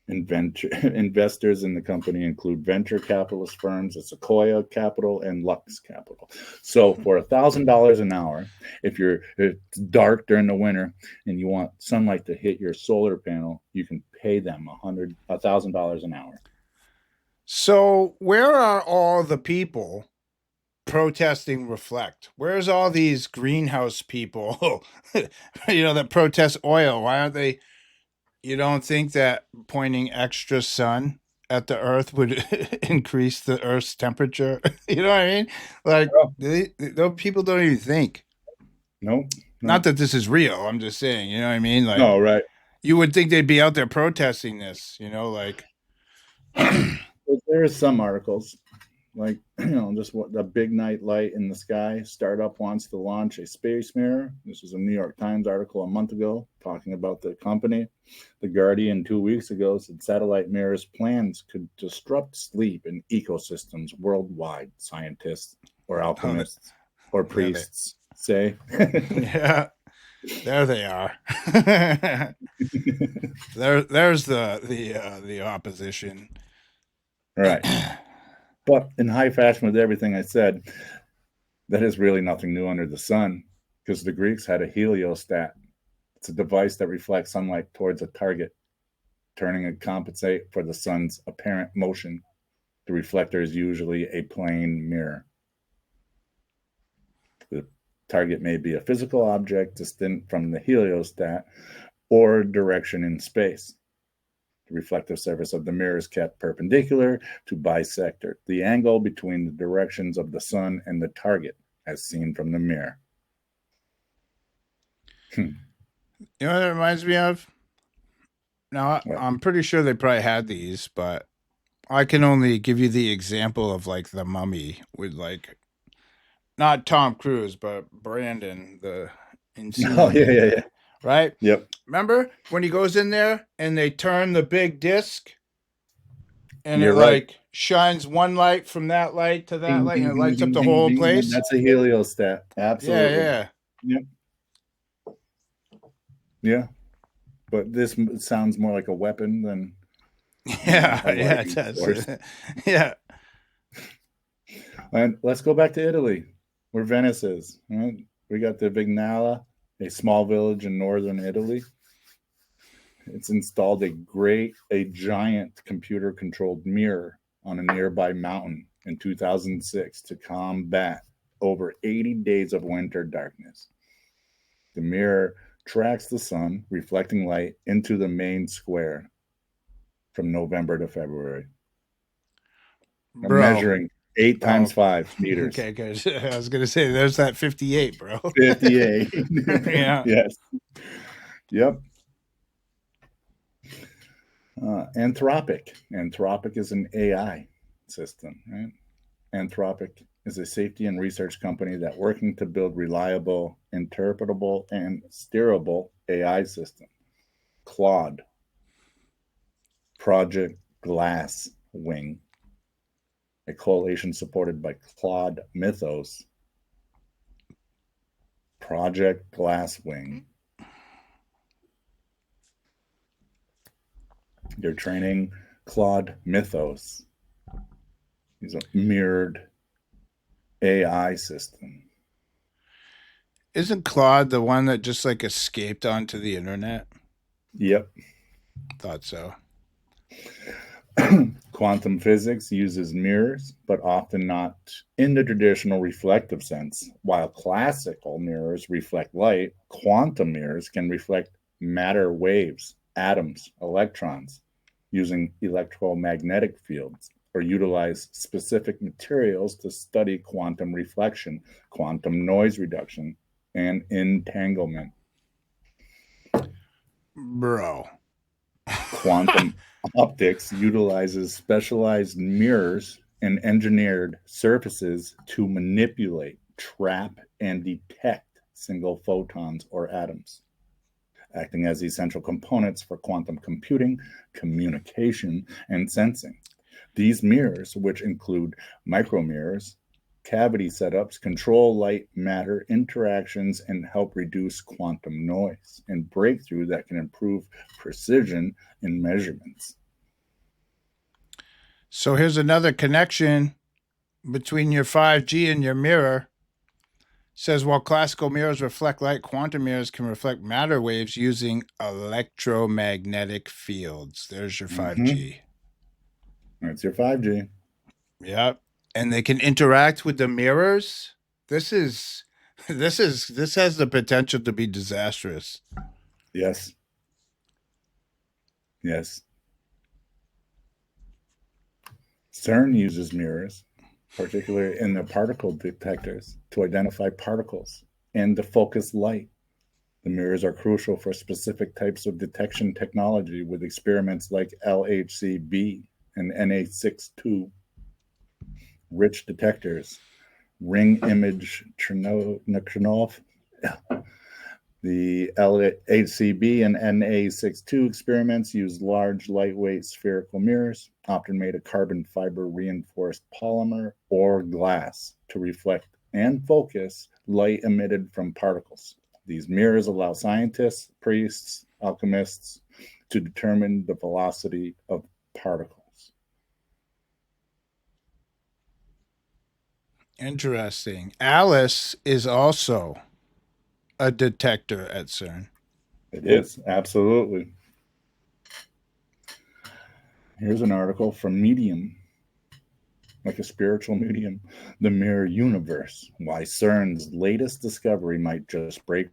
Speaker 2: Investors in the company include venture capitalist firms, Sequoia Capital and Lux Capital. So for $1,000 an hour, if it's dark during the winter and you want sunlight to hit your solar panel, you can pay them $1,000 an hour.
Speaker 1: So where are all the people protesting Reflect? Where's all these greenhouse people, that protest oil? Why aren't they? You don't think that pointing extra sun at the Earth would increase the Earth's temperature? You know what I mean? Like, those people don't even think.
Speaker 2: Nope.
Speaker 1: Not that this is real. I'm just saying. You know what I mean? Like,
Speaker 2: no, right.
Speaker 1: You would think they'd be out there protesting this. Like.
Speaker 2: There are some articles, like, just what the big night light in the sky. Startup wants to launch a space mirror. This was a New York Times article a month ago talking about the company. The Guardian 2 weeks ago said satellite mirrors plans could disrupt sleep in ecosystems worldwide. Scientists or alchemists or priests say.
Speaker 1: Yeah, there they are. There's the opposition.
Speaker 2: Right. But in high fashion with everything I said, that is really nothing new under the sun, because the Greeks had a heliostat. It's a device that reflects sunlight towards a target, turning and compensate for the sun's apparent motion. The reflector is usually a plane mirror. The target may be a physical object distant from the heliostat or direction in space. The reflective surface of the mirror is kept perpendicular to bisector, the angle between the directions of the sun and the target, as seen from the mirror.
Speaker 1: You know what that reminds me of? Now, I'm pretty sure they probably had these, but I can only give you the example of like the Mummy with like not Tom Cruise, but Brandon, the insane.
Speaker 2: Oh, yeah.
Speaker 1: Right?
Speaker 2: Yep.
Speaker 1: Remember when he goes in there and they turn the big disc and
Speaker 2: You're
Speaker 1: it
Speaker 2: right.
Speaker 1: like shines one light from that light to that light and it lights up the whole place?
Speaker 2: That's a heliostat. Absolutely.
Speaker 1: Yeah.
Speaker 2: Yeah. But this sounds more like a weapon than
Speaker 1: it does. Yeah.
Speaker 2: And let's go back to Italy, where Venice is. Right? We got the Vignale, a small village in northern Italy. It's installed a giant computer-controlled mirror on a nearby mountain in 2006 to combat over 80 days of winter darkness. The mirror tracks the sun, reflecting light into the main square from November to February. I'm measuring 8 times 5 meters.
Speaker 1: Okay, good. I was going to say, there's that 58, bro.
Speaker 2: 58.
Speaker 1: Yeah.
Speaker 2: Yes. Yep. Anthropic. Anthropic is an AI system, right? Anthropic is a safety and research company that working to build reliable, interpretable, and steerable AI system. Claude. Project Glasswing, a coalition supported by Claude Mythos. Project Glasswing. They're training Claude Mythos. He's a mirrored AI system.
Speaker 1: Isn't Claude the one that just like escaped onto the internet?
Speaker 2: Yep.
Speaker 1: Thought so.
Speaker 2: Quantum physics uses mirrors, but often not in the traditional reflective sense. While classical mirrors reflect light, quantum mirrors can reflect matter waves, atoms, electrons, using electromagnetic fields, or utilize specific materials to study quantum reflection, quantum noise reduction, and entanglement.
Speaker 1: Bro.
Speaker 2: Quantum optics utilizes specialized mirrors and engineered surfaces to manipulate, trap, and detect single photons or atoms, acting as essential components for quantum computing, communication, and sensing. These mirrors, which include micromirrors, cavity setups, control light matter interactions, and help reduce quantum noise, and breakthrough that can improve precision in measurements.
Speaker 1: So here's another connection between your 5G and your mirror. Says while classical mirrors reflect light, quantum mirrors can reflect matter waves using electromagnetic fields. There's your
Speaker 2: Mm-hmm.
Speaker 1: 5G.
Speaker 2: That's your 5G.
Speaker 1: Yep. And they can interact with the mirrors. This is this has the potential to be disastrous.
Speaker 2: Yes. Yes. CERN uses mirrors, particularly in the particle detectors, to identify particles and to focus light. The mirrors are crucial for specific types of detection technology with experiments like LHCb and Na62 rich detectors, ring image Chernoff. The LHCb and Na62 experiments use large, lightweight spherical mirrors, often made of carbon fiber reinforced polymer or glass, to reflect and focus light emitted from particles. These mirrors allow scientists, priests, alchemists to determine the velocity of particles.
Speaker 1: Interesting. Alice is also a detector at CERN.
Speaker 2: It is, absolutely. Here's an article from Medium, like a spiritual medium, The Mirror Universe, why CERN's latest discovery might just break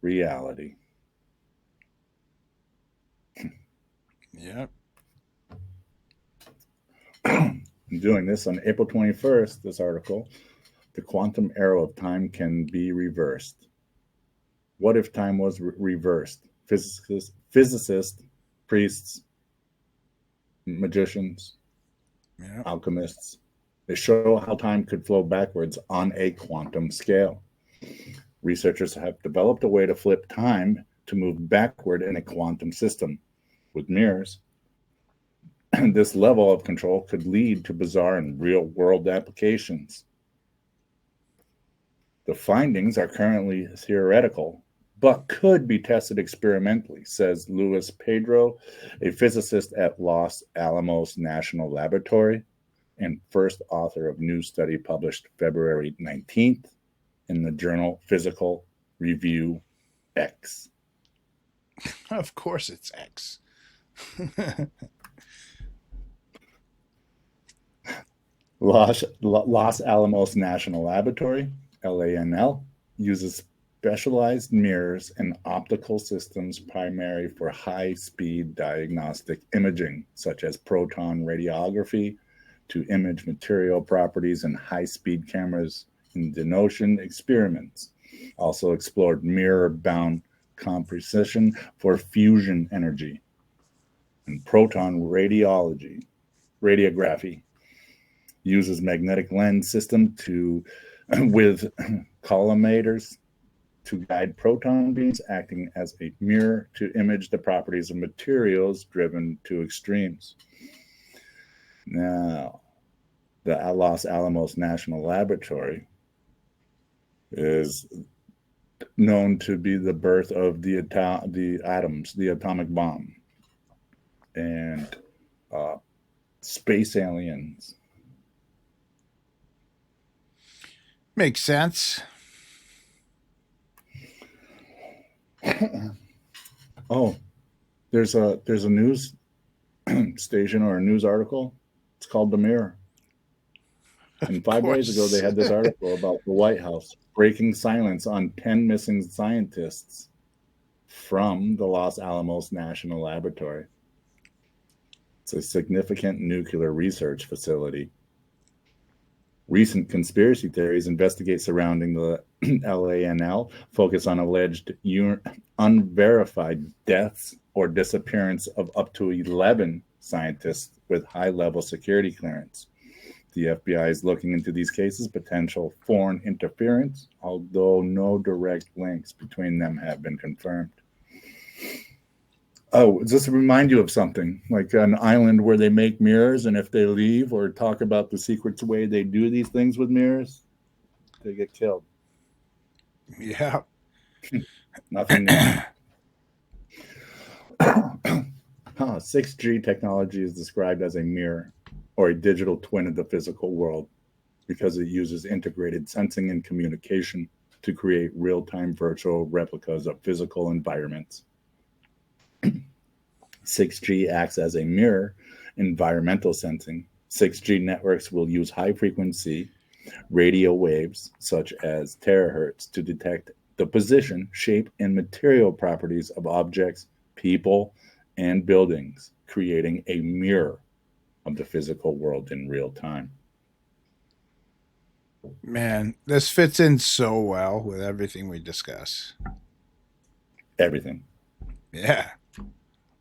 Speaker 2: reality.
Speaker 1: Yep.
Speaker 2: I'm doing this on April 21st, this article. The quantum arrow of time can be reversed. What if time was reversed? Physicists, priests, magicians,
Speaker 1: Yep.
Speaker 2: alchemists, they show how time could flow backwards on a quantum scale. Researchers have developed a way to flip time to move backward in a quantum system. With mirrors, this level of control could lead to bizarre and real world applications. The findings are currently theoretical, but could be tested experimentally, says Luis Pedro, a physicist at Los Alamos National Laboratory and first author of new study published February 19th in the journal Physical Review X.
Speaker 1: Of course it's X.
Speaker 2: Los Alamos National Laboratory, LANL, uses specialized mirrors and optical systems primarily for high-speed diagnostic imaging, such as proton radiography, to image material properties and high-speed cameras in denotion experiments. Also explored mirror-bound compression for fusion energy and proton radiography uses magnetic lens system to with collimators to guide proton beams acting as a mirror to image the properties of materials driven to extremes. Now, the Los Alamos National Laboratory is known to be the birth of the atoms, the atomic bomb, and space aliens.
Speaker 1: Makes sense.
Speaker 2: Oh, there's a news station or a news article. It's called The Mirror. And 5 days ago, they had this article about the White House breaking silence on 10 missing scientists from the Los Alamos National Laboratory. It's a significant nuclear research facility. Recent conspiracy theories investigate surrounding the LANL focus on alleged unverified deaths or disappearance of up to 11 scientists with high-level security clearance. The FBI is looking into these cases, potential foreign interference, although no direct links between them have been confirmed. Oh, just to remind you of something, like an island where they make mirrors, and if they leave or talk about the secret way they do these things with mirrors, they get killed.
Speaker 1: Yeah.
Speaker 2: Nothing new. 6G technology is described as a mirror, or a digital twin of the physical world because it uses integrated sensing and communication to create real-time virtual replicas of physical environments. 6G acts as a mirror environmental sensing. 6G networks will use high frequency radio waves, such as terahertz, to detect the position, shape, and material properties of objects, people, and buildings, creating a mirror of the physical world in real time.
Speaker 1: Man, this fits in so well with everything we discuss.
Speaker 2: Everything.
Speaker 1: Yeah.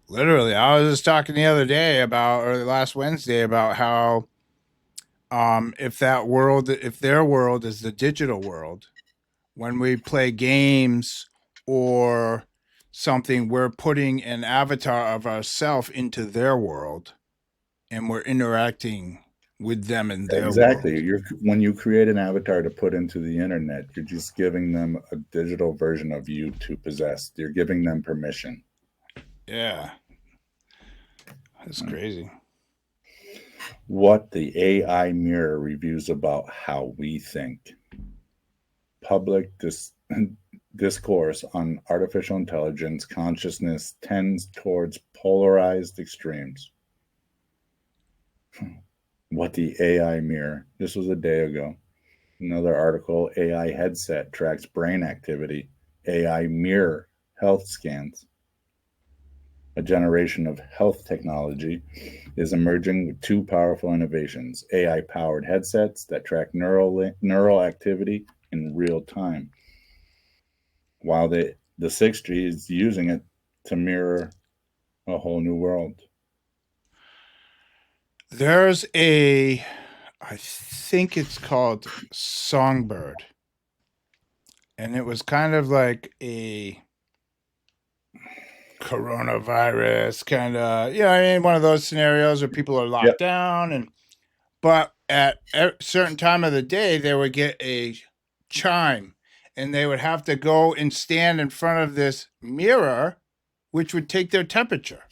Speaker 1: Literally, I was just talking the other day about, or last Wednesday, about how if their world is the digital world, when we play games or something, we're putting an avatar of ourselves into their world and we're interacting with them in their
Speaker 2: Exactly.
Speaker 1: world.
Speaker 2: When you create an avatar to put into the internet, you're just giving them a digital version of you to possess. You're giving them permission.
Speaker 1: Yeah. That's crazy.
Speaker 2: What the AI mirror reviews about how we think. Public discourse on artificial intelligence consciousness tends towards polarized extremes. What the AI mirror. This was a day ago. Another article, AI headset tracks brain activity. AI mirror health scans. A generation of health technology is emerging with two powerful innovations: AI powered headsets that track neural activity in real time, while the 6G is using it to mirror a whole new world.
Speaker 1: There's I think it's called Songbird. And it was kind of like a coronavirus kind of, I mean, one of those scenarios where people are
Speaker 2: Yep.
Speaker 1: locked down. But at a certain time of the day, they would get a chime and they would have to go and stand in front of this mirror, which would take their temperature.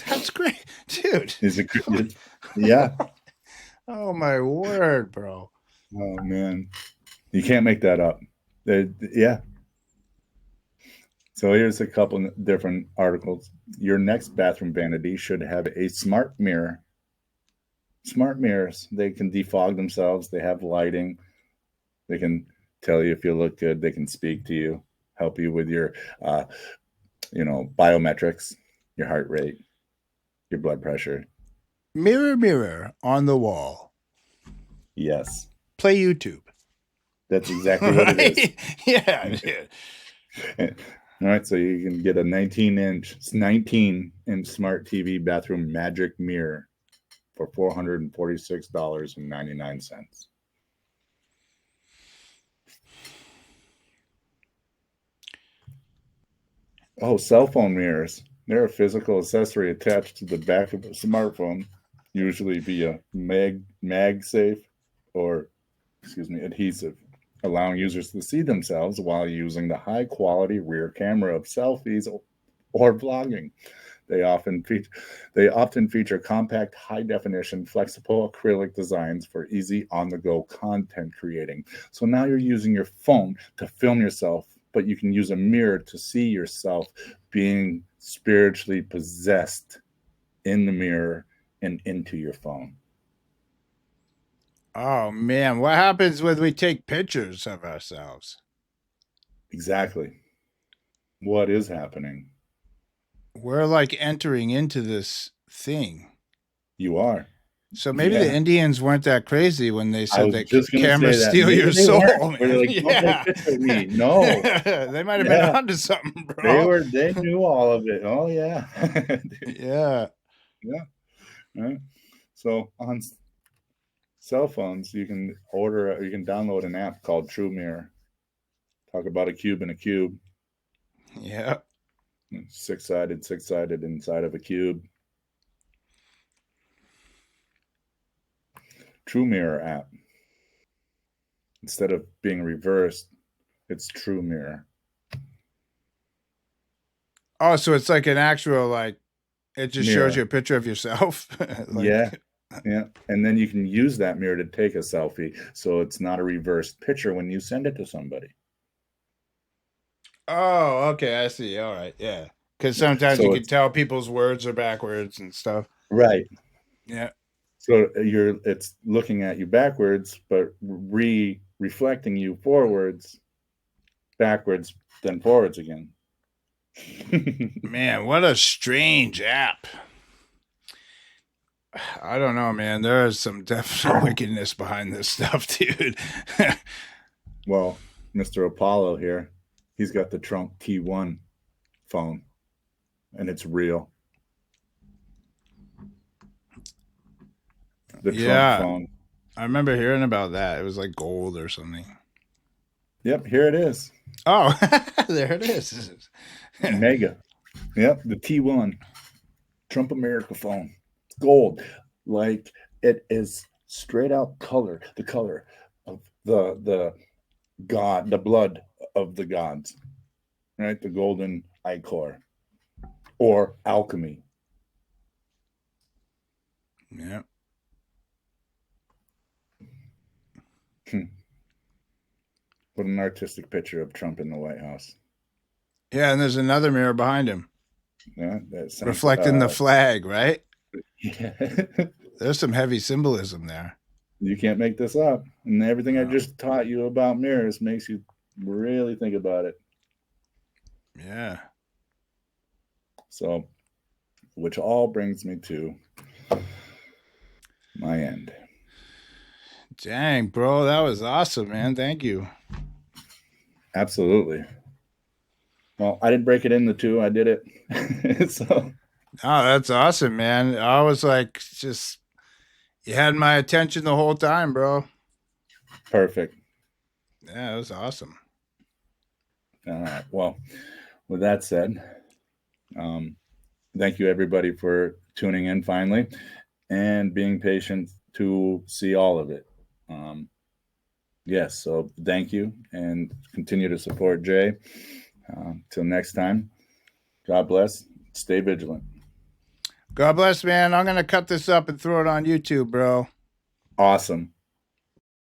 Speaker 1: That's great, dude.
Speaker 2: Is it? Yeah.
Speaker 1: Oh my word, bro.
Speaker 2: Oh man, you can't make that up. Yeah. So here's a couple different articles. Your next bathroom vanity should have a smart mirror. Smart mirrors, they can defog themselves. They have lighting. They can tell you if you look good. They can speak to you, help you with your, biometrics, your heart rate, your blood pressure.
Speaker 1: Mirror, mirror on the wall.
Speaker 2: Yes,
Speaker 1: Play YouTube.
Speaker 2: that's exactly what it is.
Speaker 1: Yeah, dude.
Speaker 2: All right, so you can get a 19-inch smart TV bathroom magic mirror for $446.99. Oh, cell phone mirrors. They're a physical accessory attached to the back of a smartphone, usually via MagSafe or, adhesive, allowing users to see themselves while using the high-quality rear camera of selfies or vlogging. They often feature compact, high-definition, flexible acrylic designs for easy on-the-go content creating. So now you're using your phone to film yourself, but you can use a mirror to see yourself being spiritually possessed in the mirror and into your phone.
Speaker 1: Oh man, what happens when we take pictures of ourselves?
Speaker 2: Exactly. What is happening?
Speaker 1: We're like entering into this thing.
Speaker 2: You are.
Speaker 1: So maybe the
Speaker 2: Yeah.
Speaker 1: Indians weren't that crazy when they
Speaker 2: I
Speaker 1: said
Speaker 2: was
Speaker 1: that
Speaker 2: just going to say
Speaker 1: cameras
Speaker 2: that.
Speaker 1: steal
Speaker 2: Maybe
Speaker 1: your
Speaker 2: they
Speaker 1: soul,
Speaker 2: weren't. We're
Speaker 1: man.
Speaker 2: like, don't take
Speaker 1: Yeah.
Speaker 2: a picture of me. No.
Speaker 1: They might have been
Speaker 2: Yeah.
Speaker 1: onto something, bro.
Speaker 2: They knew all of it. Oh yeah.
Speaker 1: Yeah.
Speaker 2: Yeah. Right. So on cell phones, you can download an app called True Mirror. Talk about a cube in a cube.
Speaker 1: Yeah.
Speaker 2: Six-sided inside of a cube. True Mirror app. Instead of being reversed, it's True Mirror.
Speaker 1: Oh, so it's like an actual like It just shows
Speaker 2: mirror.
Speaker 1: you a picture of yourself.
Speaker 2: Yeah,
Speaker 1: Like,
Speaker 2: yeah. And then you can use that mirror to take a selfie. So it's not a reversed picture when you send it to somebody.
Speaker 1: oh, okay, I see. All right, yeah. Because sometimes you
Speaker 2: So
Speaker 1: can
Speaker 2: it's
Speaker 1: tell people's words are backwards and stuff.
Speaker 2: right.
Speaker 1: Yeah,
Speaker 2: So it's looking at you backwards, but reflecting you forwards, backwards, then forwards again.
Speaker 1: man, what a strange app. I don't know, man. There is some definite wickedness behind this stuff, dude.
Speaker 2: Well, Mr. Apollo here, he's got the Trump T1 phone, and it's real. The Trump
Speaker 1: Yeah,
Speaker 2: phone.
Speaker 1: I remember hearing about that. It was like gold or something.
Speaker 2: Yep, here it is.
Speaker 1: Oh, there it is.
Speaker 2: Mega. Yep, the T1 Trump America phone. Gold. Like it is straight out color, the color of the god, the blood of the gods. Right? The golden ichor or alchemy.
Speaker 1: Yeah.
Speaker 2: What an artistic picture of Trump in the White House.
Speaker 1: Yeah, and there's another mirror behind him
Speaker 2: Yeah, that's
Speaker 1: reflecting the flag, right?
Speaker 2: yeah.
Speaker 1: There's some heavy symbolism there.
Speaker 2: You can't make this up. And everything I
Speaker 1: No.
Speaker 2: just taught you about mirrors makes you really think about it.
Speaker 1: Yeah.
Speaker 2: So, which all brings me to my end.
Speaker 1: Dang, bro, that was awesome, man. Thank you.
Speaker 2: Absolutely. Well, I didn't break it into two. I did it. So,
Speaker 1: Oh, that's awesome, man. I was like, just you had my attention the whole time, bro.
Speaker 2: perfect.
Speaker 1: Yeah, it was awesome.
Speaker 2: All right. Well, with that said, thank you everybody for tuning in finally and being patient to see all of it. Yes, so thank you and continue to support Jay. Till next time, God bless. Stay vigilant.
Speaker 1: God bless, man. I'm gonna cut this up and throw it on YouTube, bro.
Speaker 2: Awesome.